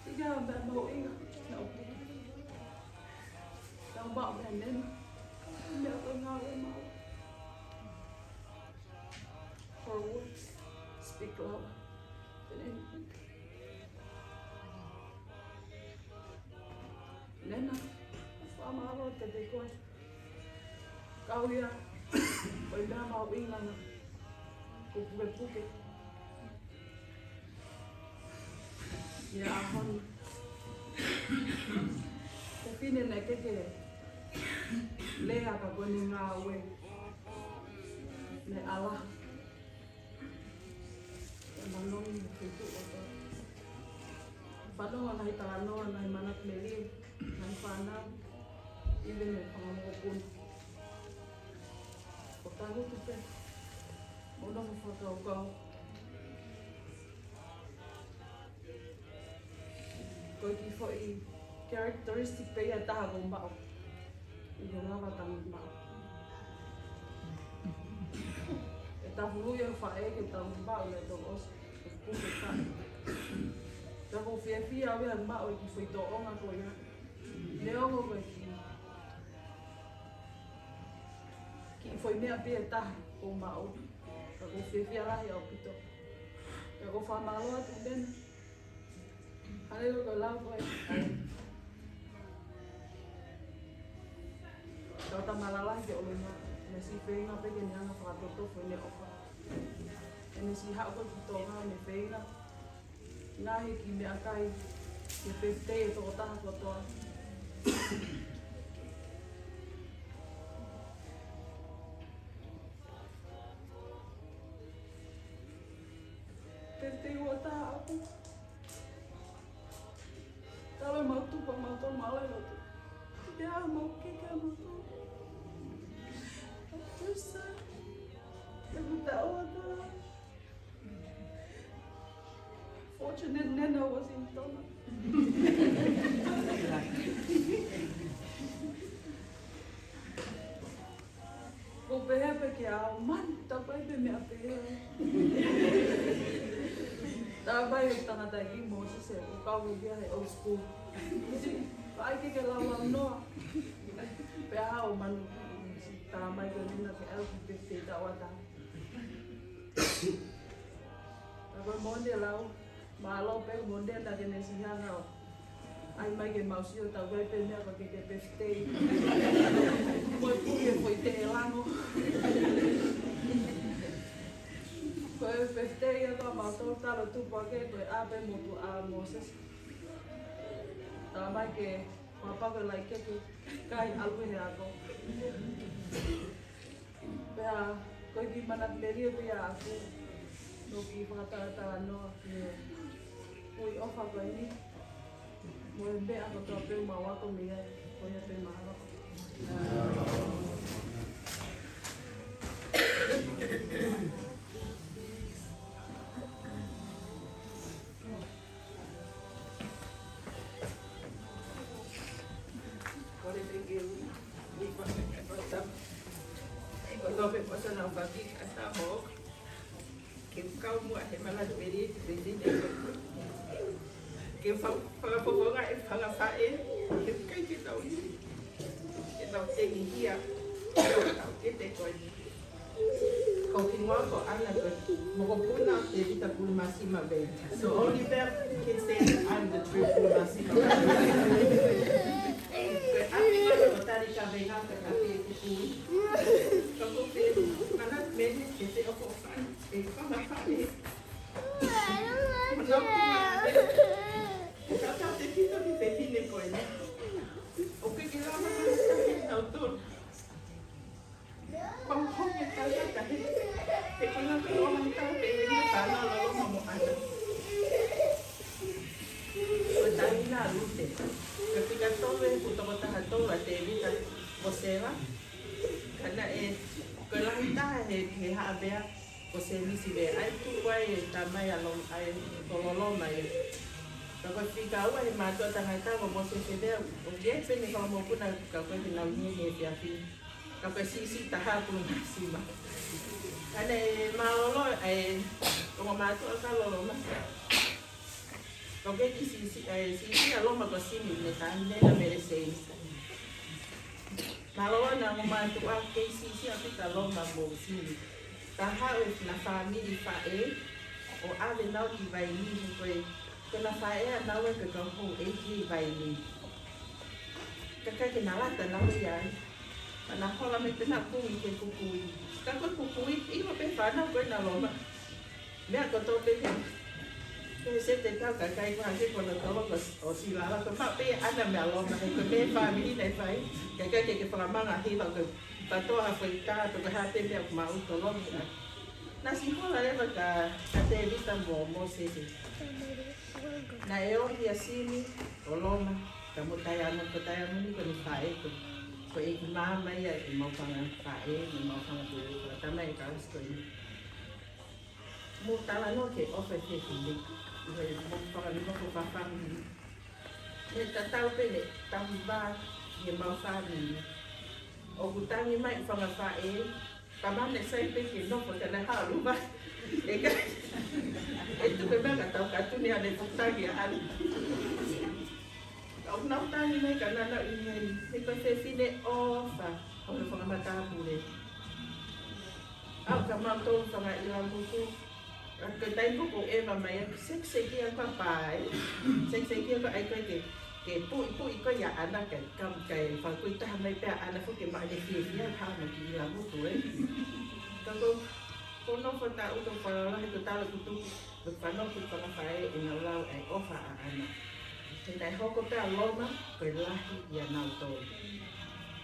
Tiga ba mau ingat na upo. Tao ba ba Nena. Mẹ tôi ngao với máu. Her words speak louder than anything. Nena, whamaro te te koe. Kauia, oi mea mau inganga, ko puke puke. Ia ahoni. Te whine nei keke lea ka koni ngā ue. Ne ala. Te manongi te tuoto. Whanonga nahi tānoa nahi manat me liu, nahi whanau, iwe me whangamokopuna. Ko tahu tupe, mona mo whakaukau. Koe ki whoi characteristic pea taha ko mao. I ko lawa tangi mao. E tahuruia whae ke tangi mao le tō osu, e puke tahi. Ka ko whiawhia awea mao e ki whoi tō onga koe ia. Ne ongo koe ki whoi mea pia tahi ko mao. Ka ko whiawhia lahi au pito. Ka ko whamaloa tu nena. Hare ko lau koe. Ka o tamalalahi ke ole nga. Ne si whenga peke ni anga whakatoto whene ofa. E ne si hao koe ki tō ngā me whenga. Ngā he ki mea kai. Ke whewhte e tō taha kotoa. Whewhte ua taha aku. Tawe mau tupa mau tō malai lotu. Ia mau kika mau tō. Tusa. E puta ua taha. Fortunate Nena was in Tona. Ko pehe peke au man, ta pai pe mea pehe. Ta pai o tangata i Moses e o kau ia he old school. Pai ke lawa noa. Pe hao manu. Ta mai ke nina ke elki pete ta wata. Ta pai monde lau. Malo pe monde na ke nesi hanga. Ai mai ke mausio ta pai pe mea ka ke pete. Moi puke foi te elango. Koe pete ia ka mātou talo tupu ake koe ape motu a Moses. Tā mai ke whapako lai keke kai alwe he ako. Pea koe ki manat meria pia aku. No ki whakatara noa ki ui ofa koe ni. Moe mea ko tō pēu mawako mea koe pe maharako. ke kau mua he mala peri peri de ke fa nga e fa e ke kai ki tau ni ke tau te ni hia tau ke te koi ko ki ngā ko ana ko mo ko puna te vita pulu masima be so only Bear can say I'm the true pulu masima Aku ko tari ka venga ka te pulu ko pe ana meni ke te o ko fa e fa ma fa e Kata te pita ki te tine koe ne. O ke ki rama ka te nau tūru. Pau honge tala ka he. Te kona ka o mai tau te he ni tāna o loma mo ana. Ko tāni nā rute. Ka pika tōru e putoko taha tōru a te vita o sewa. Kana e koe lahi taha he haa bea o se nisi bea. Ai tu koe e tā mai along ai kololoma e. Kako fika ua he mātua tangata ko mose se bea. O ye pene kama mokuna ka koe te nau nye he te afi. Kako sisi taha kuru masima. Ane maolo e kongo mātua ka loloma. Kako ki sisi aloma ko simi ne tāne na mere seisa. Maolo na mo mātua ke sisi apita loma mo simi. Taha e na famili fa e o ave nau ki vai ni koe. Kena whae a nawe ke kaho e ki vai ni. Kakai ke na lata nawe iai. Ana hola me te na kui ke kukui. Ka koe kukui, iwa pe whanau koe na loma. Mea koto pe ke. Ke se te tau kakai kua hake kona tolo o silala. Ka wha pe ana mea loma. He koe me whamiri nei whai. Kakai ke whakamanga hiwa koe. Patoa hawhai tātu ka hate mea kuma uto lomi. Nasi hola rewa ka te vita mo se te. Na e ohi a sini o loma, ka mutai anu ni ko ni whae ko. Ko e ki mama ia e maupanga whae, ni maupanga pui, ko tama e kaus ko ni. Mo tala no ke ofa te whini, ko e maupanga ni moko whawhangi. Ne tatau pene, tahu ba, ni maupanga ni. O kutangi mai whanga whae, tamane sai pe ke noko te nei haru ba. E kai. E tupe mea tau katuni ane puktangi a ali. Au nau tangi mai ka nana i hei. He koe whine ofa. Au le whangamata apure. Au ka mātou whanga i la muku. Ka taipuku ewa mai a sekseki a kwa pai. Sekseki a kwa ai koe ke pui koe ia ana kai whakui taha mai pēr ana fuke mai ne whia hama ki i la muku e. Kako kono whata uto whalahi ko tala kutu. But whanau ki whanga whae e ngā lau ai ofa a ana. Tēnei hoko pēr loma, koe lahi i a nau tōru.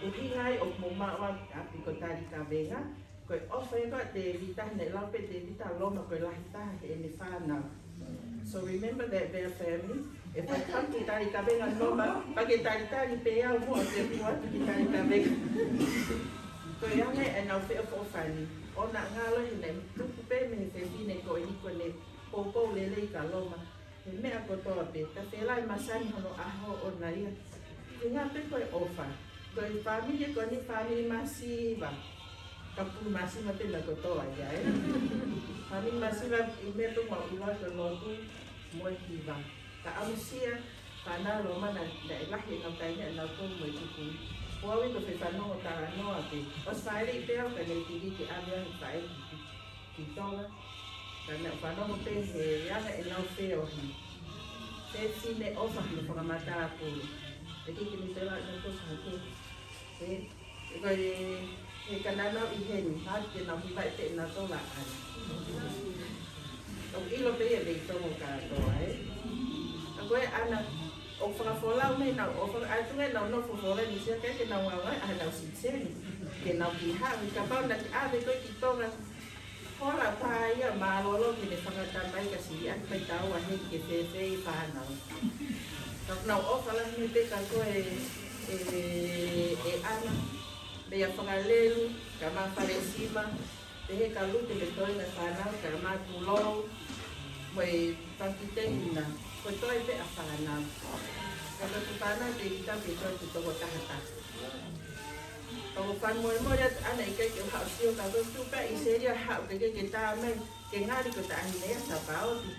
Uhi ngai o mo mawa api ko tari ka venga, koe ofa e koe te vita ne lau pe te vita loma koe lahi taha he ne whanau. So remember that Bear family, if I come ki tari ka venga loma, pake tari pe au mua te mua ki tari ka venga. Koe ange e nau whea whofani. O na ngalo he nei tupu pe me he whine koe niko ne Po'alo'i lele ka loma. He mea kotoa pe. Ka whelai masani hono aho o na ia. He ngā pe koe ofa. Koe familia koe ni family masiva. Ka pulu masiva pe na kotoa ia e. Family masiva i mea tu mau iwa koe lotu moe hiva. Ka amusia whanau loma na lahi ngau tainga e nau tō moe tuku. Puawi ko whanau o tara noa pe. Os whaere i peo ka nei tiri ki awea i whae ki tola. Kana whanau te he reanga e nau wheo hi. Te whine ofa hi whakamata apuru. E kiki ni te lai nau tosa hake. E koe he kananau i heni. Hāti te nau hiwai te nau tola ana. O ilo pe e vei tongo kātoa e. A koe ana o whakawholau mei nau ofa. Ai tunga nau no whawhola ni sia kei ke nau awai a nau sinseni. Ke nau ki hawi. Ka pau na ki ave koe ki tonga. Hola pai a malolo ki ne whangata mai ka si an pai tau a hei ke whewhei whanau. Tau nau ofala me te ka koe e ana. Mea whangalelu, ka maa wharesima. Te he ka lute me toi na whanau, ka maa tulou. Moe whakitengina, koe toi pe a whanau. Ka tu whanau te ita pe toi te toko tahata. Kalau fan mo dia ana ikai ke hak sio ka tu tu pa ise dia hak ke kita men ke ngari ko ta ni ya sa pao ti.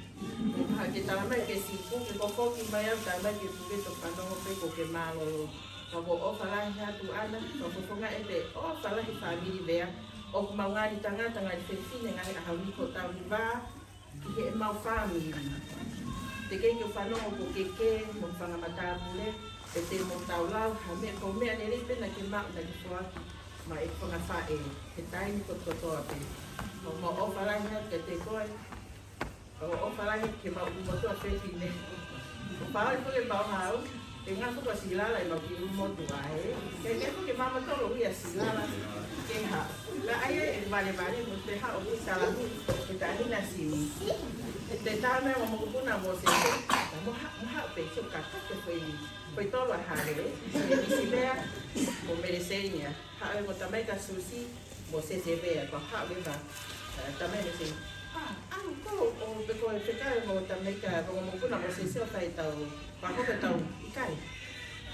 Ha kita men ke si ku ke ko ki mai ta mai ke tu ke to pa no pe ko ke malo. Kalau o fala ha tu ana ko ko nga ete o fala hi family vea o ma ngari tanga tanga se fine ngari a hawi ko ta va ke ma family. Te ke fa no ko ke mo fa mata mule. E te mo tau lau, ha mea ko mea ne ripe na ke mak na ke fuaki, ma e kona whae, he tai ni koto toa te. O mo o whalahi ke te koe, o whalahi ke mau umotua whehi ne. O whaoi puke mau hau, e ngā fuka silala e mau ki umotua e. Ke fuke mama toro ui a silala, ke ha. La aia e vale mo te ha o ui salahu, e ta hina simi. E te tā mea mo kuna mo se te, mo ha pe so kata ke whehi. Foi todo a hare, se vea, o mereseña, hare mo tamai ka susi, mo se vea, ko hare va, tamai me se, ko o beko e whekare mo tamai ka, ko mo kuna mo se whai tau, ko hoka tau ikai,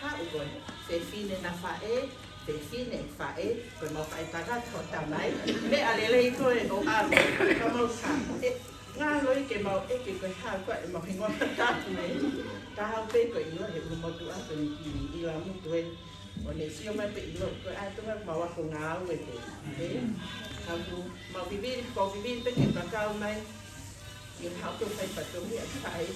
ha uko, se fine na whae, se fine whae, ko mo whae tagata o tamai, me alele i koe o aru, ka mau ka, ngā loi ke mau eke koe hā koe e mau hingoa tātu e. Tā hau pe koe ilo he umotu ato ni kiri i la mutu e. O ne sio mai pe ilo koe ato mai mau ako ngā au e te. Hau mau viviri, ko viviri pe ke kakao mai. I hau tō whai patongi a whai.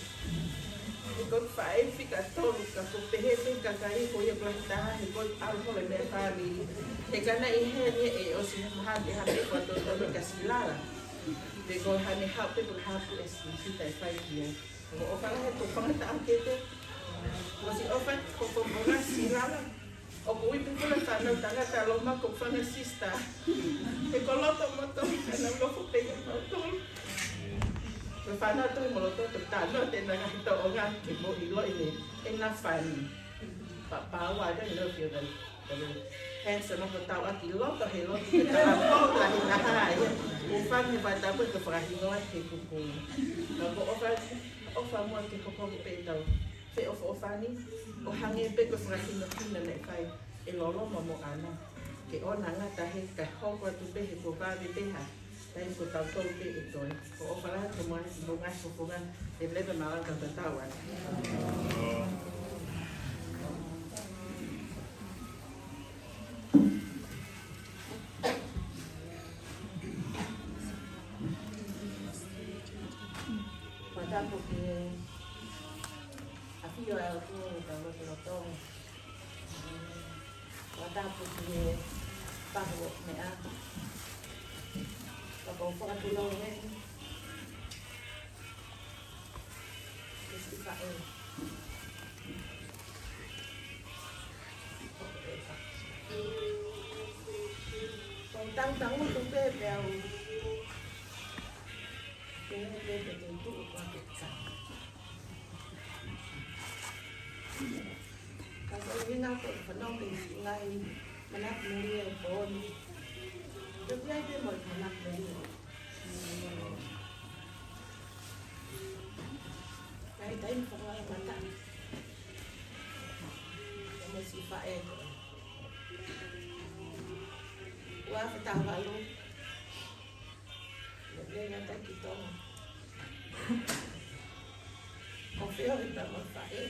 E koe whai whika tolu ka ko pehe pe kakari ko ia plahi taha he koe aru hole mea whāmiri. He kana i he ni e o si hati hati ko ato tolu ka silala. Te ko hane hau pe ko hapu e si tai whai kia. O whanga he ko whangata akete. O si ofa ko mga silala. O ko ipi kula whanau tangata loma ko whanga sista. He ko loto moto kana lofo pe ko tolu. Ko whanau tui mo loto to tano te nanga hito o ngā ke mo ilo ine. E nga whani. Pāua I don't know if you're the handsome of the tau aki loto he loto ke tala mo la hi naha ia. O whangi pa tapu ke whakahingoa ke kuku. Nā ko ofa mua ke koko pe tau. Fe ofa ofani, o hangi pe ko whakahino kina ne whai e lolo mo ana. Ke o nanga tahe ka hoko atu pe he ko vāwe peha. Tai ko tau tau pe e toi. Ko ofa laha ko mua si mo ngai kokonga e blepe maranga ta tau ana. Porque aqui eu estou dando pelotão, guardar porque pago mea, pago fora do não é, esse pago. Então tão muito bem Kalau ini nak penuh dengan menak mulia pun, jadi dia mau menak mulia. Saya tahu kalau mata, kamu sifat itu. Wah, kita lalu, dia kata kita. Confio em uma fae.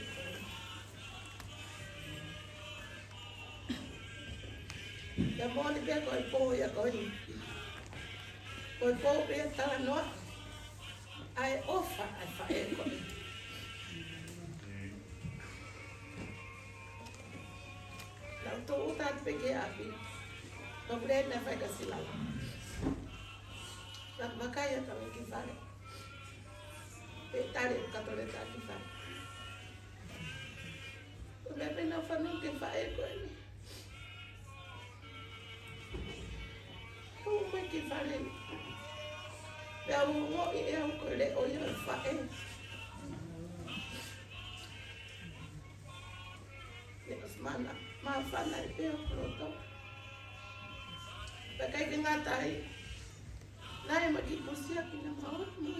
Ya mau ni dia koi po ya koi. Koi po dia tak no. Ai ofa ai fae koi. Lau tu utat pergi api. Kemudian nak fae kasih lalu. Nak makanya kalau kita Petare katole tati fa. O me pena fa no ke fa e ko ni. O me ke fa le. Ya o mo e o ko le o ya fa e. Ya semana ma fa na e o pronto. Pa kai ke ngata ai. Nai ma ki posia ki na ma mo.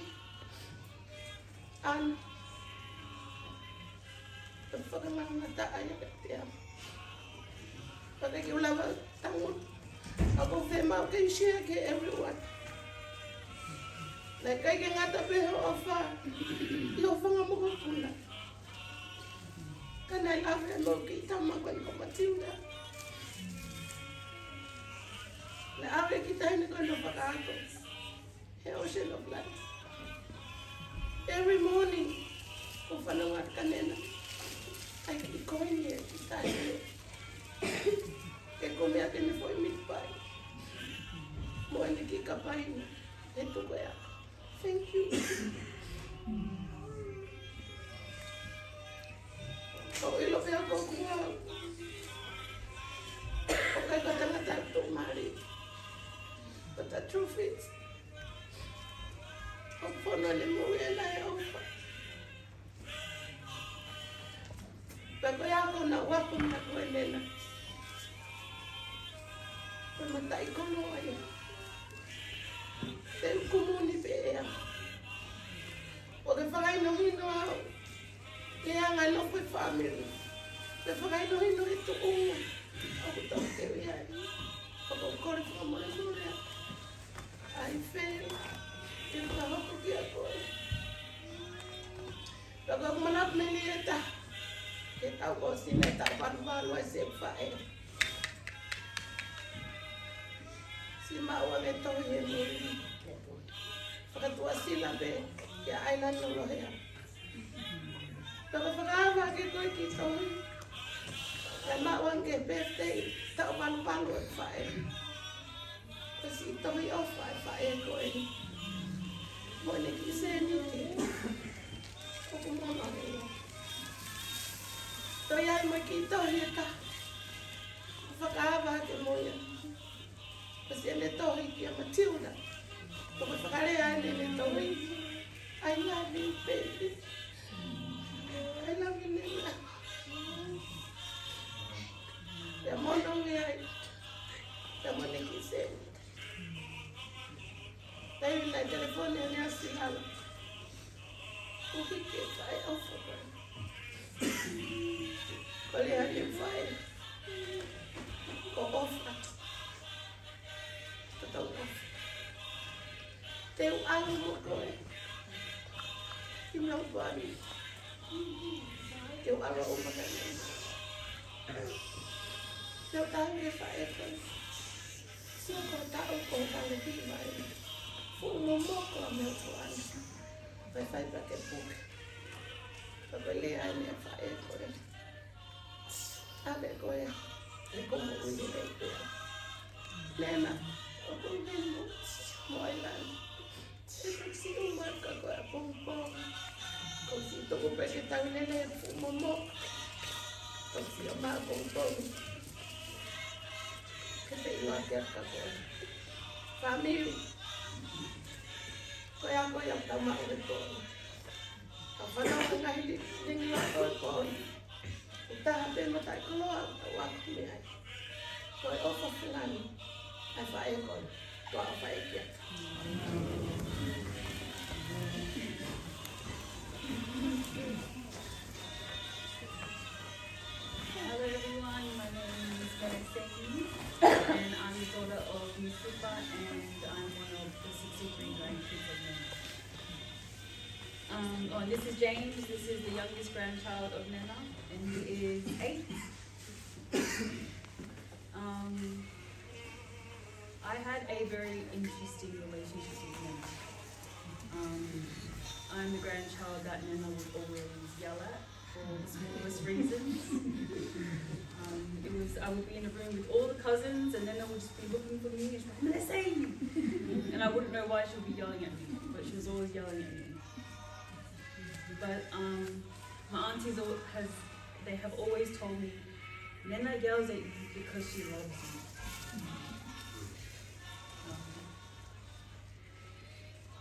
An pagkalang nata ay kaya pagka kiulawa Tango. Ako fe mau kay share ke everyone. Like kay ngata pe ho ofa. Yo fanga mo ko puna. Kana lave mo ki tama ko ko Matilda. Na ave kita ni ko no pakato. He ocean of light. Every morning, ko fanangat kanena. I keep going here, kita here. Kaya kung may akin na po imitpay. Mo hindi kikapay na. Ito kaya. Thank you. Ilo kaya ko kuha. Okay, kata-kata ito, Mari. But the truth is, ang pono ni mo yan ay opa. Pero ako na wapong na ko nila. Mamatay ko no ay. Pero kumuni pa. Huwag pangay nung hino ako. Kaya nga no ko family. Pero pangay nung hino ito kung ako daw kayo yan. Pag-ukor ko mo na muna. I fail. Kaya ako kaya ko. Pag ako manap na niya ta. Kita ko sineta paru-paru ay sepae. Si mawag ito yung muri. Pagkatua sila be, kaya ay nanulo ya. Pagkapagawa kito ikito. Kaya mawag kay birthday, tao paru-paru at fae. Kasi ito yung off-fae, fae ko eh. Mo nakiseniti. Kukumama rin. Ito yan, makita niya ka. Pagkakaba mo yan. Kasi yan ito, kaya Matilda. Kung pagkakalayan din ito, I love you, baby. I love you, Nina. Kaya mo nung yan. Kaya mo nakisin. Dahil na telefon niya sila. Ukikit, I offer her. Kalihan yung file. Ko-off na. Totoo off. Teo ang mo ko eh. Timlang bari. Teo araw o magaling. Teo tayo yung file ko. Siya ko tao ko talagay ba eh. Fumo mo ko ang mga kuwan. Pag-file ba kay Puke. Pagalihan niya file ko eh. Sabi ko eh, kumuuli na ito. Nena, ako din mo, moilan. Pag sinumar ka ko, pong-pong. Kung sito ko pa kitang nila, pumamok. Pag siya ma-pong-pong. Kasi iwatir ka ko. Family. Kaya ko yung tama ulit ko. Ang panahon ko nga hindi nila ko. Tapi mata keluar waktu ni ay. Kau offer dengan apa ekor, kau apa ekor. Hello everyone, my name is Vanessa and I'm the daughter of Mustafa and I'm one of the 63 grandkids of Nena. This is James, this is the youngest grandchild of Nena. And he is 8. I had a very interesting relationship with Nena. I'm the grandchild that Nena would always yell at for the smallest reasons. I would be in a room with all the cousins and Nena would just be looking for me and she'd be like, Melissa! And I wouldn't know why she would be yelling at me, but she was always yelling at me. But my aunties they have always told me, Nena yells at you because she loves you.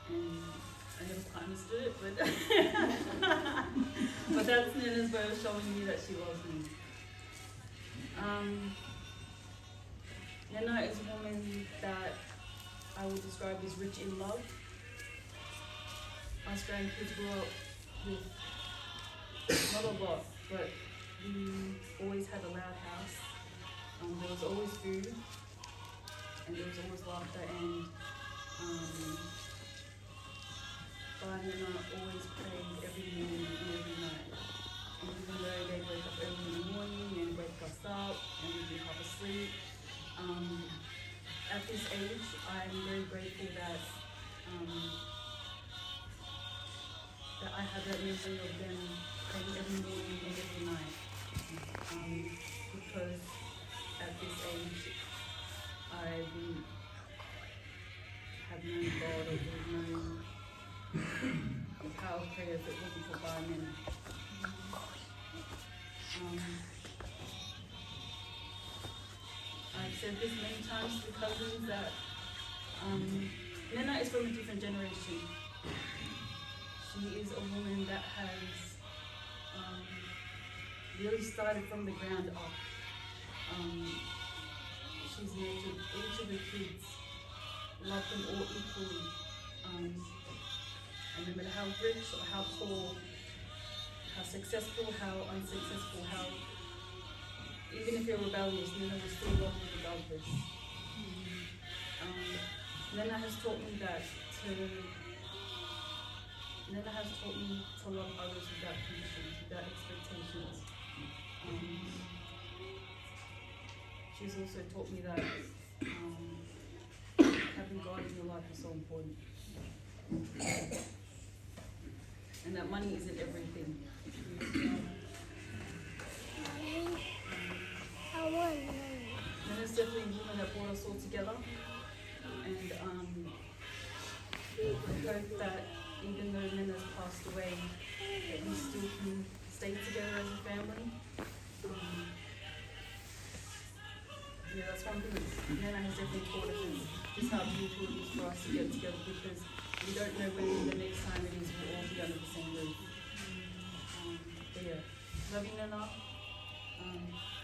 And I never quite understood it, but that's Nena's way of showing me that she loves me. Nena is a woman that I would describe as rich in love. Us grandkids grew up with not a lot, but we always had a loud house. There was always food, and there was always laughter, and Nana always prayed every morning and every night. And even though they'd wake up early in the morning and wake us up and we'd be half asleep, at this age, I'm very grateful that that I have that memory of them praying every morning and every night. Because at this age, I wouldn't have known God or would have known the power of prayer if it wasn't for Barman. I've said this many times to the cousins that Nana is from a different generation. She is a woman that has really started from the ground up. She's nurtured each of the kids, loved them all equally. And no matter how rich or how poor, how successful, how unsuccessful, how even if you're rebellious, Nana will still love you regardless. Nana has taught me to love others without conditions, without expectations. She's also taught me that having God in your life is so important. And that money isn't everything. Nana's definitely a woman that brought us all together. And I hope that even though Nana's passed away, that we still can stay together as a family. Yeah, that's one thing that Nana has definitely taught us, is just how beautiful it is for us to get together, because we don't know when the next time it is we'll all be under the same roof. But yeah, love you, Nana.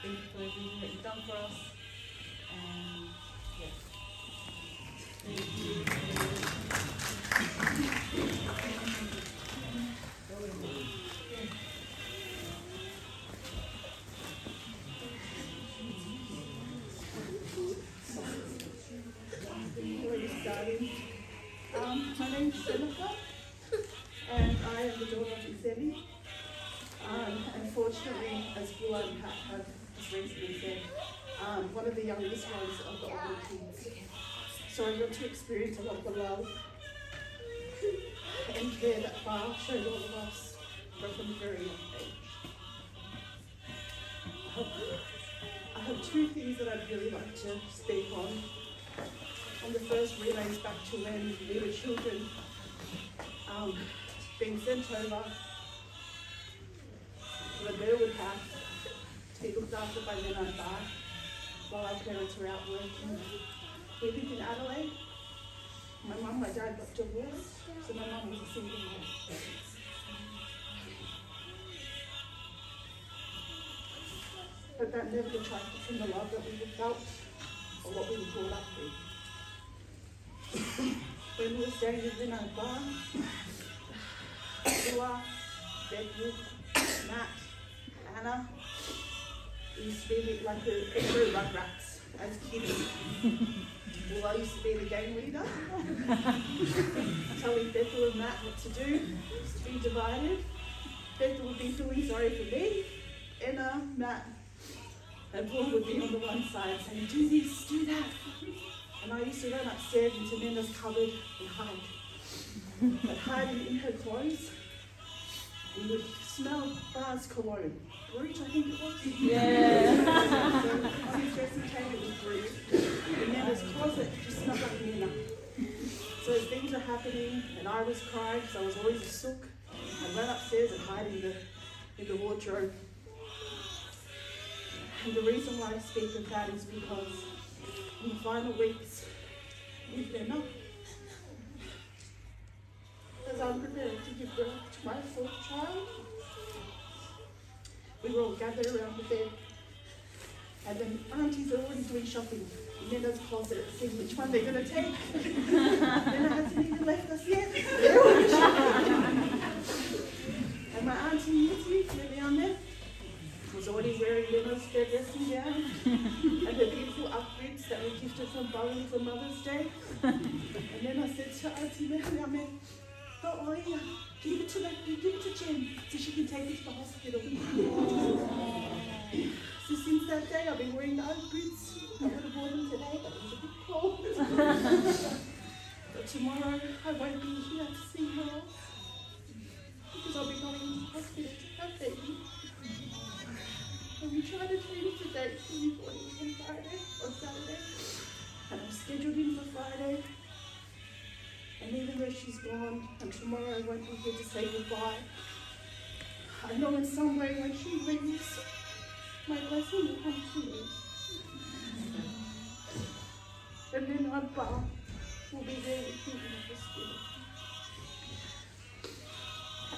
Thank you for everything that you've done for us. And yeah. Thank you. My name's Jennifer, and I am the daughter of Iseli. Unfortunately, as Bulan had just recently said, one of the youngest ones of the older kids. So I got to experience a lot of the love and care that Bar showed all of us from a very young age. I have two things that I'd really like to speak on. On the first relays back to when we were children, being sent over to a Burwood house to be looked after by Nana and Bar while our parents were out working. We lived in Adelaide. My mum and my dad got divorced, so my mum was a single mom. But that never detracted from the love that we felt or what we were brought up with. When we were staying with Nana and Bar, Bua, Bedwood, Matt, Anna, we used to be like the true rugrats as kids. Well, I used to be the gang leader, telling Bethel and Matt what to do. We used to be divided. Bethel would be feeling sorry for me, and Matt and Paul would be on the one side saying, do this, do that. And I used to run upstairs into Nana's cupboard and hide. But hiding in her clothes, we would smell Bar's cologne. Brute, I think it was. Yeah. So on his dressing table was Brute. In Nana's closet, just smelled like Nana. So as things were happening, and I was crying because I was always a sook, I ran upstairs and hid in the wardrobe. And the reason why I speak of that is because in the final weeks with Nana, as I'm preparing to give birth to my fourth child, we were all gathered around the bed, and then aunties are already doing shopping in Nana's closet, seeing which one they're going to take. Nana hasn't even left us yet. They're already shopping. And my auntie Mitzi, really on there, was already wearing Nana's their dressing gown and the beautiful upgrades that were gifted from Po'alo'i for Mother's Day. And then I said to Auntie Mary, I mean, Po'alo'i, give it to Jen so she can take it to the hospital. So since that day I've been wearing the Ugg boots. I would have worn them today, but it was a bit cold. But tomorrow I won't be here to see her off because I'll be going to the hospital to have baby. And we tried to change the date for you on Friday or Saturday. And I'm scheduled in for Friday. And even though she's gone and tomorrow I won't be here to say goodbye, I know in some way when she leaves, my blessing will come to me. And then Abba will be there with me in the hospital.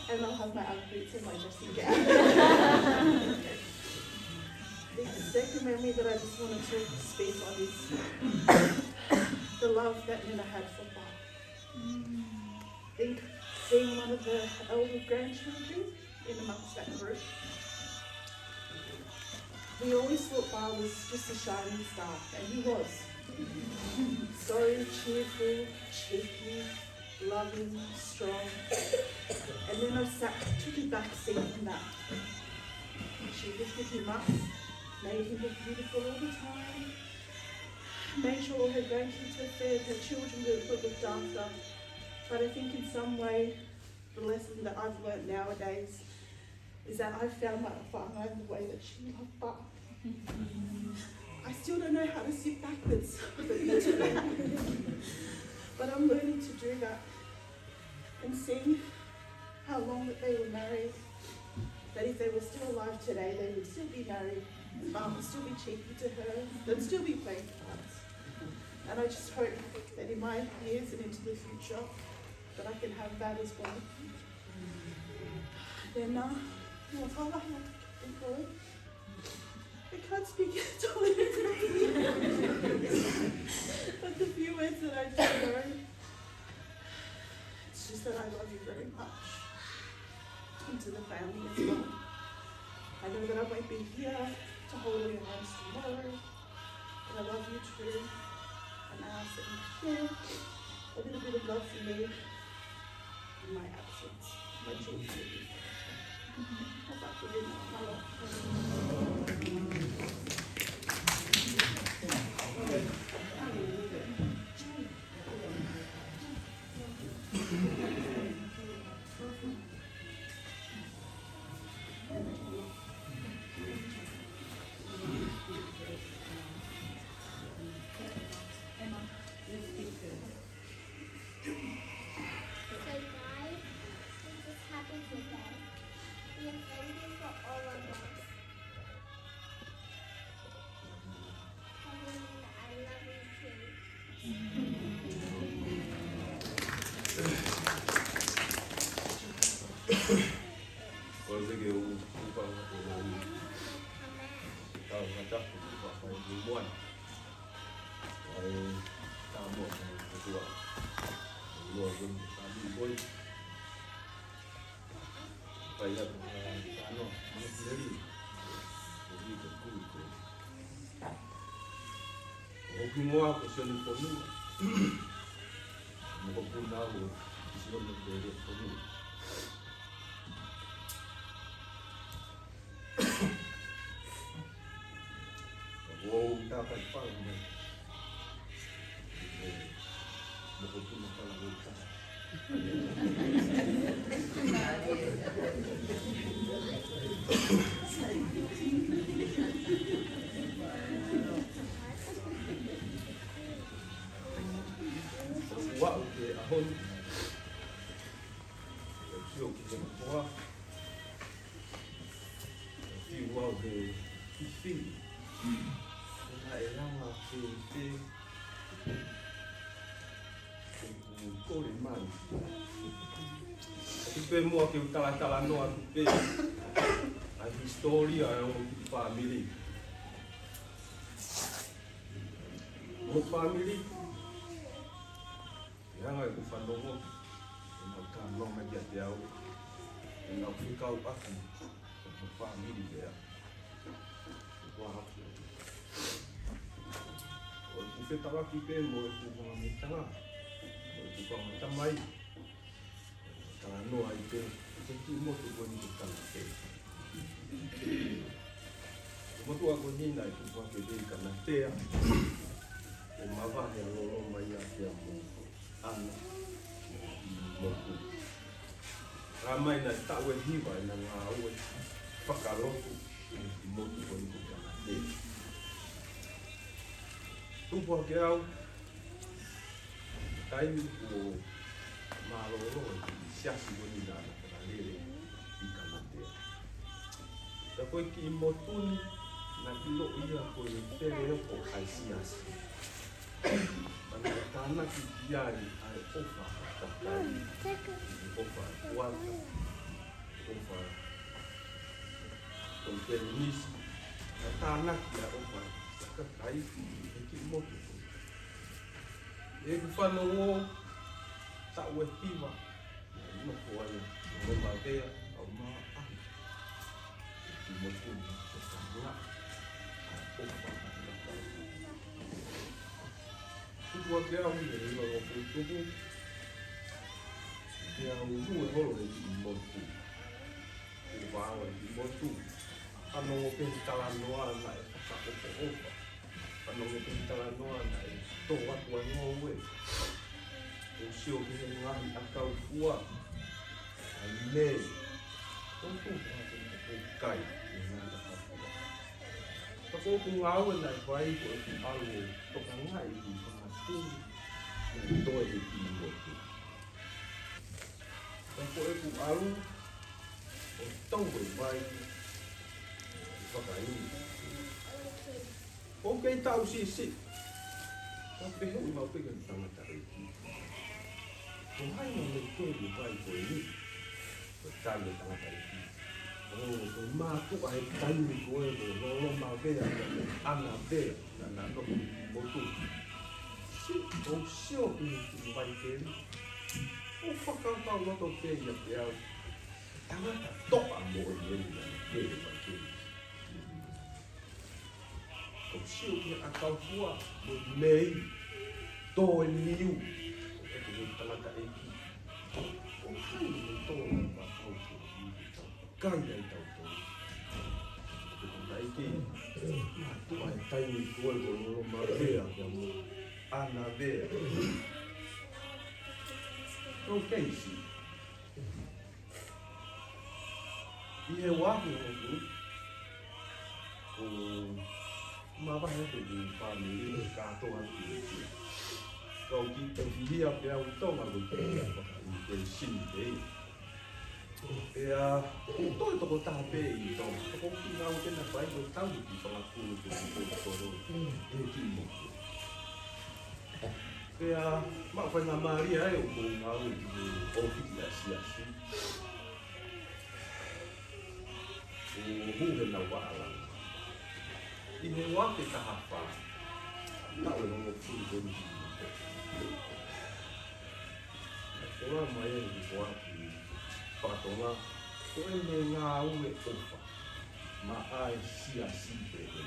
And I'll have my Ugg boots and my dressing gown. The second memory that I just wanted to speak on is the love that Nina had for Bob. I think being one of the elder grandchildren in amongst that group, we always thought Bob was just a shining star, and he was. So cheerful, cheeky, loving, strong. And then I took a back seat from that. She lifted him up, made him look beautiful all the time, made sure all her grandkids were fed, her children were looked after. But I think in some way, the lesson that I've learned nowadays is that I found my father in the way that she loved Bob. I still don't know how to sit backwards, but I'm learning to do that and seeing how long that they were married, that if they were still alive today, they would still be married, Bob would still be cheeky to her, they'd still be playing cards. And I just hope that in my years and into the future, that I can have that as well. Then, I can't speak Italian, but the few words that I do know, it's just that I love you very much, and to the family as well. I know that I won't be here to hold your hands tomorrow, but I love you too, and I ask that you share a little bit of love for me in my absence, my children. Moi, que ce n'est pour nous. Nous reprenons sur le délai pour nous. Oh, t'as pas de part, mais. Nous reprenons pas la volta. Wow, okay, ahon. Sio kwa. Si wow de si. Na elama si. Ko le man. Tupe mo ke utala no tupe. A historia é family. O family yang ay kufandongo na no magyatiao na Afrika upasi kwa family ya hapu. O ku whetara ki pe mo e ku mga mitanga. O ku whamata mai. Tara noa I pe. Te tu motu ko ni te tanga pe. Motu a ko nina I ku whake rei ka na tea. O mawahe a loro mai a te a mo. Ana. Motu. Rā mai nai tau e hiwa e na ngā ue whakarotu i motu ko ni ko tanga te. Tupua ke au, taimi ko māroro i siasi ko ni nāna kana lere i kana te. Ta koe ki i motuni na ki lo ia koe i tere o kai siasi. Mana ka tāna ki iari ai ofa takai. Ofa wata, ofa kontenisi, ka tāna ki a ofa takai e ki motu. E ku whanau o tau e hiwa, no ko ai no mawea au maa ahi. E ki motu o tāna a ofa takai. Tutua ke au i e iwa o tupu. Ia uru e holo e ki motu. E wāwa e ki motu. Ano o pēhi tala noa na e whaka opa opa. Ano o pēhi tala noa na e tō atua noa ue. O sio ki he ngahi a kau fua. A nei. O tū pāke o kai e ngahi a kau fua. Tako o ku ngāue na e whai ko e ki alu o toka ngai ki whakatūni. Na e toe e ki motu. Ko e ku alu o tau e vai whakaini. O kei tau si. Ka pehe u mau peka ni tangata e ki. Ko hai no me koe ni vai koe ni. Ko tai e tangata e ki. Ko mātua he taimi koe ko rolo mau vea. Ana vea. Nana no ki motu. Si. O sio ki vai keri. O whakautau roto te ia te au. Tangata topa mo e iei na kere mai kere. Ko sio ki a kaukua mo mei. Tō e liu. E ko me tangata e ki. O hai me tō e ma kaukua i tau. Kai ai tau tō. Ko tangata e ki. Ma tua e taimi koe ko loro ma vea kia mo. Ana vea. O keisi. I he wahi o ku. Ko mawahe te ki whaneri e kātoa ki e ki. Kau ki te whihia pe au tonga ko te kia waka i te sini te i. E a toi toko taha pe i tonga. Toko ki ngau tena whai ko tau ki whakakuru ko ki toro. E ki moku. Pea, maa whai ngā Maria e o kō ngā ui ki o whiti a siasi. O huhe na wālanga. I he wake taha whā. Tau e hongo pūri koni ki mo. Ko rā mai e ki wāki whakatonga. Ko e me ngā ue ofa. Ma ai siasi pe e.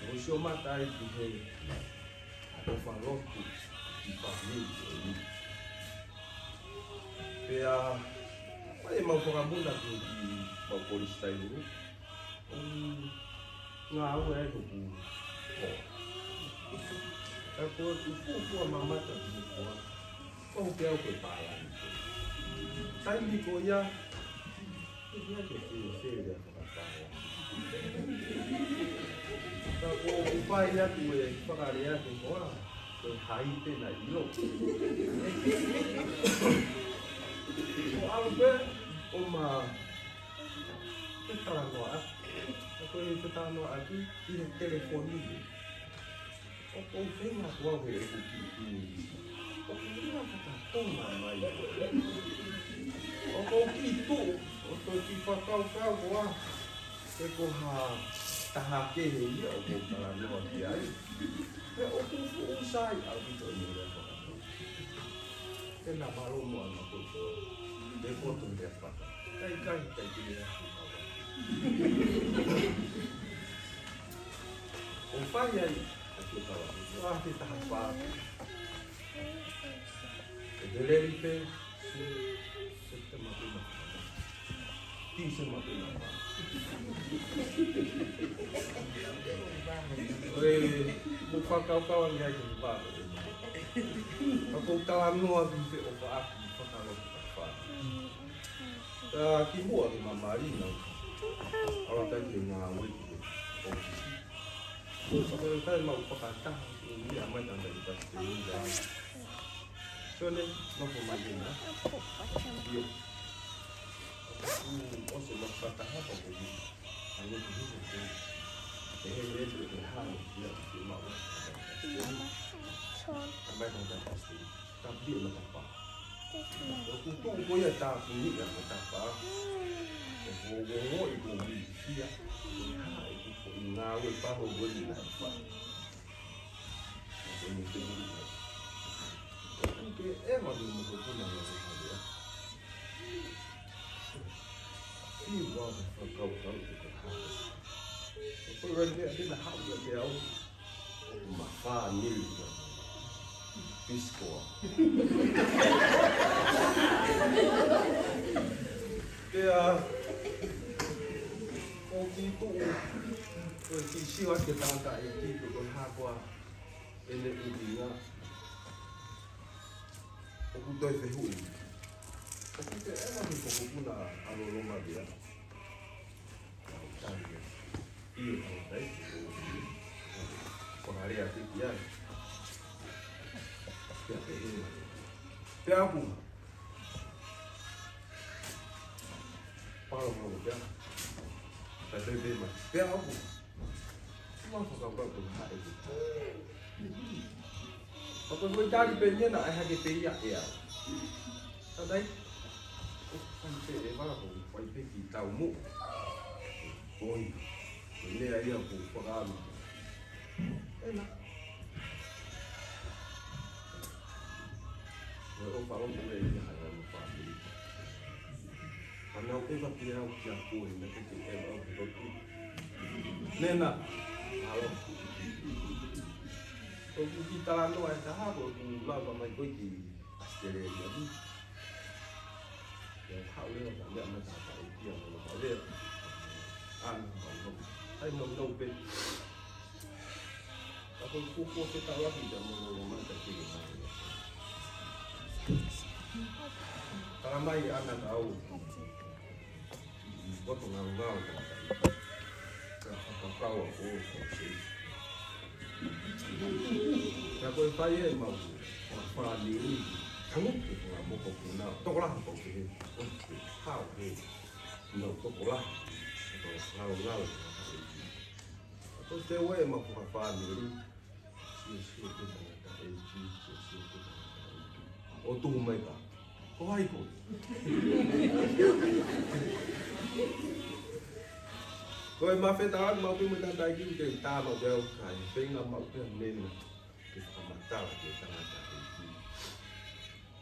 O sio mata ai ki he o wharotu i whanei e ni. Pea, mai e mau whakamuna ki mau polistairu. Ngā aue ai hoku ho. Ka koe ku fūfua mamata ki koa. Kohu ke au koe pālani koe. Taimi ko ia, ia ke where a whakapālani. Ka ko upai atu e whakare atu koa. Koe hai tēnā ilo. O aue, o ma te taranoa atu. Koe te taranoa atu, i he telefoni. O kou whenga kua he e kuki i. O kou ina whakatonga mai. O kou ki tō, o kou ki whakau koa. E ko ha taha kehe ia o kou taranoa ki ai. E o kou usai au hito i rea whakatonga. Tēnā maro moa na kou. E koto me rea whaka. Kai te rea whaka. O whai ai, ake tawa, wā te taha pāke. E te reri pe, se te mapina. Ti se mapina pā. Oe, mo whakaukau ni ai te pāke. Ako tawa noa ki te o whaaki, whakaro ki whaka. Ki mua ki mamarina, awa tai te ngā wiki o kisi. So tai mau whakataha, ni a mai tanda i tasi te inga. So ne, noko mai ina. Io. O se no whakataha pa ko ni. Ane ki hiko ko. E he rete te hana ki a ki mau. Mai tanda i tasi. Ta pia na tapa. O kutu ko ia ta puni a na tapa. O go i ko mi fia. Ngā ue paho wani nā wha. Nā te te wani nā. Ke e mani mo ko puna ngā te harea. I wāka whakaukau te ko hara. O koe rani mea tēnā hau te au. O ma whā niri ka. Piskoa. Pea. O ki tuu. Ki siwa ke tata e ki ko hākua e ne uringa. O ku toi te hui. O ku te ema ni ko kupuna alo loma bia. O tāria. Iyo ko tai. Ko harea te ki ai. Pea te ema. Pea aku. Paro mo pea. Tai te ema. Pea aku. Maka kau kau tu hai tu. Apa kau cari penyen nak hai ke peya ya. Tadai. Sampai eva aku pai pergi tahu mu. Oi. Ini ayah aku Po'alo'i. Enak. Kalau kalau boleh ini ada lupa beli. Karena eva dia aku ini nanti eva aku. Nena. Halo. Ko kita no ai taha ko lava mai ko ki Australia ni. Ya hao le ka ya ma ta ta ki ya no ka le. An no. Ai no no pe. Ako ko se ta wa ki da mo ma ta ki ma. Tara mai ana tau. Ko to ngau ngau ta. Kau aku sih. Kalau saya mau apa ni? Kamu tu mau kau guna, tolak kau ni. Kau ni, mau kau tolak, lau. Atau cewek mau apa ni? Si tu oh tu mereka, kau hai kau. Rồi mà phải tao mau cái mình đang đại kinh tế ta mà đeo cái phải ngắm mau cái nên là cái mặt ta là cái ta là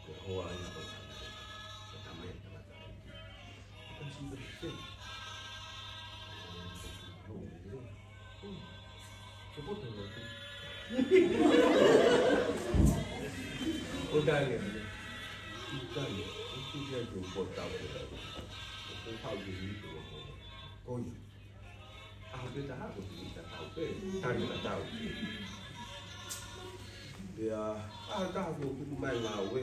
cái hoa này nó cái ta mẹ ta là cái gì đó cái bút rồi ôi đây này cái chuyện bột tàu rồi cái thao gì đó coi hampir tak aku kita tahu tadi tak tahu dia dah aku main lawe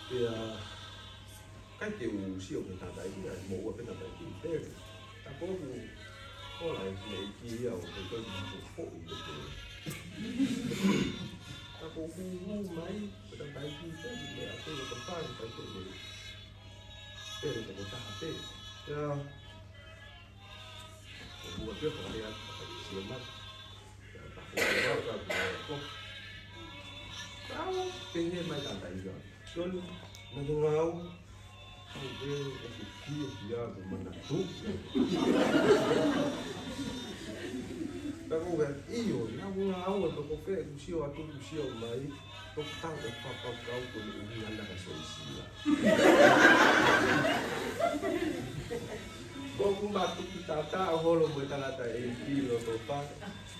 dia cái điều siêu người ta thấy là một cái người ta chỉ thế ta có lại người kia rồi tôi cũng phụ được ta có ngu mấy người ta thấy gì thế thì là tôi có phải phải tôi được thế là người ta thế buat dia kalau lihat siamat tahu pengen main santai juga don ngau dia menentu aku kan iyo ngau ko fe usio atu usio mai. Ko tau e papa kau ko ni uni anda ka so isia. Ko kumatu kita ta holo mo talata e kilo to pa.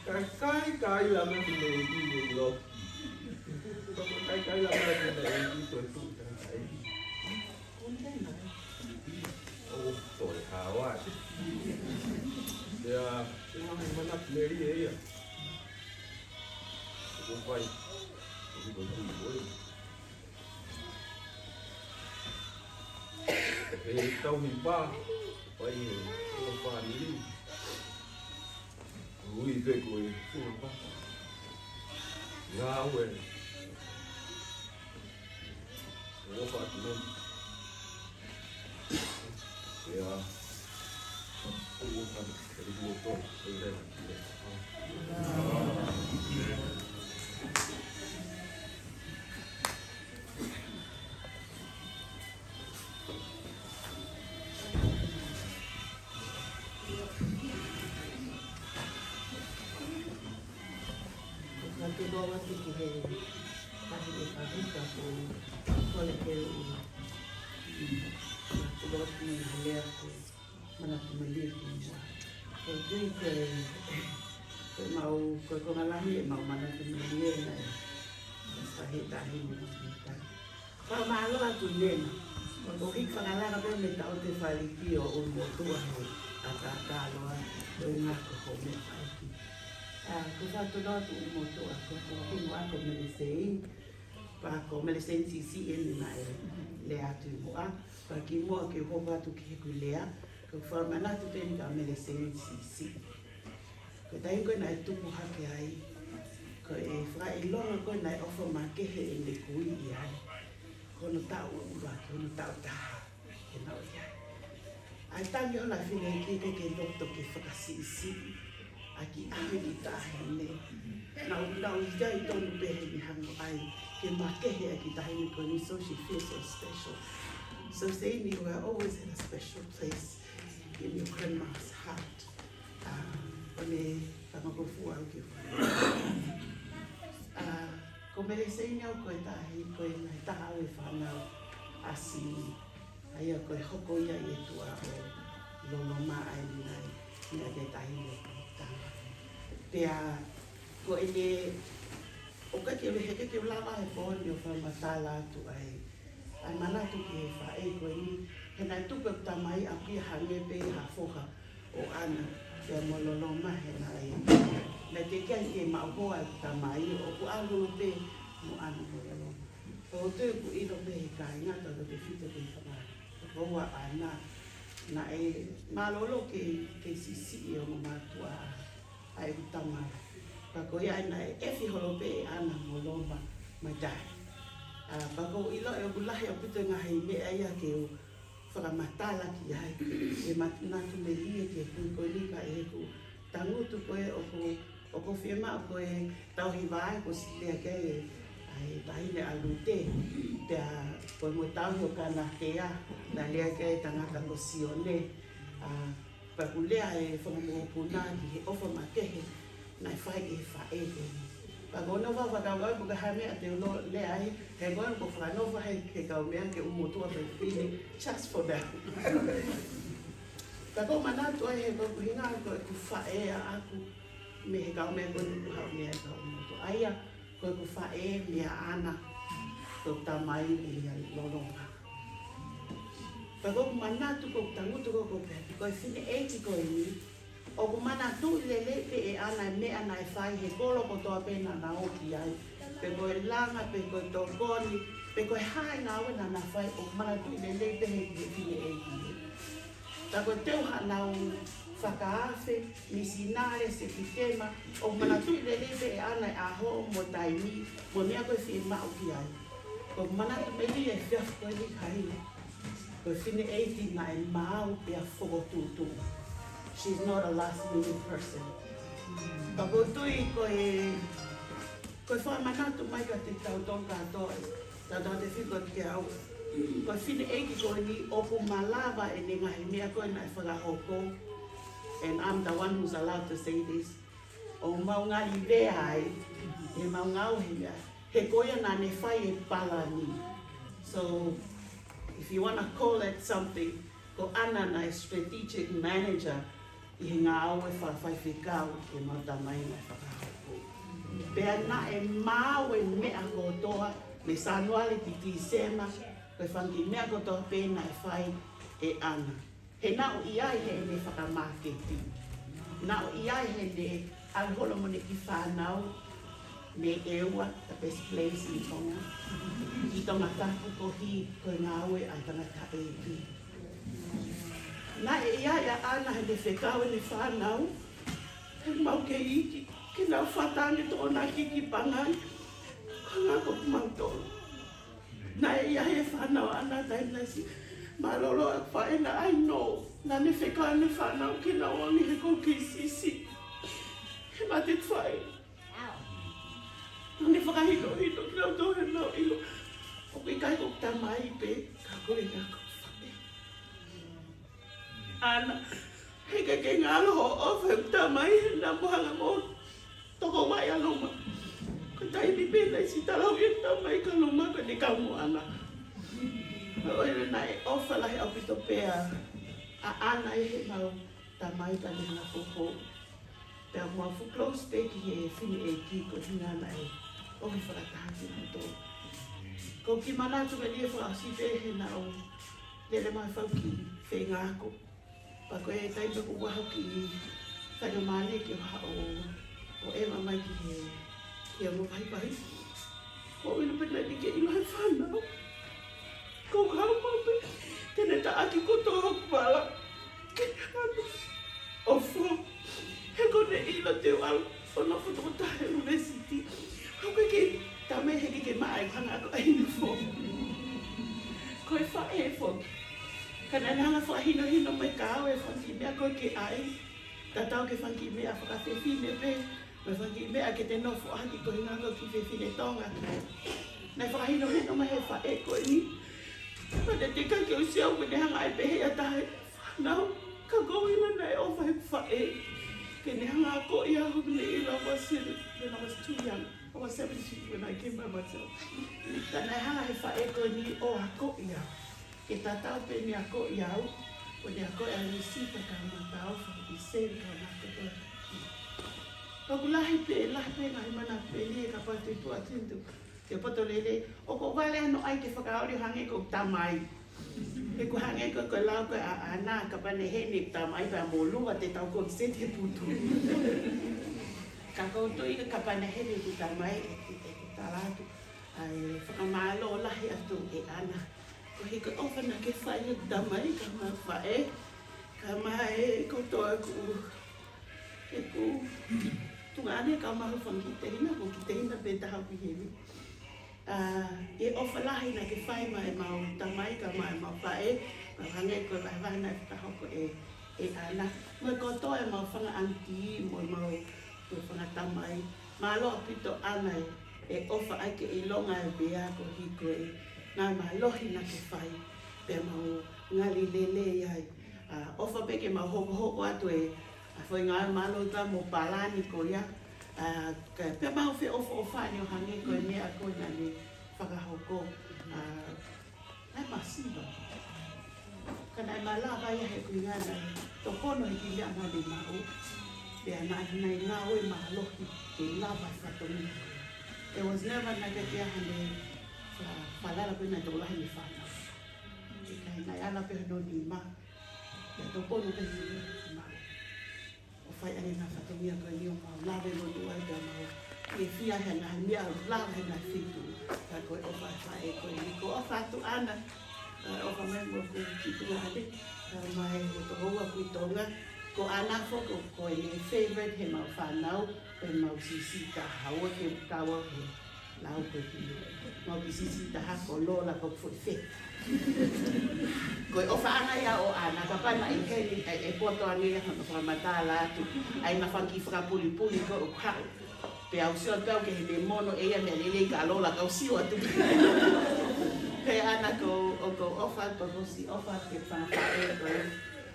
Kai la me ni ni lo. Ko kai la me ni to tu kai. Oh, tôi khá quá. Thì cái mà nắp lê đi ấy à. Cũng quay. Cũng còn tùy với. Thì tao hình ba. Quay tao pha đi. Ui về cuối phụ ba. Ngao về. Nó phạt luôn. Ya, aku kan dari motor sudah. Nanti bawa tu ke pagi boleh ke bawa tu lihat mana tu melihat jadi ke mau ke lagi mau mana tu melihat na sahih tahi kita kalau malu lah tu dia kalau kita pengalaman apa yang tahu tu faliki o umur tua kata lo dengar ke hobi faliki kusa tu lo tu umur tua aku melisei Ako melisei sisi ini na lea tu moa pagi moa ke hoba tu ke kulea ko formana tu teni ka melisei sisi ko dai ko na tu moha ke ai ko e fra e lo ko na ofo ma ke he le kui ai ko no ta u ba ko no ta ta ke na ia ai ta yo la fine ke dokto ke fa sisi aki ake ki tahine na ujai tonu behe ni hango ai ke makehe aki tahine koni so she feels so special. So saying you are always in a special place in your grandma's heart. Kone tamagofu au ki ko mele saying au koe tahi koe nai taha e whanau asi ai a koe hoko ia i e tua o lono maa ai ni nai ni a te tahine Pea ko ele o ka ke he ke lava e po ni o fa matala tu ai mana tu ke fa e ko ni he na tu pe tamai a ki ha me pe ha foha o ana ke mo lo ma he na ai na te ke ma ho a tamai o ku alu pe mo ana mo lo o te ku i do be ka ina to te fite pe fa ko wa ana na e malolo ke sisi o ma tu ai utama pako ia na efi holope ana moloma madai pako ilo e bulahi o puto nga haime ia ke o whakamatala ki ai e matunatu me lie ke kuikonika e ku tangutu koe o ko whiema o koe tauhi vai ko silea ke ai tahine alute pea koe mo tauhi o kana kea na lea ke tangata ko sione Pakulea e whangamopuna ki he ofa makehe nai whai e whae e. Pakono wa whakawai puka hame a te ulo lea ai he goen ko whanova hei ke kau mea ke umotua pe whini just for that. Tako manatu ai he koe kuhinga ko e ku whae a aku me he kau mea koe ku hau mea kau umotu. Aia koe ku whae mea ana ko tamai i a lolonga. Pako manatu ko tangutu ko pepe ko fine eti ko ni o ko manatu lele pe e ana me ana e fai he kolo ko to pena na o ki ai pe ko langa pe ko to koni pe ko hai na o na fai o manatu lele pe he fine eti ta ko te ha na o whakaafe misinare se kitema o manatu lele pe e ana a ho mo taimi mo mea ko fi ma o ki ai ko manatu me li e fia ko ni kai Ko fine 80 na e mau pe a whokotutu. She's not a last minute person. Pako tui ko whamanatu mai ka te tau tonga atoe. Tata te whiko te au. Ko fine 80 ko ni oku malava e ne ngahi mea koe na e whakahoko. And I'm the one who's allowed to say this. O maungali vea ai. e maungau he mea. He koia nā ne whai e pala ni. So, if you want to call that something, ko ana na e strategic manager, I he ngā au e whawhai whikau e mata mai na whakahauko. Pea na e māu e mea kotoa, me sanuale titi sema, koe whanki mea kotoa pēna e whai e ana. He nao I ai he me whakamaketi. Nao I ai he ne alholo mo ne ki whanau, me ewa, the best place in Tonga. I tonga tapu ko hi, koe ngā ue ai tangata e pi. Nā e ia ia ana he ne whekau e ne whanau, he mau ke iki, ke nau whatane tō nā kiki pangai, ko ngā ko mautoro. Nā e ia he whanau ana tainasi, maroro a whaena ai no, nā ne whekau ne whanau ke nā wangi he ko ki sisi. He mate whai. Nā ne whakahino hino ki nau tō he nau ilo, o ke kai ko ta mai pe, ka koe ngā ko. Ana, he ke ngalo ho ofe ta mai na mohanga mo toko mai aloma. Ko tai ni pena si talau e ta mai ka loma ka ni ka mo ana. O ele na e ofa la he opito pea a ana e he mau ta mai ka ni na koko. Pea mo fu close pe ki he fini e ki ko hina na e o ki whakatahaki na to. Ko ki mana tu me lia whakasi pe he na o lele mai whauki whe ngāko. Pako e taipa ku waho ki whaino mane ki o e mamai ki he o pai pai. Ko ino pena ni ke ilo he whanau. Ko kau mape, tene ta aki ko tō hoku wala. Ke anu, o fo, he kone ilo te wala, o no futo tahe university. Hau ke tame he ke mai hanga ko ainu fo. Ko e whae e fo. Kana nanga whahino hino mai kāo e whanki mea koe ke ai. Tatau ke whanki mea whakawhewhine pe. Mai whanki mea ke te nofo aki koe nganga ki whewhine tonga. Nei whahino hino mai he whae koe ni. Pane te kai ke usiau kene hanga e pehe a tahe. Whanau, ka kouina nei o whai whae. Ke ne hanga a ko ia hoku ne ila was when I was too young. I was 17 when I came by myself. Tana hanga he whae koe ni o a ko ia. Ke tatau pe ni ako iau, o ni ako e risita ka matau whaki sen ka nakato. Pakulahi pe, lahi pe ngai mana pe ni e ka patu tu atintu. Te poto lele, o ko wale ano ai te whakaori hange ko tamai. E ko hange ko lau ko a ana ka pane hene tamai pa mo luwa te tau ko se te putu. Ka koutou i ka pane hene ku tamai e ku talatu. Ai whakamalo lahi atu e ana. Ko he ka ofa na ke whai o tamai, ka ma whae, ka mai kotoa ku, e ku, tungane ka mahu whangi te hina, ko ki te hina pe taha pi hewi. E ofa lahi na ke whai mai mau tamai, ka mai mau whae, ka hange ko lai wahana e taha ko e ana. Moi kotoa e mau whanga anti, moi mau whanga tamai, ma loa pito ana e ofa ake e longa e bea ko hiko e, nā lohi na ke whai, pe mau ngali lele ai. Ofa pe ke mau hoko hoko atu e, a whai ngā malo ta mo palani ko ia. Pe mau whi ofa o whani o hange ko e mea ko na ne whakahoko. Nai masiba. Ka nai malawa ia he kui ngā nai, to kono he ki lea ngā mau. Pe nai ngā oe maa lohi, ke lava i whatongi. It was never na ke kia hane, Palala pe na tolahi ni whana. E kai nai ala pe no ni ma. Ia tō pono pe ni ma. O whai ane na whatomia koe ni o mau lawe no tua i ka mau. E whia he na mea lawe he na whitu. Ka koe o whai whai e koe ni ko o whatu ana. O whamai mo ko ki tua ane. Mai o to hoa kui tonga. Ko ana whoko koe ni favorite he mau whanau. Pe mau sisi ka hawa ke kawa he. Lau koe ki mau ki sisi taha ko lola ko fwewhe. Koe ofa anga ia o ana, ka pana i keni e poto ane ia hana whamatala atu. Ai na whanki whakapuli-puli ko o kau. Pe au sio tau ke he me mono e ia me lele ka lola kau sio atu. Pe ana ko ofa ko hosi ofa ke whanawhae koe.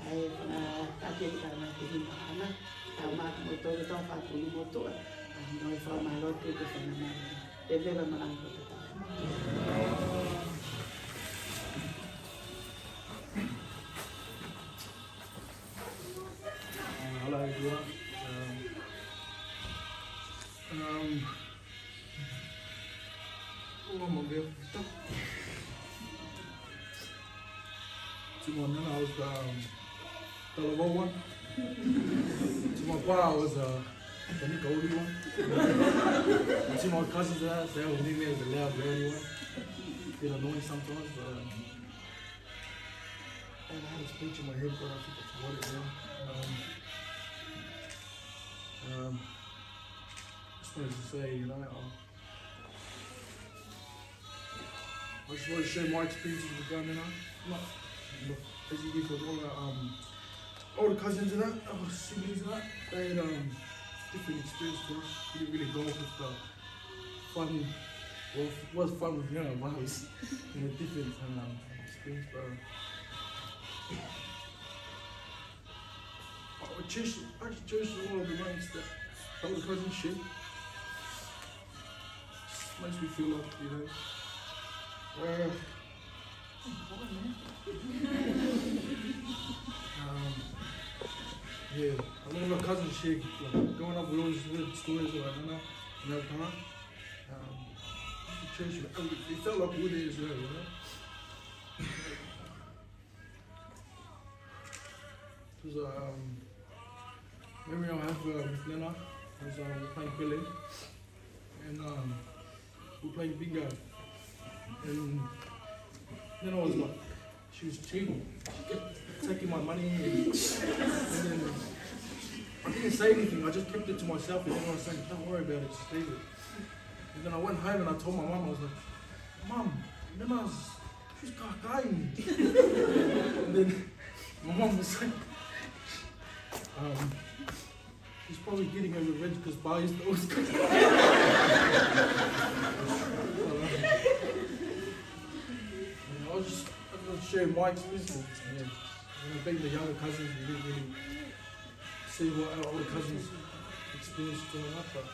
Ai whana takia ki kana te hima ana. Tau maki mo tōre tau whakulu mo toa. Noi fa mai lo te che fa mai. E vero ma anche Hello everyone. Oh my God. To my nana I was the low one. To my pa I was the Nicoli one. And to my cousins they would name me as the loud rowdy one. Bit annoying sometimes, but I had a speech in my head, but I think that's what it is. Just wanted to say, you know, I just want to share my experiences with Ghana, you know. Basically, because all the cousins and that, siblings and that, they had different experiences for us. We didn't really go off with the fun. Well, it was fun with, you know, but it was different experience, but I just cherish all of the moments that all the cousins share. Just makes me feel like, you know, yeah, a lot of my cousins share, like, growing up with all these weird stories about Nana and her parent. Cherish it. It felt like we did as well, you know. It was memory I have with Nana was we were playing Billy and we were playing bingo, and Nana was like, she was cheating. She kept taking my money and then I didn't say anything. I just kept it to myself, and then I was saying, don't worry about it, just leave it. And then I went home and I told my mum, I was like, Mum, she's dying. And then my mum was like, she's probably getting her revenge because Pa used to always come. I was just sharing my experiences. Yeah. When I being the younger cousins, we didn't really see what our older cousins experienced growing up, but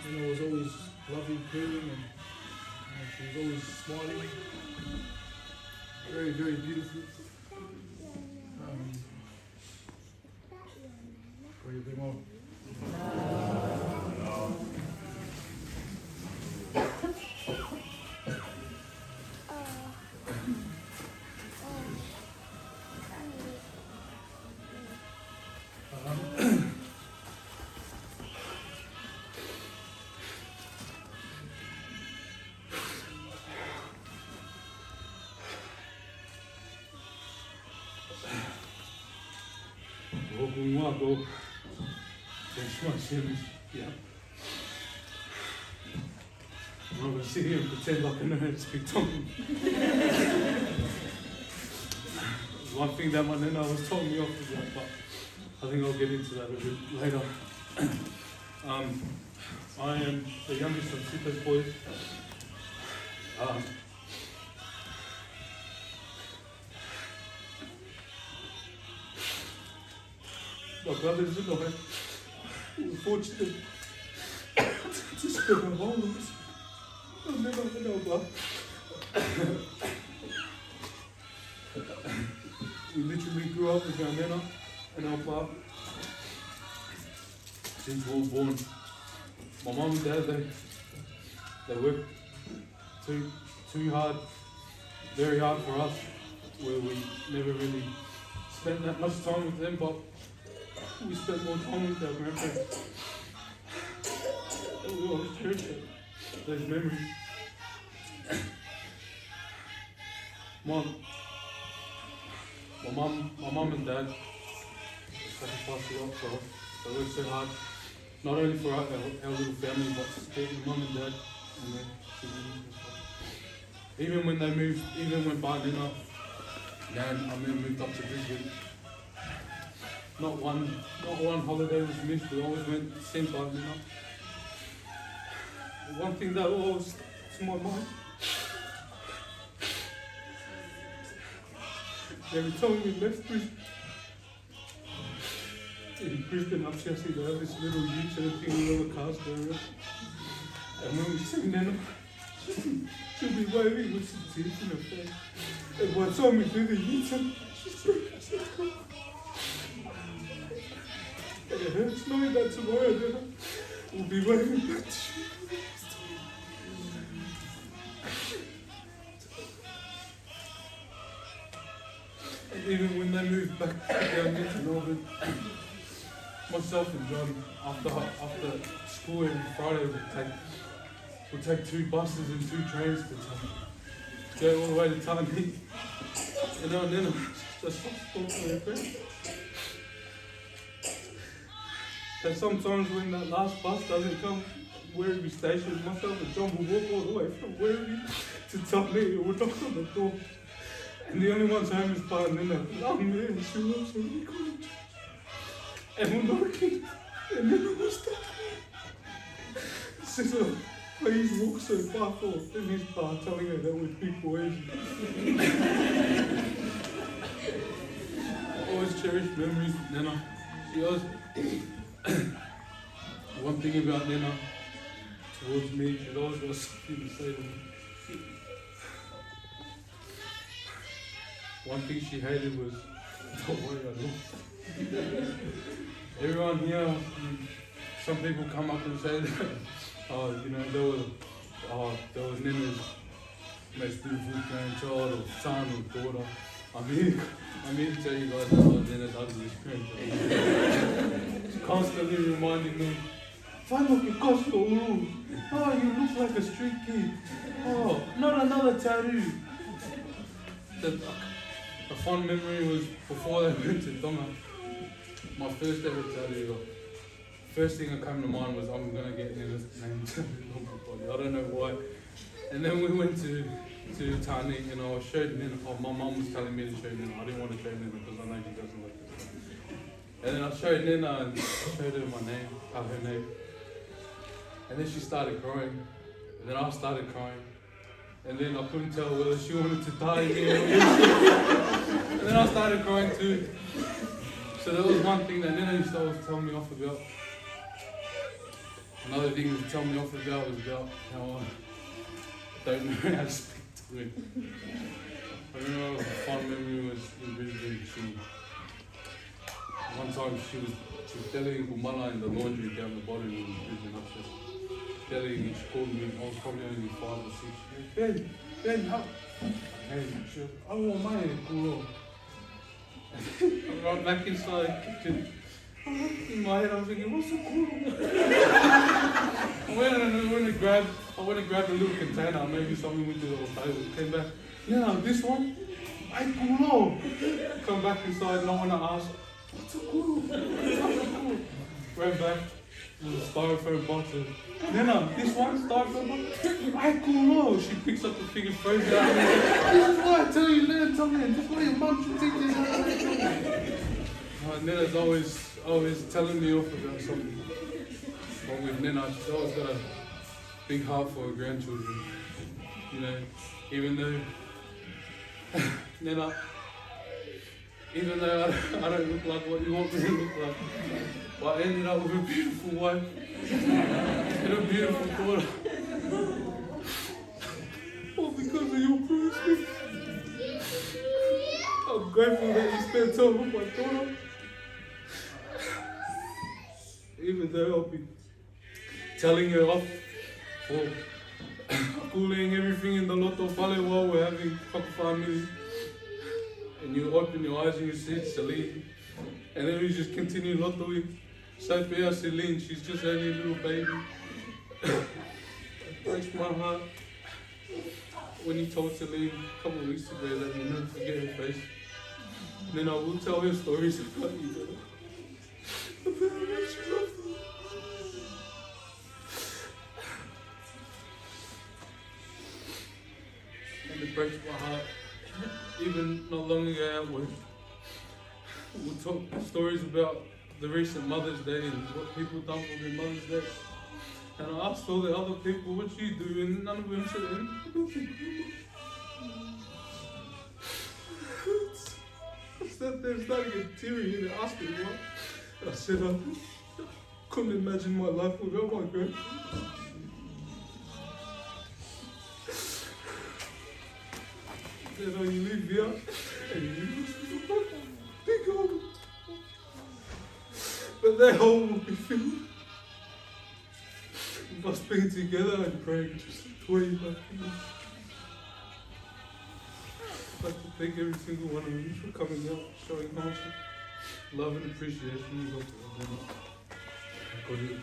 you know, it was always loving, caring, and she was always smiling. Very, very beautiful. What do you think more? Go. Yeah. I'm not gonna sit here and pretend like I know how to speak tongue. One thing that my nana was telling me off is that, but I think I'll get into that a bit later. I am the youngest of Sipa's boys. My brothers and I were fortunate to spend our whole lives. I'll never know about. We literally grew up with our nana and our pa since we were born. My mum and dad, they worked too hard, very hard for us, where we never really spent that much time with them, but we spent more time with our grandparents. And we always cherish those memories. My mum and dad sacrificed a lot for us. They worked so hard, not only for our little family, but supporting mum and dad and their siblings and stuff. Even when they moved, even when Pa and Nan moved up to Brisbane, not one holiday was missed. We always went the same time, One thing that always to my mind, every time we left Brisbane, in Brisbane up Chelsea, they have this little U-turn thing where all the cars go around. And when we sing then she'll be waving with some tears in her face. And by the time we do the U-turn, she's broken. And it hurts knowing that tomorrow then we'll be waving back to you. And even when they moved back down here to Melbourne, myself and John, after school every Friday, would take 2 buses and 2 trains to go all the way to Tani. And then just talk to their friends. And sometimes when that last bus doesn't come, Werribee Station, myself and John will walk all the way from Werribee to Tani, and we'll knock on the door. And the only one's home is Pa and Nina. I'm there and she loves me. And we're knocking, and Nina was there. Sister, please walk so far forth. And his Pa telling her that we're big boys. I always cherish memories with Nina. She always, one thing about Nina towards me, she'd always got something to say to me. One thing she hated was, don't worry, I lost. Everyone here, some people come up and say that, you know, there was Nina's most beautiful grandchild or son or daughter. I'm here to tell you guys that I was Nina's ugliest grandchild. Constantly reminding me, Whānau ki kosko uru. Oh, you look like a street kid. Oh, not another tattoo. A fond memory was before they went to Tonga. My first ever tattoo. First thing that came to mind was I'm gonna get Nina's name tattooed on my body. I don't know why. And then we went to Tani and I showed Nina. Oh, my mum was telling me to show Nina. I didn't want to show Nina because I know she doesn't like this. And then I showed Nina and showed her my name, her name. And then she started crying. And then I started crying. And then I couldn't tell whether she wanted to die again or not. And then I started crying too. So that was one thing that Nina used to always tell me off about. Another thing to tell me off about was about how I don't know how to speak to him. I remember a fond memory was in Brisbane. One time she was telling Kumala in the laundry down the bottom in Brisbane upstairs. Telling and she called me, I was probably only 5 or 6. She goes, Ben, help. Hey, she goes, I want my hair cool. I ran back inside the kitchen. In my head, I was thinking, what's so cool? I went and grabbed a little container, maybe something with the little table. Came back, yeah, this one, I cool. Come back inside, no one asked, what's so cool? Ran back. The styrofoam bottle. Nina, this one, styrofoam bottle? I cool. She picks up the biggest phrase out. This is why I tell you, Nina, tell me, this is why your mum should take this. Nina's always telling me off about something. But with Nina, she's always got a big heart for her grandchildren. You know, even though, Nina, even though I don't look like what you want me to look like, but I ended up with a beautiful wife and a beautiful daughter. All because of your prayers. I'm grateful that you spent time with my daughter. Even though I'll be telling her off for cooling everything in the Loto Fale while we're having family. And you open your eyes and you see Celine. And then we just continue lottoing. Sophia Celine, she's just only a little baby. It breaks my heart when you told Celine a couple of weeks ago that you never forget her face. And then I will tell her stories about you. About how much you love her. And it breaks my heart. Even not long ago at work, we'll talk stories about the recent Mother's Day and what people done for their Mother's Day. And I asked all the other people, what you do? And none of them said anything. I sat there starting to get teary and they asked me what. I said I couldn't imagine my life without my grandparents. Then you live here and you think of it. But that home will be filled with us being together and praying just way back. I'd like to thank every single one of you for coming out, showing how much love and appreciation you got for them. God is good.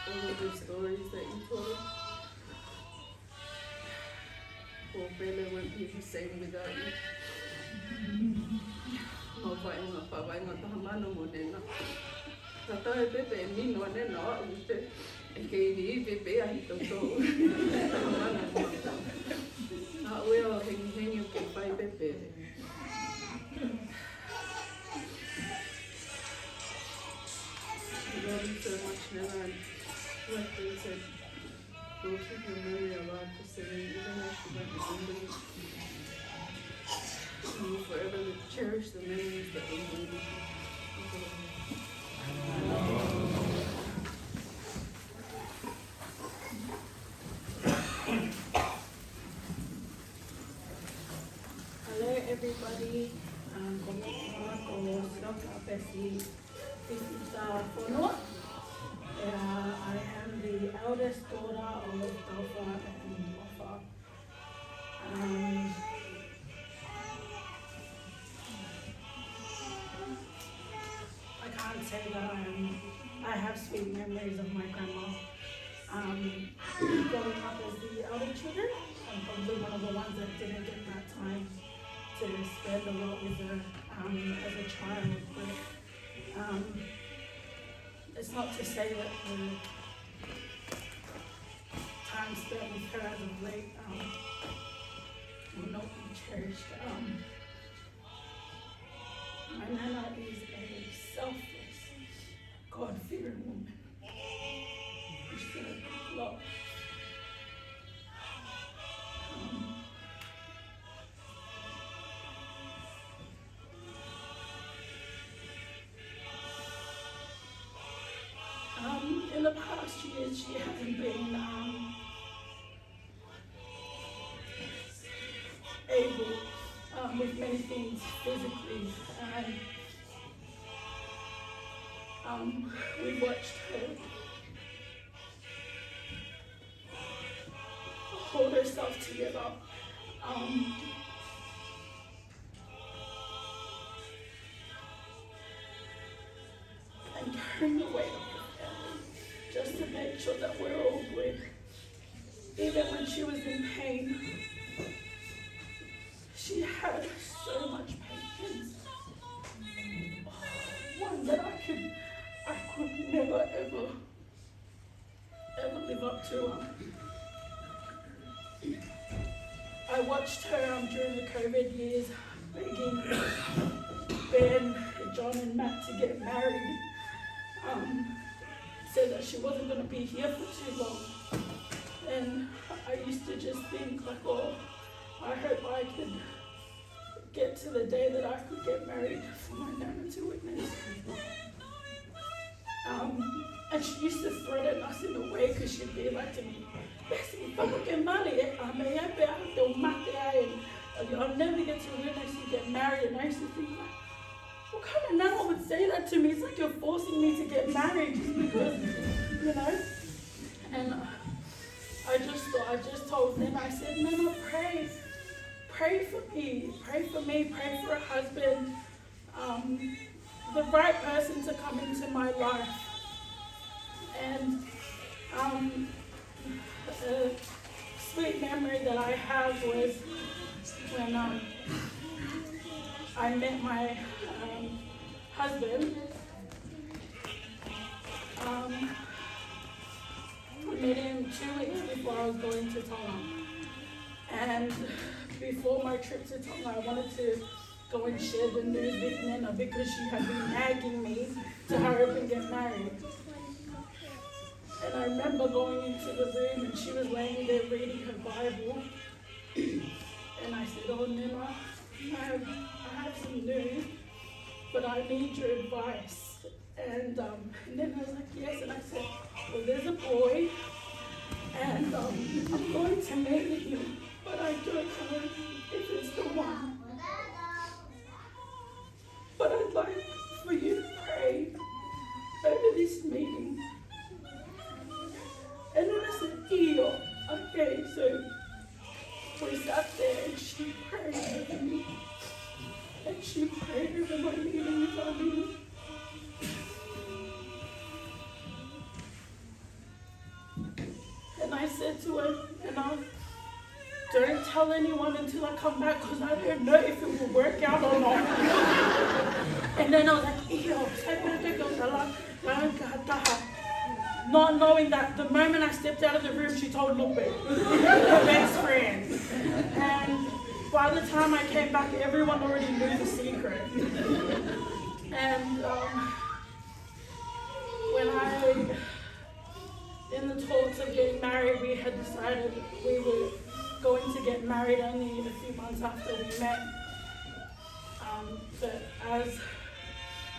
All of the stories that you told. Poor Bella won't be the same without you. No vainga pa vainga tahamano mo nena. Tata e pepe e mino nena o ute. E kei ni i pepe a hito tō. Tahamano mo ta. A ue o hengi hengi o ke pai pepe. I love you so much, Nana. And like they said, we'll keep your memory alive for Celine, even though she went to somebody. We will forever cherish the memories that we made with you. Hello everybody, konnichiwa, Dr. Bessie, Fisita Fono. I am the eldest daughter of Alpha and Alpha. I can't say that I have sweet memories of my grandma. Growing up as the elder children, I'm probably one of the ones that didn't get that time to spend a lot with her as a child. But it's not to say that the time spent with her as of late will not be cherished. My Nana is a selfless, God-fearing woman. She said a lot. In the past years, she hasn't been able with many things physically, and we watched her hold herself together. And carrying the weight of the family, just to make sure that we're all good. Even when she was in pain, she had so much patience. One that I could never ever live up to. I watched her during the COVID years begging Ben, John and Matt to get married. Said that she wasn't going to be here for too long. And I used to just think like, oh, I hope I could get to the day that I could get married for my nana to witness. And she used to threaten us in a way because she'd be like to me, "Bessie, if I don't get married, I'll never get to witness you get married." And I used to think, like, what kind of nana would say that to me? It's like you're forcing me to get married just because, you know? And I just told Nana, I said, "Nana, pray for me, pray for a husband, the right person to come into my life." And a sweet memory that I have was when I met my husband. We met him 2 weeks before I was going to Tonga. And before my trip to Tonga, I wanted to go and share the news with Nana because she had been nagging me to hurry up and get married. And I remember going into the room and she was laying there reading her Bible. And I said, "Oh, Nana, I have some news, but I need your advice." And then I was like, "Yes." And I said, "Well, there's a boy, and I'm going to meet him, but I don't know if it's the one. But I'd like for you to pray over this meeting." And then I said, "Iyo." Okay, so we sat there and she prayed over me. And she prayed over my meeting with our meeting. And I said to her, "Don't tell anyone until I come back because I don't know if it will work out or not." And then I was like, "Iyo." Not knowing that the moment I stepped out of the room, she told Lupe, her best friend. And by the time I came back, everyone already knew the secret. And in the talks of getting married, we had decided we were going to get married only a few months after we met. But as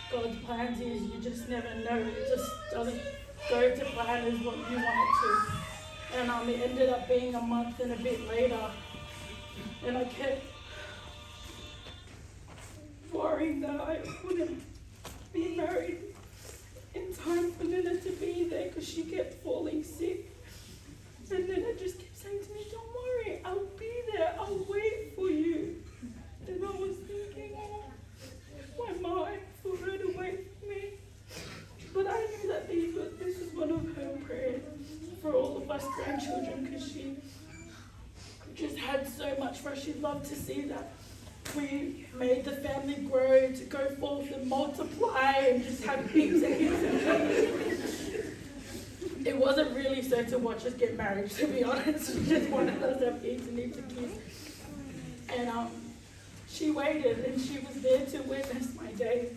God's plans is, you just never know. It just doesn't go to plan as what you want it to. And it ended up being a month and a bit later. And I kept worrying that I wouldn't be married in time for Nana to be there because she kept falling sick. And Nana just kept saying to me, "Don't worry, I'll be there, I'll wait for you." And I was thinking, "Oh, why am I for her to wait for me?" But I knew that this was one of her prayers for all of us grandchildren because she just had so much for us. She loved to see that we made the family grow, to go forth and multiply and just have heaps and heaps and heaps. It wasn't really so to watch us get married, to be honest. She just wanted us to have heaps and heaps of kids. And she waited and she was there to witness my day.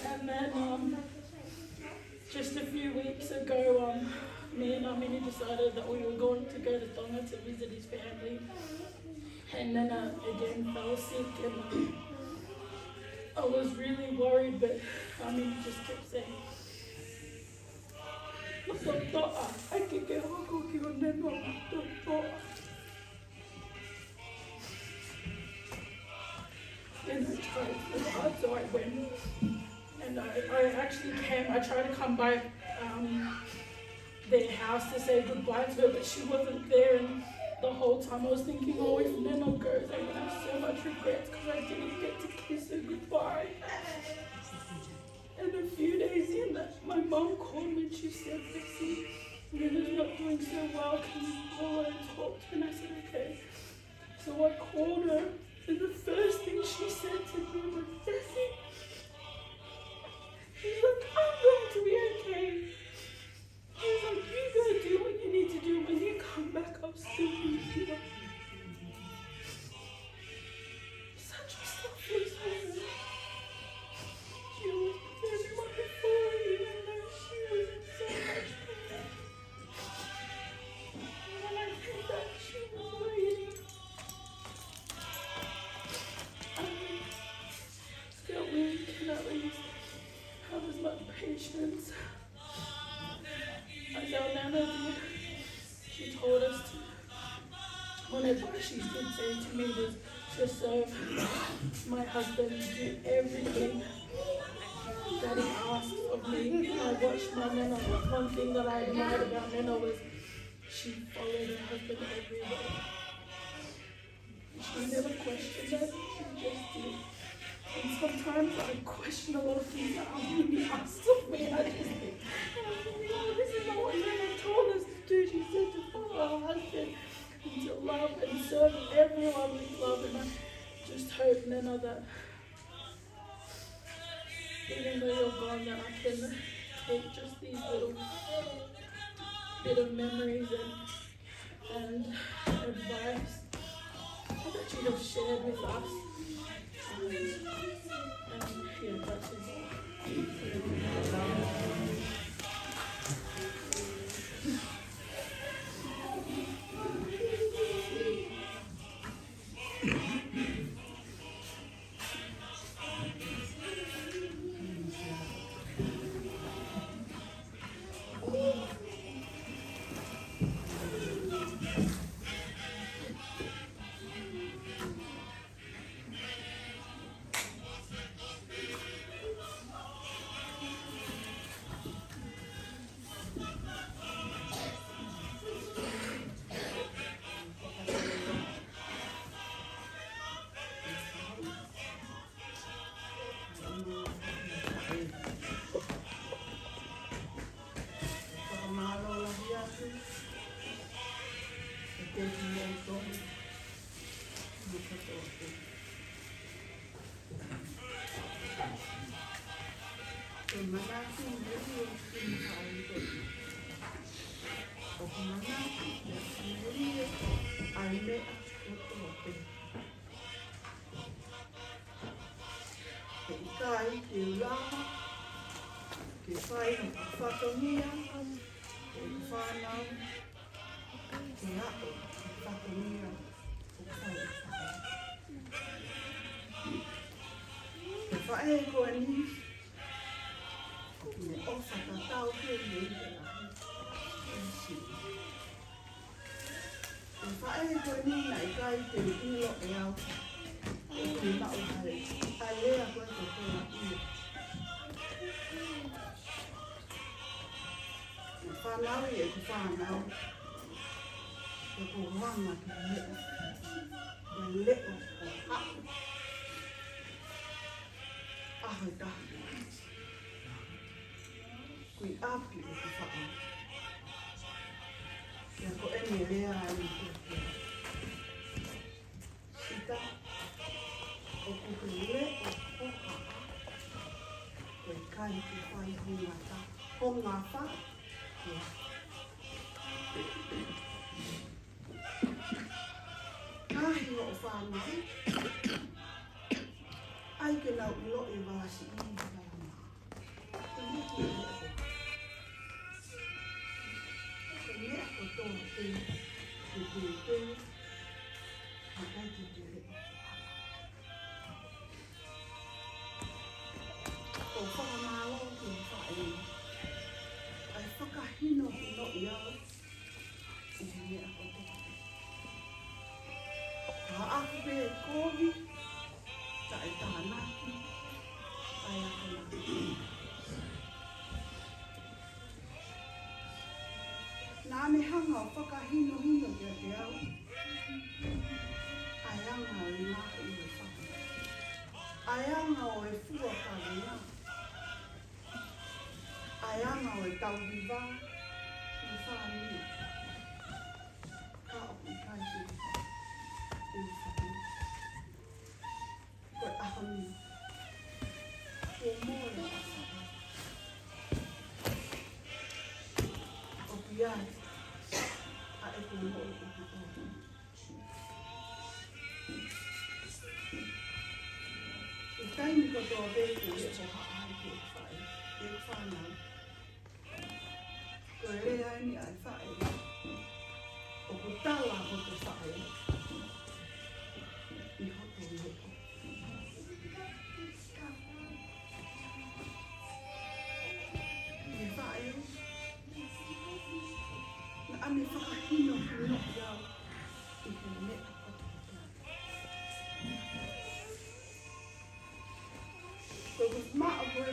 And then just a few weeks ago, me and Amini decided that we were going to go to Tonga to visit his family. And then again fell sick and I was really worried, but Amini just kept saying, "I can get and I tried so hard, so I went. And I actually I tried to come by their house to say goodbye to her, but she wasn't there. And the whole time I was thinking, "Oh, if Nana goes, I'm going to have so much regrets because I didn't get to kiss her goodbye." And a few days in, my mum called me and she said, "Bessie, Nana's not doing so well, can you call her and talk to her?" And I said, "Okay." So I called her, and the first thing she said to me was, "Bessie," she's like, "I'm going to be okay." She's like, "You go do what you need to do. When you come back, I'll still be here." Such a selfless woman. She always put everyone before you, even though she was in so much pain. And when I came back, she was waiting. did, she told us to, whenever she's been saying to me was to serve my husband, do everything that he asked of me. I watched my nana. One thing that I admired about Nana was she followed her husband everywhere. She never questioned it, she just did. And sometimes I question a lot of things that are really asked of me, and I just think, oh, this is not what Nana told us to do. She said to follow our husband and to love and serve everyone with love. And I just hope, Nana, that even though you're gone, that I can take just these little bit of memories and advice that you have shared with us. And yeah, that's it.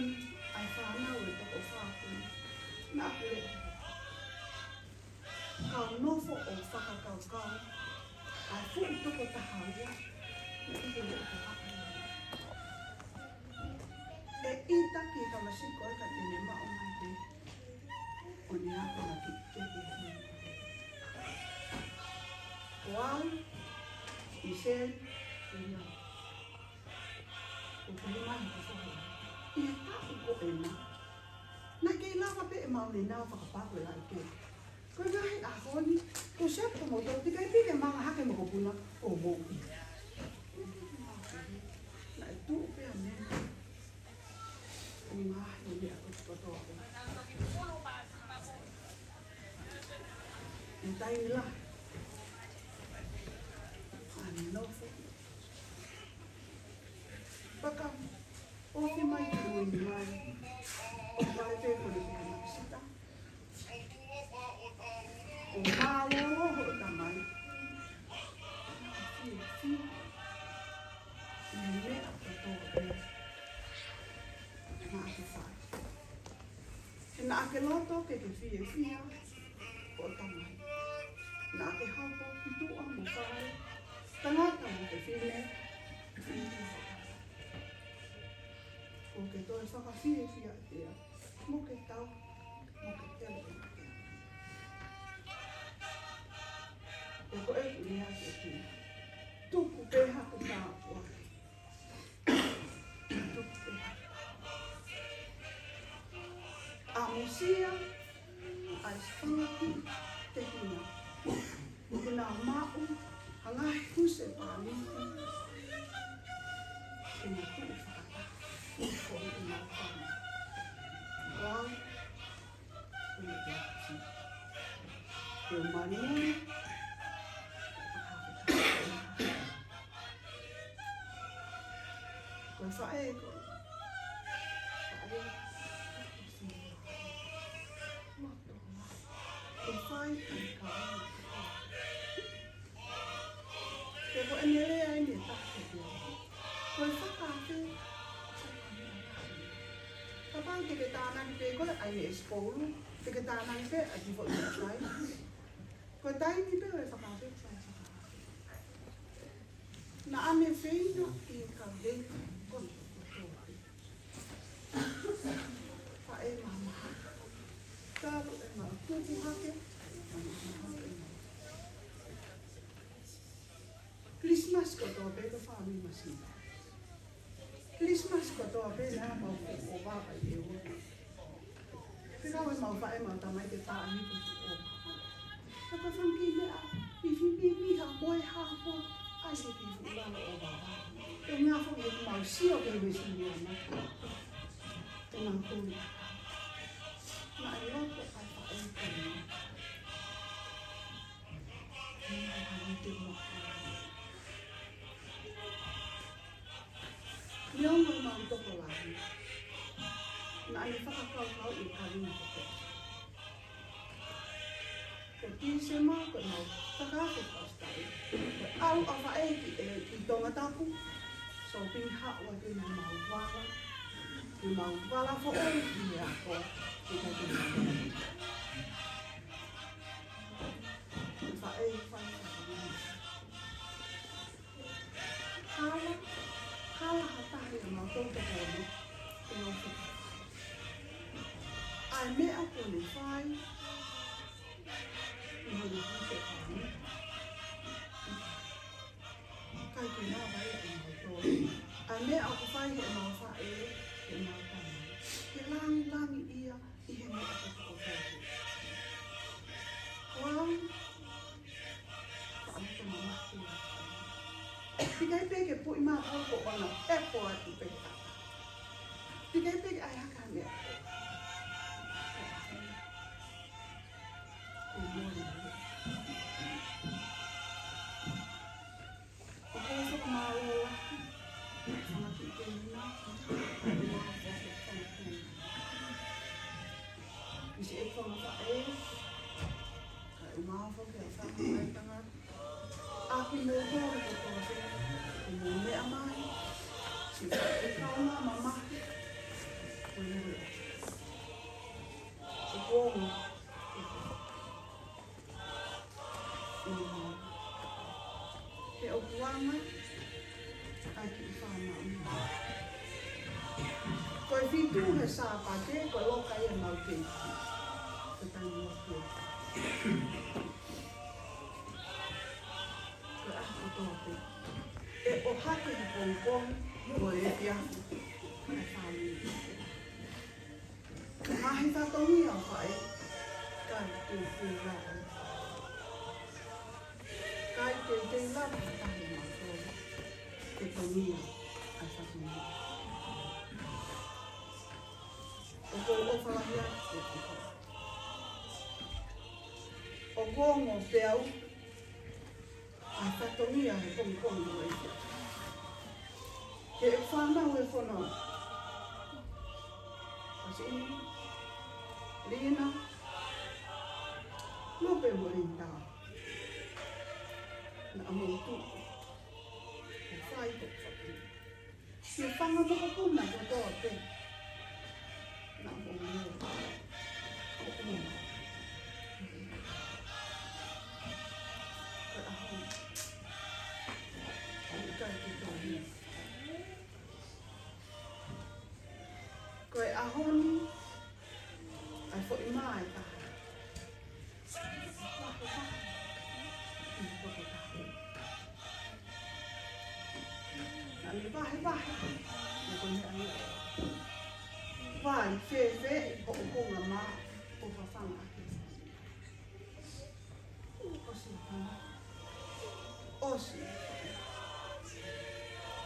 ni, ai whanau e toko whāpuni. Nā kule, kau nofo o whakakaukau, ai fu toko tahaua, na ike le te haka. E ita ki ka masiko e ka tene mao mai te, o ni ako na ki ke te hui. Koau, Michelle, Ina. O kuri mai ko whaua. Ia tāu ko e na. Na kei lawa pe e mauni nā whakapako e lai ke. Koe ngahi a honi, ko sepa mo tau tika i pike mga hake mo kopuna o mo i. Na e tuu pe a mena. O ngahi o mea kotoa ko. E tai ni la. Ani nofo. Baka, o ki mai ki rui ni mai. O pare te kore te kanakisita. O mālo ho ta mai. Fia. Ni mea kotoa e. Nā ke whai. He nā ke loto ke fia. O ta mai. Nā ke haupo ki tua mo whai. Tangata mo te whine. Ko ke toi whakawhia ea. Mo ke tau. Mo ke tele. E ko e ku rea ke ki. Tuku peha ku tā ua. Tuku peha. A musia. Ai whangaki te hina. Ko nā mau. Hangai huse pāliti. E nā kuri whakata. Ko i nā whana. Wau. Ko i te ati. Ko manui. Ko whae ko. Whae. Loto. Ko whae ki kaua. Te ko enere ai ni tāke pia. Ko i whakate. Kapang te ke tānang te koe ai ni espolu. Te ke tānang te a ki fo i tai. Ko tai ni pe o e whakate. Na ame whina ki ka vei. Ko i whakate. Whae mama. Tāru e mā kuku hake. Christmas ko tō pe ko whāmi masina. Christmas ko tō pe nā mau o wāpai e o. Pira o mau whae mau tamai te tāni ko o. Taka whanki mea, i whimi ha moe hāpo, ai se ki whulana o wāpai. E ngā whaki e mau sio ke wesi ni ana. E ngā kōri. Nā e loko ai whae kōri. Ngā hai te maka. Leongo mau toko lahi. Na ai whakakau i karuni kote. Ko tise maa ko nau whakako paustai. Ko au a whae ki tonga tapu. So ping hawa ki na mau wala. Ki mau wala fo oi ki a ko. Ki ka ki mau wala. Ki whae Hala. Hala hatahi a mau tonga kono. Ki mau whakako. Ai mea ko ni whai. Kai ki nā wai e mau tōi. Ai mea ako whai he mau whae e mau tāna. He langi ia i he mea ako tōi. Wau, whaamata mamaki a whai. Tikai peke pui maa tauko wana e po atu peka. Tikai peke ai haka mea ko. Ko mori. Isi e whanga whae, ka umawha ke a whanga aitanga. Aki mō kōre ko tō te, ko mō mea mai, si whae kauna mamahi, ko tu he sa pa te ko loka ia mau te te tangi o te ko ako to te e o hake i pongpong ko e pia e whāmi mahi tatongi a whae kai te te rau kai te lau tahi mātou te tongi a whatongi o ko o whalahia e tiko. O gongo te au, a whatongia he kongi o eke. Ke e whanau e whanau. Pasini, Lina, lope mo rin tau. Na amautu, o whai te whaki. Si e whanga mo ka puna ko toa te. Na mo mo. O mo. Ka aho. O kai te tohi. Koe ahoni, ai fo i mai ta. Nani vahe. Na koe me ai. Vai, fe, i ho o konga ma, o whawhanga ake. Osi, Osi.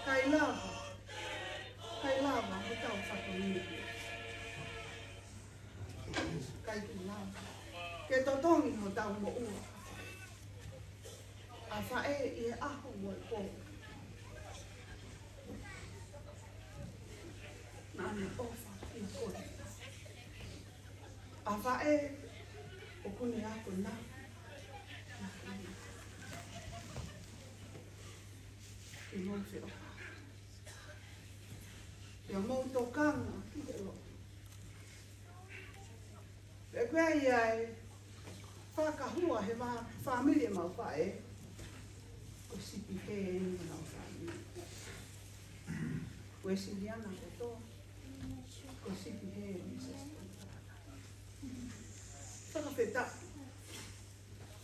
Kai lava, ho tau whatongi. Kai tu lava. Ke totongi ho tau mo ua. A whae i e aho mo e konga. Nani ofa i koe. A whae o kune ako na. I mo se ofa. Ia mou tokanga ki te lo. E koe ai whakahua he whamilia mau whae. Ko sipi he ni mau whae. Ko e siliana ko toa. Ko sipi he ni se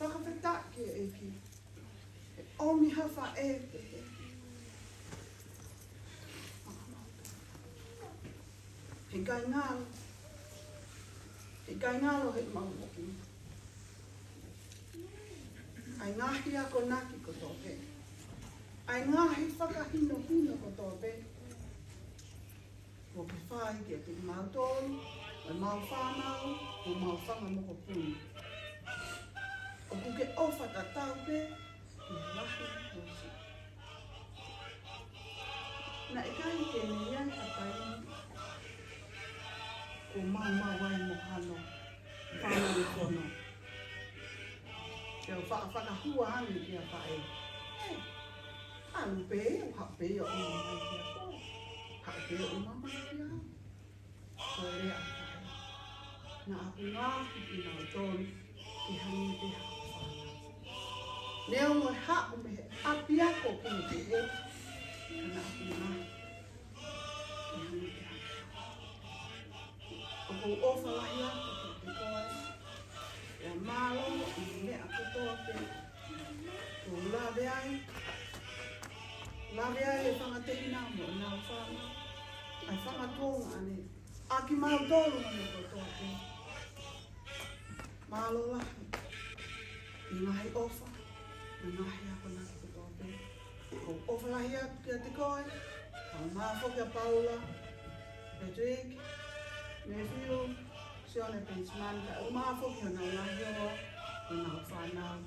whakawheta ki e ki. E omi hawha e te he. He kai ngalo he maumoki. Ai ngahi ako naki ko tope. Ai ngahi whakahino ko tope. Ko ke whai ki te mautonu, o mau whanau, o mau whanga moko puni. O kuke ofa ta taupe, ki lahi hosi. Na e kai ke ne iai hatai, ko mau wai mo hano, whanau e whono. Ke o whakahua hane ki a whae. Anu pe, o hape o i mai ki a koe. Hape o mama ki a. Koe rea whae. Na aku ngāhi i nau tonu, ki hangi te hapa whanau. Neo ngoi hapu me he api ako ki te he. Na aku ngāhi, ki hangi te hapa. O kou ofa lahi ako ki te koe. Ea malo i mea kutoa te. Ko lawe ai. Lawe ai e whangatehina mo i nau whana. Ai whangatonga ane. Aki mau tolu ane kutoa te. Malo lahi. I ngahi ofa. I ngahi ako na kutoa te. Ko ofa lahi atu ki a te koe. Ko mafo ki a Paula. Patrick. Nephew. Sione pensman ka umafo ki na lahio na whanau.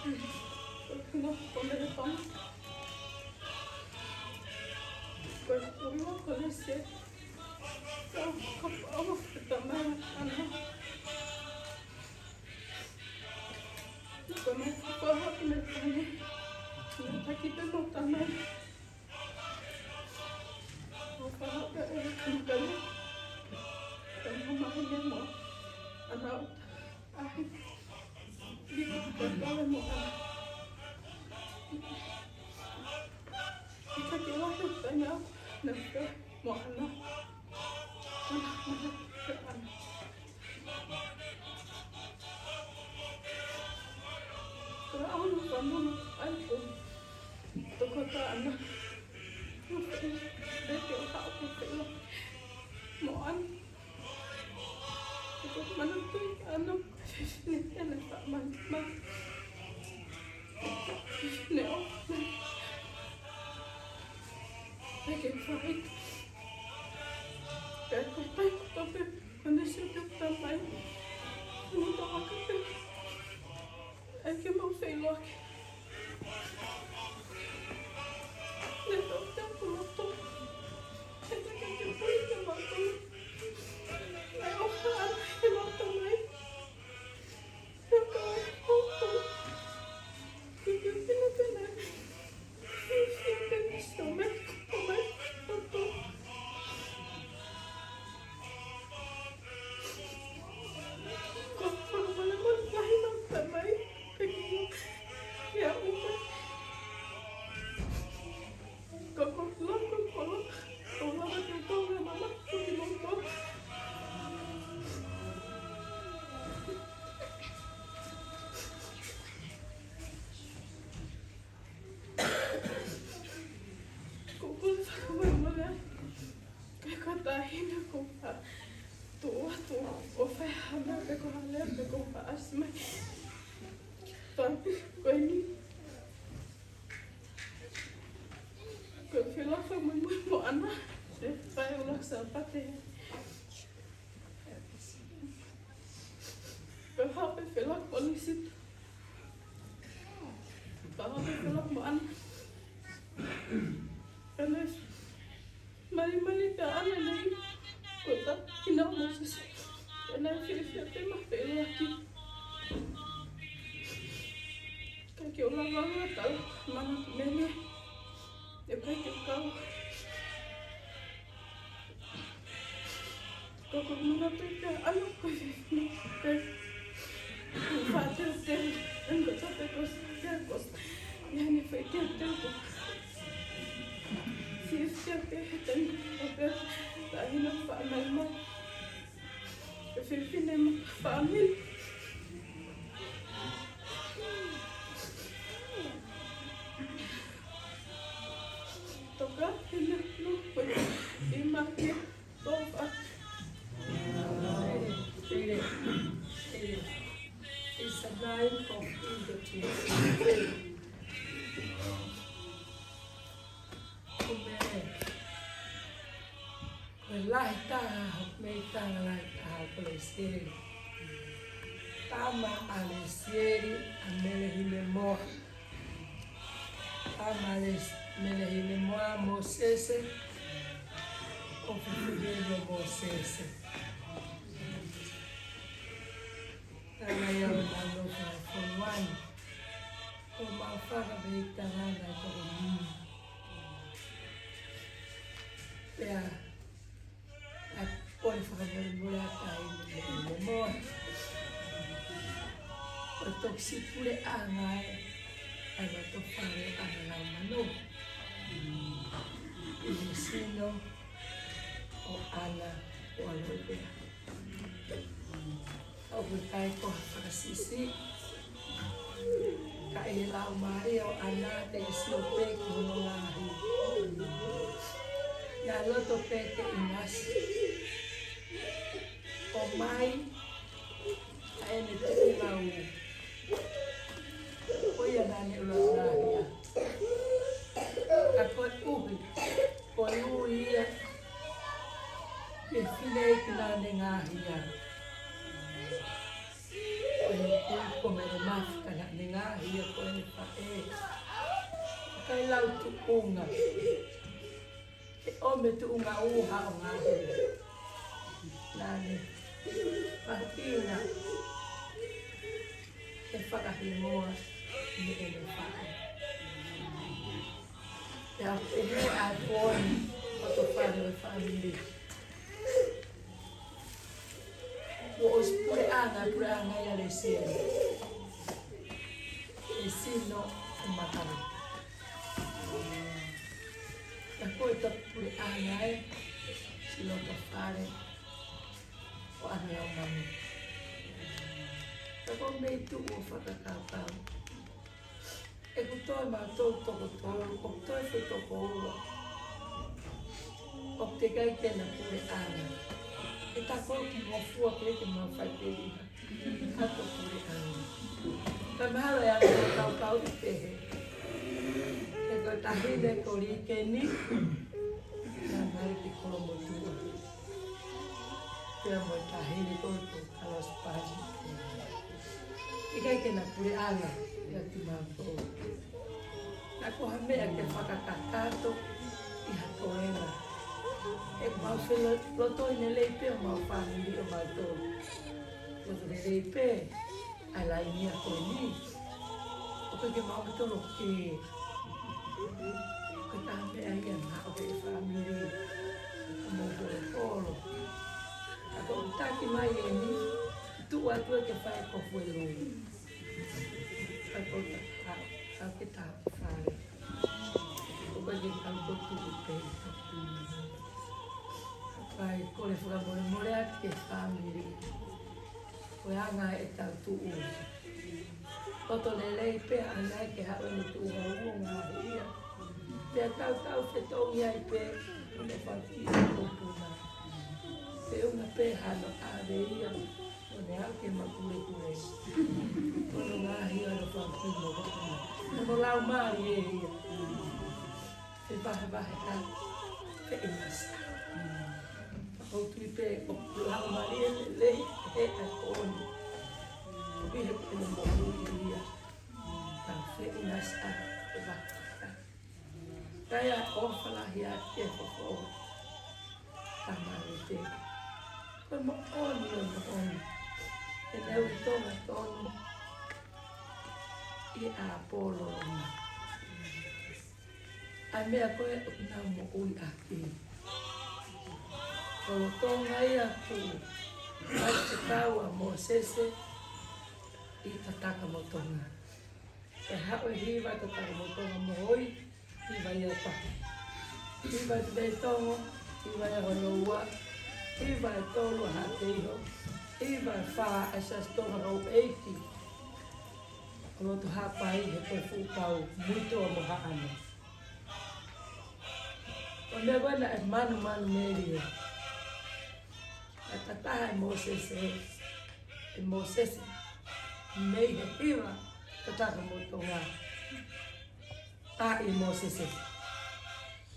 No, pone de pan. Pues, no, con ese. So, kapag tama ano. Kung may kapahap na tani, nakakita mo tama. Kapahap na kami kami. Kung mamahalin mo, anak, ay, hindi ko pagkawan mo anak. Ikakiwala tayo na mo anak. Kalau aku kamu aku tu kata anak, dia tak aku pelak, mohon, tu mana tu anak ni anak tak mana, ni oh, lagi baik. Kaya tapi manusia tamay ano ako ay kemo failok neto tempo ito kaya pwede naman ko ay okan ilo tamay ako pinapinay yung stomach tamay ito. Tama alesieri amelehile mo. Tama amelehile mo Mosese. Ofufugelo Mosese. Tama yao nalo for one. Kumafaka beitangana to mimi. Ya. At por favor mula tayo mo. Untuk si pule angay, ano to pare ang mano. Inisino o ana Po'alo'i Vea. Obutay ko kasisi. Kailaw mari o ana te islope kumungahi. Yalo to pete inas. Omay ay nito ilaw. Oya nani ulalahia. Ako ubi. Po'alo'i Vea4 kinane ngahia. Oya kumere maf kana ngahia ko kai lau tu unga. E o me tu unga uha o ngā hea. Nāne, mahina. E whakahimoa me e me whae. Ia e he a pōni o to whare o whamiri. O os pure anga ia le sere. E sino o makare. Ia koe ta pure anga e, silo to whare o anga o mami. Ia koe mei tu o whakakākau. E kutoe mātou toko tōru, o toi whi toko ua. O te kai tēnā pure anga. E tā kō ki ngofua ke te mau whai te iha. Kato pure anga. Ka mahalo e anga o tau tau i pehe. E koe tahine ko rike ni. Nā mare ki kolomo tua. Pea mo tahine ko kalos paji. I kai tēnā pure anga. Ia ti mātou. Nā ko hamea ke whakakakato i hatoenga. E mau whilo loto i ne leipe o mau whaniri o mātou. Loto ne leipe, ai lai nia koe ni. O koe ke mau tolo ke. Koe tā mea ia ngā o ke whaniri. O mau kore koro. A ko utaki mai e ni, tu atua ke whae kofu e loi. A ko ta ke tā whare. O koe ke kau kotu i pei. Pai kore whakamore more ake ke whamiri. Koe anga e tau tu ua. Koto le lei pea anai ke hawe ni tu ua ua ngā hea. Pea tau whetongi ai pe, une whaki i kopuna. Pe unga pe hano āre ia, one au ke makure kure. Kono ngā hea no whaki no kopuna. Kono lau maari e ia. Pe vahe a, pe imasa. O tui pe o lau maria le lei e a koni. O bihe ke le mohu i ia. Tau whe inas a e waka. Kai a ofalahi a ke whako. Tamare te. Koe mo oni o mo oni. E neu i tonga tonu. I a polo ona. Ai mea koe o nau mo ui a kini. O tonga ia ku ai te tau a mo sese i tataka mo tonga. E hao e hiwa tataka mo tonga mo hoi, hiwa ia tahi. Hiwa te mei tongo, hiwa ia honoua, hiwa e tolu a hateiho, hiwa e whaa e sas tonga rau eiti. O loto hapai he koe fukau muito a mo haano. O mea wena e manu meri e. A tataha e Moses mei he hiwa tataka mo tonga. A i Moses.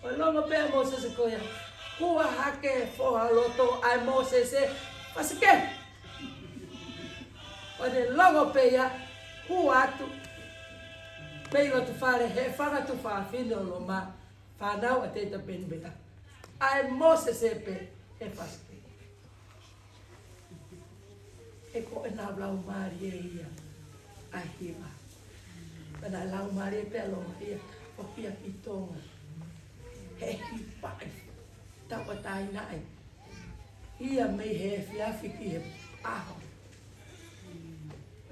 O longa pea Moses koia. Hua hake foha loto ai Moses pasike. O de longa pea hua atu. Pei watu whare he whanga tu whaafine o loma. Whanau a teita penbea. Ai Moses pe he pasike. E ko e nā lau maari e ia a hiwa. Pena lau maari e pea longa ia o pia ki tonga. He hiwa e tau a tai nai. Ia mei he whiawhi ki he aho.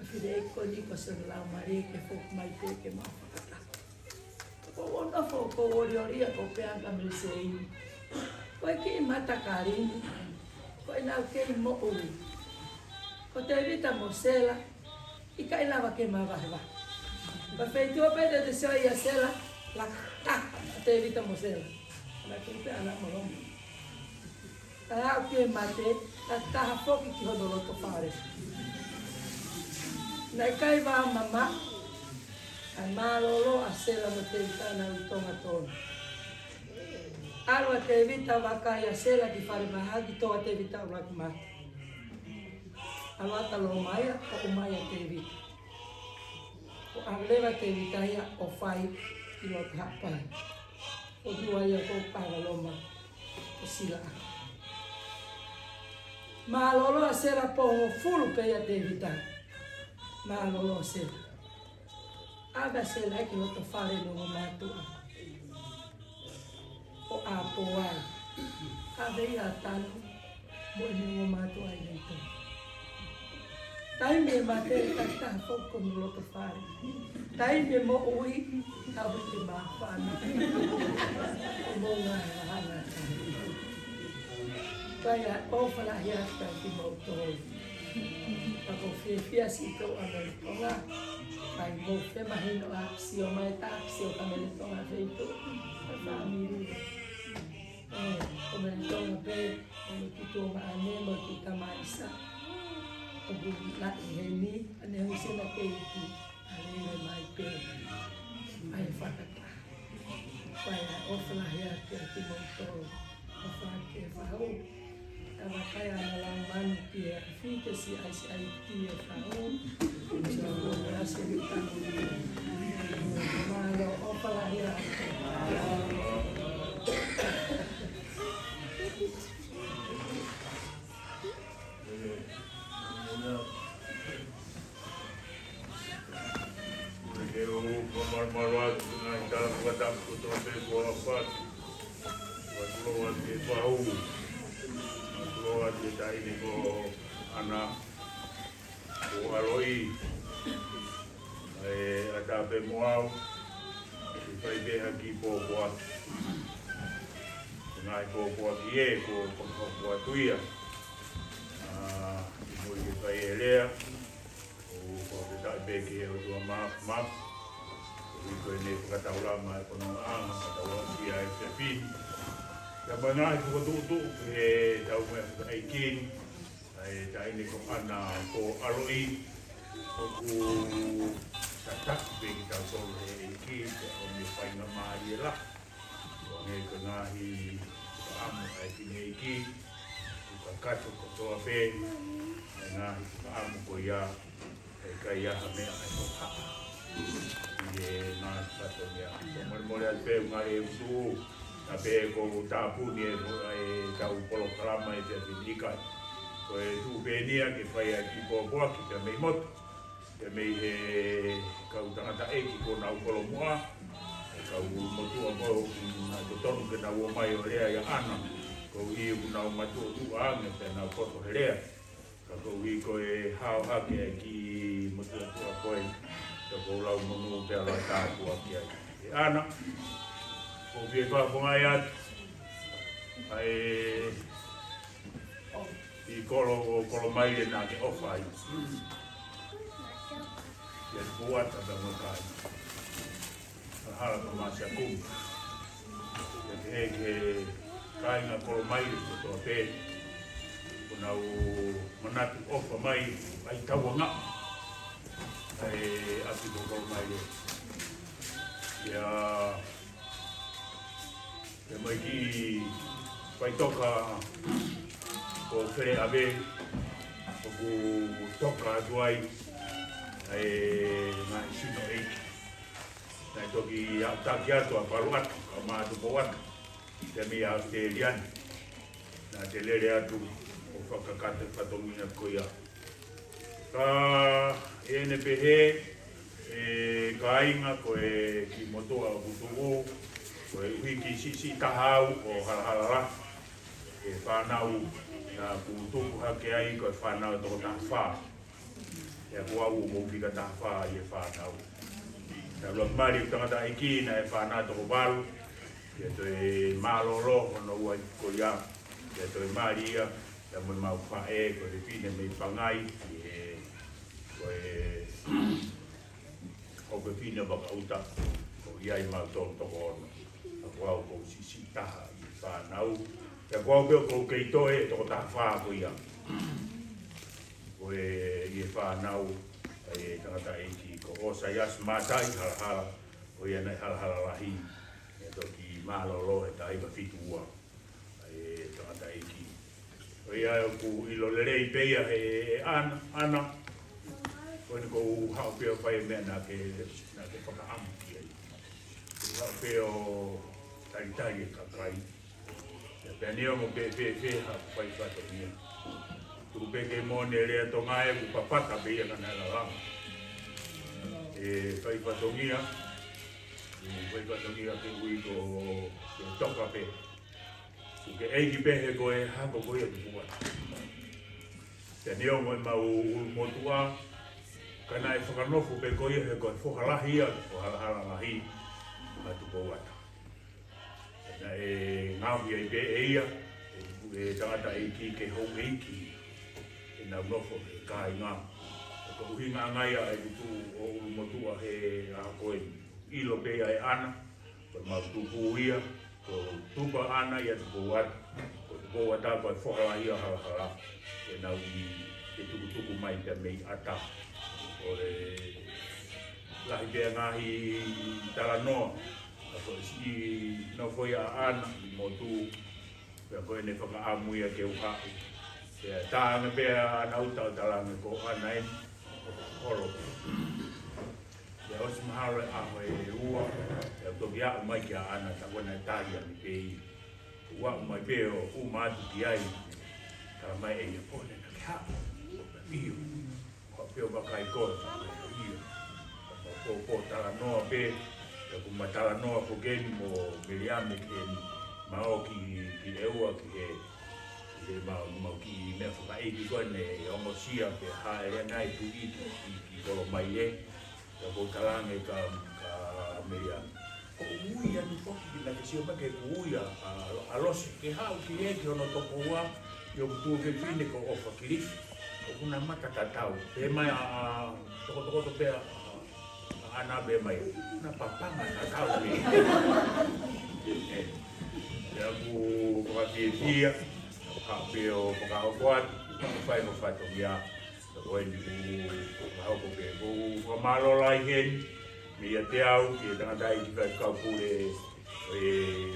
Whire e ko niko se lau maari e ke whoku mai te ke mau whakata. Ko ona whoku ko ori oria ko pea kamere se iu. Ko e ki i matakarini. Ko e nau ke i mo ui. Ko te evita mo sela, i ka ilawa ke mawahewa. Pa wheitua pete te seo ia sela, la ta, te evita mo sela. La ke pe ana mo longa. Ta au ke mate, la taha foki ki hodo loto whare. Nai kai wā mama, ai mārolo a sela mo te itana u tonga tonu. Aro a te evita wakai a sela ki whare mahagi toa te evita u laki mate. Alata lo maia o maia te vita. O avleva te vita ia o whai i lo ka pai. O dua ia ko Po'alo'i o sila a. Malolo a sera po fulu pe ia Davida. Malolo a sera. Aga sera ki lo to fare no matu. O a po ai. Ave ia tanu. Mo ni matu ai leto. Tai me mate ta foko no lo to fare. Tai me mo ui ta buti ma fana. Mo nga hana. Kaya o fala hia ta ki mo to. Ako fia si to ame to nga. Ai mo fe mahino a si o mai ta si o kamele to nga feito. Family. O me to nga pe o ki to ma ane mo ki ta maisa. O la heni ane ho se na pe ki. Ale mai pe. Ai fakata. Kaya o fala hia ta ki mo to. O fa ke fa ho. Ela cai na lamban que fica se aí que é faú já se está malo o falar já Eu vou marmar na casa do guarda que eu trouxe com a parte. Vai provar de baú. Loa te tai ni ko ana Po'alo'i ata pe moau i pai beha ki pōpua ngai pōpua ki e ko pōpua tuia i mui ki pai e lea o ko te tai pe ki e o tua map i koe ne whakataurama e kono anga whakataurama ki a e te pini Ka mana i kukututu e tau mea whakaikin e tai ni ko ana Po'alo'i o ku tatak pe ki tau tolu e ki te o me whainga mai e la o nge ka ngahi ka amu ai pine e ki ku ka kato ko toa pe e ngahi ka amu ko ia e ka iaha mea ai ko hapa i e ngahi kato mea ko mole al pe ngare e utu a pe ko tapuni e tau polo kalama e te whinika. Ko e tu penia ke whai a ki pōpua ki te mei motu. Te mei he kau tangata e ki ko nau polo mua. E kau motu a mo na te tonu ke nau o mai o rea ia ana. Ko i u nau matu o tu anga te nau koto he rea. Ka ko i ko e hao hake e ki motu a tu a koe. Te ko lau monu pe ala tāpua ki a e ana. O pie whapongai atu, ai i kolo mai e nā ke ofa i. Ia puata da mokai. Hala ka māsia kum. Ia te he kāinga kolo mai e toa pē. Ko nau manatu ofa mai ai taua ngā. Ai ati ko kolo mai e. Ia Te mai ki pai toka ko where awe o ku toka atu ai ngā sino eiki. Nai toki taki atu a paru atu, ka mātu po atu. Te mi a te liani. Nā te lere atu o whakakate whatomina ko ia. Ka ene pehe ka ainga ko e ki motoa o kutungu. Ko e wiki si tahau o halahala e whanau na kutuku hake ai ko e whanau e toko taha wha. E kua u mo pika taha wha i e whanau. Ta lua mari u tangata iki na e whanau toko waru. E to e malolo ono ua i ko ia. E to e mari ia. E mo mau wha e ko e pine me pangai. Ko e o ke pine waka uta. Ko ia i mau toko ono. Wau ko si taha i whanau. Ia wau peo ko kei toe e toko taha whaa ko ia. Ko e i e whanau e tangata e ki ko osa ias mātai halahala. Ko ia nei halahala rahi. E toki mālolo e taiwa fitu ua. E tangata e ki. Ko ia ku ilo lerei peia e ana. Ko ni ko hao peo whai mea na ke whakaamu ki ai. peo taritari e kakai. Pea neo mo pe ha pai whato nia. Tuku peke mone rea tonga e ku papaka pe ia kana la rama. E pai whato nia. Pai whato nia ke ui ko toka pe. Tuke eiki pehe ko e hako ko ia tuku wata. Pea neo mo e mau motua. Kana e whakanofo pe ko ia he ko e whokalahi ia. Whakalalahi. Ma tuku wata. Na e ngāwi ai pe e ia, e tangata e ki ke hou eiki, e nau nofo e kai ngā. E ka uhi ngā ngaia e kutu o ulu motua he a koe ilo pe ai ana, ko mau tupu ia, ko tupa ana ia tupu wata, ko tupu wata ko e whohala ia hala, e nau i tuku mai te mei ata. O e lahi pia ngahi tala noa, ko si no foi a ana mo tu pe ko ne fa amu ia ke uha pe ta me pe ana uta tala me ko ana en holo ya os mahalo a ho e ua ya to ya mai ke ana ta bona ta ya me pe ua mai pe o ma tu ai ta mai e po ne ka ha mi ko pe o ba kai ko ko tala no pe ku matala noa ko geni mo meliame ke mao ki eua ki mau ki me fa e ki kone o sia pe ha e ngai tu i ki kolo mai e ko talange ka meliame ko uia ni foki la que se o ke uia a los que ha ki e ki ono to wa yo tu ke fine ko o fa ki una mata tatau pe mai a to pe ana be mai na papanga na kau ni ya bu ko dia ha be o ka o kwat fai mo fa to ya ko ni ha ko be ko malo lai hen mi ya te au ki tanga dai ki ka ku e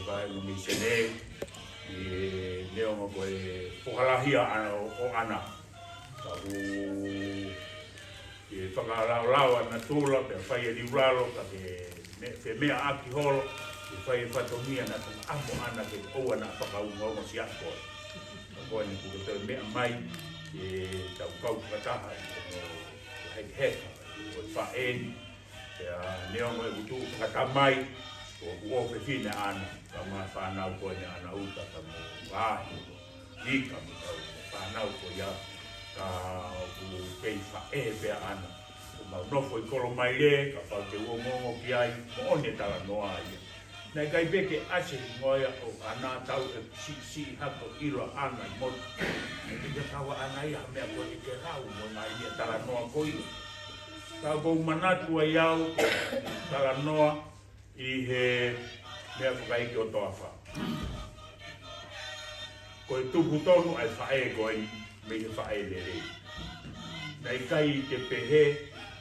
vai no mi sene e leo mo ko e pokalahia o ana ka bu e whakarau na tūla, pe whai e riuraro, ka te mea aki holo, e whai e whatomia na tō amo ana ke oua na whakaunga o si ako. Ka koe ni kuka tau mea mai, e tau kau kataha, e hei heka, o whaeni, e neongo e utu katamai, o uope fine ana, ka maa whanau koe ni ana uta, ka mo wahi, ika mo tau whanau koe ia, ka u pei whae pia ana. O mau nofo I kolo mai re, ka whau te uongongo ki ai, mo one tala noa ia. Nei kai peke ase ngoia o ana tau e si hako ilo ana I motu. Nei te kawa ana ia mea koe I ke rau mo mai ia tala noa koi. Ka kou manatu ai au, tala noa I he mea whakaiki o toa wha. Koe tupu tonu ai whae koe me he whae le rei. Nei kai te pehe,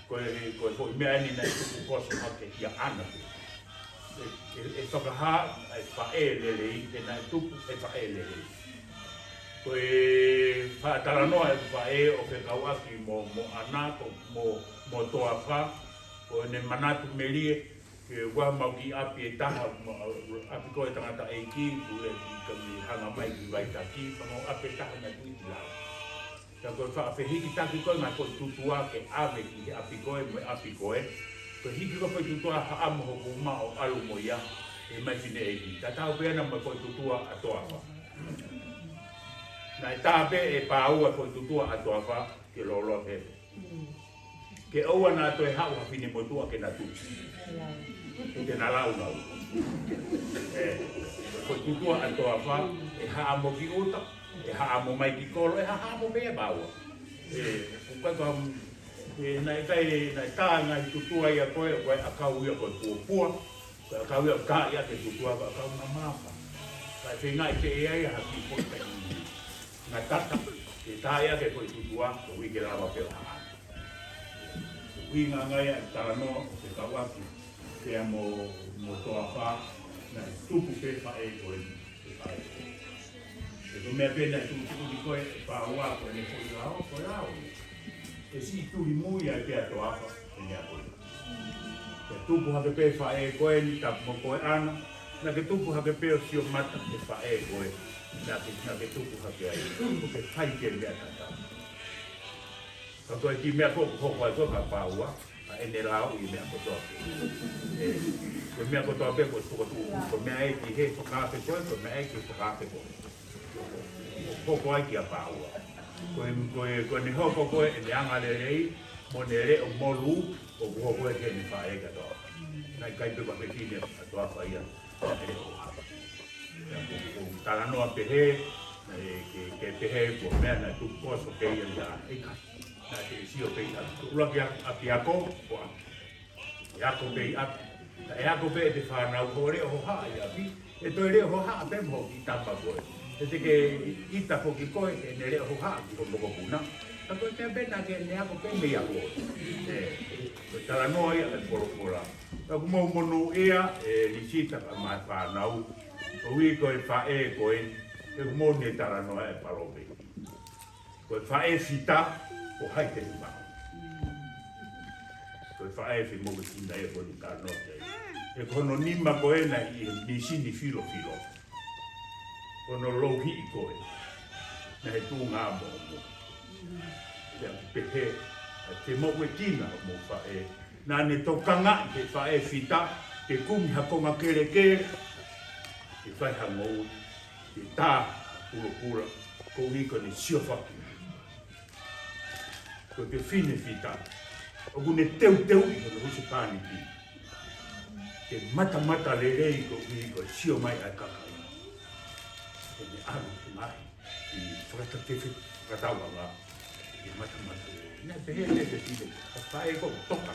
koe fo mea ni nei tupu koso hake ia ana pe. E whakaha ai whae le rei, e nei tupu e whae le rei. Koe whaatara noa e whae o ke kauaki mo ana, mo toa wha, koe ne manatu melie, ke wā mau ki api e taha, api koe tangata e ki, ure ki hanga mai ki waitaki, whamau api e taha na tui ki lau. Ka koe whaafehiki taki koe mai koe tutua ke ame ki he api koe mo api koe. Koe hiki koe tutua ha amo hoku uma o alu mo ia e mai fine e ki. Ta tau peana mo koe tutua a toa wha. Nai tāpe e pāua koe tutua a toa wha ke loloa pepe. Ke oua nā toi hau hawhine mo tua ke nā tuti. Ke nā lau nau. Koe tutua a toa wha e ha amo ki uta. E haamo mai ki kolo, e haamo mea baua. Kukaka, nai tā ngai tutua ia koe, koe akau ia koe puapua, koe akau ia kā ia ke tutua, koe akau na mapa. Kai whengai te ea ia haki koe kai ngā tata, ke tā ia ke koe tutua, ko wike rawa peo haa. Ui ngā ngai a tara noa, ke kawaki, ke mo toa wha, nai tupu pe whae koe, ke whae. Ko mea pena tu ni koe pāua koe ne koe rao, koe rao. E si turi mui ai pia to apa, e nea koe. tupu hake pe whae koe ni tapu mo koe ana, na ke tupu hake pe o sio mata ke whae koe, na ke tupu hake ai, o ke whai ke mea tatau. Ka koe ki mea koko ai koe ka pāua, a ene rao i mea kotoa pe. Koe mea kotoa pe koe tuko tuku, koe mea e ki he whakape koe, koe mea e ki whakape koe. Koko ai ki a pāua. Koe ni hoko koe e ne anga le rei, mo ne re o molu, o kuho koe ke ni whae katoa. Nai kai pe pe kine a toa whaia. Tala noa pehe, ke pehe ko mea na tu poso ke ia ia eka. Na te sio pe ia. Ula ki a piako, koa. Iako pe ia. E ako pe te whanau ko reo ho haa ia pi. E toi reo ho haa pe mo i tapa koe. E te ke ita poki koe e ne reo ho haa ki ko moko puna. Ta koe te bena ke ne ako pe mea koe. Tala noa ia e poro. Ta kumau monu ia e lisita ka mai whanau. O wi koe whae koe, e kumau ne tala noa e parope. Koe whae fita, o hai te rumau. Koe whae fi mogu tina e koe ka noa te. E kono nima koe na i nisini filo. Kono louhi i koe. Na he tū ngā mo. Ia pehe, te mogu e kina mo whae. Nā ne tokanga i te whae fita, te kumi hakonga kere. Te whai hangou, te tā pura, ko wiko ni sio whaki. Ko te whine fita, o kune teu i kono husi pāni ki. Te mata le rei ko wiko sio mai ai kakai. Te me aru te mahi, i whakatakefi katawa ngā. Te mata le rei. Nā te he te whine, a whae ko toka.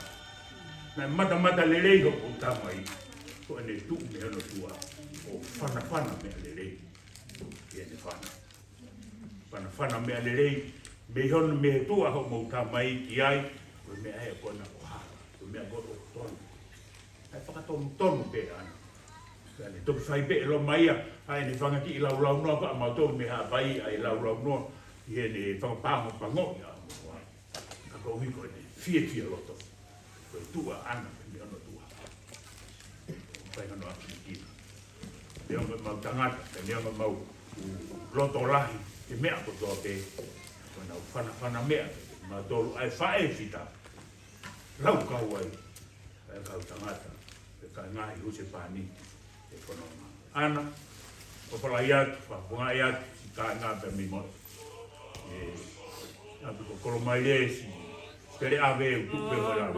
Nā mata le rei ko tamai, ko ane tu me ano tua. O whana mea le rei. Ia ne whana. Whana mea le rei. Me hono me tua ho mou tamai ki ai. Koe mea ea kona o hara. Koe mea goro o tonu. Ai whakatonu pe ana. Ia ne toki whai pe e lo maia. Ai ne whangaki i lau noa pa ama tonu me haa pai. Ai lau noa. Ia ne whangapāma pango. Ka kou hiko ne fia loto. Koe tua ana me ono tua. Pai hano atu ni kina. Te onga mau tangata, te onga mau loto lahi, te mea kotoa pe, koe whana mea, ma tolu ai whae fita, lau kau ai, ai kau tangata, e kai ngahi huse pāni, e whanonga. Ana, kopala iat, whapunga iat, si kā ngā pe mi mo, e, api ko kolomai le, si, tere ave, utupe mo la.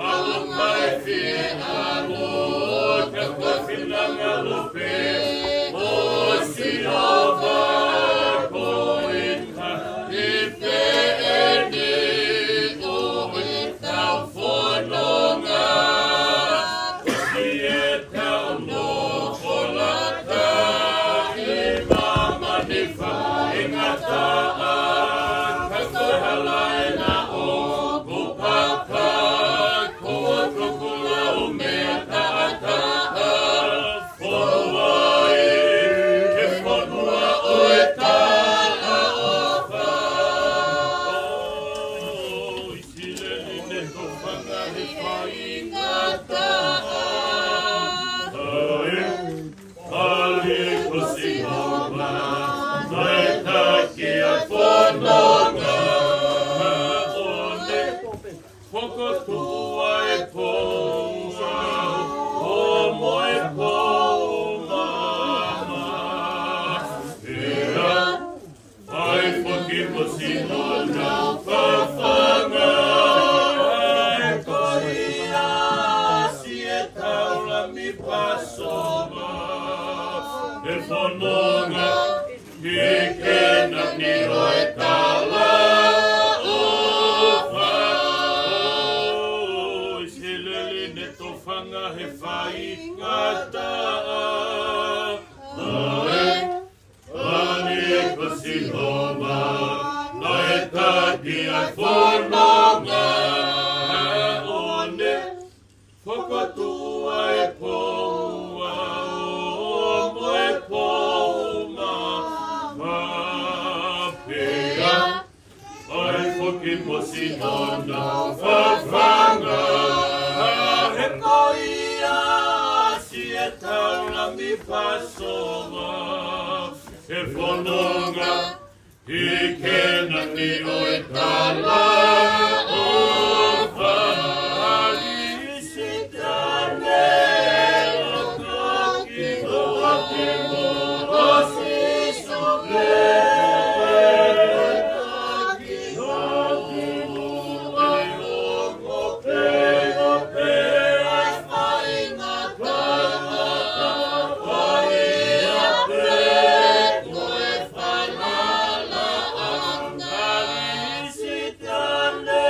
Alumai fi alo, te kofinanga whanonga, he kena ni roe tala o whao. Se lele ne tofanga he whai ngata ae, ane kasi homa, nae tati ai whanonga, one, whakatua e poua, o moe pouma, mapea, ai whoki mosi nona, whawhanga, he koia, si e taurangi pasoma, he whanonga, he kena ni o e tala, o whali si tane, o koki o te mo, o si suple, koki o te mo, o pe, ai whainga tala, ai a pe, koe whanala, angali si tane,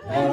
Thank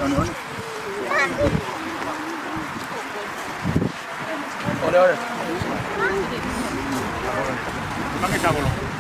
Ore. Mang kita belum.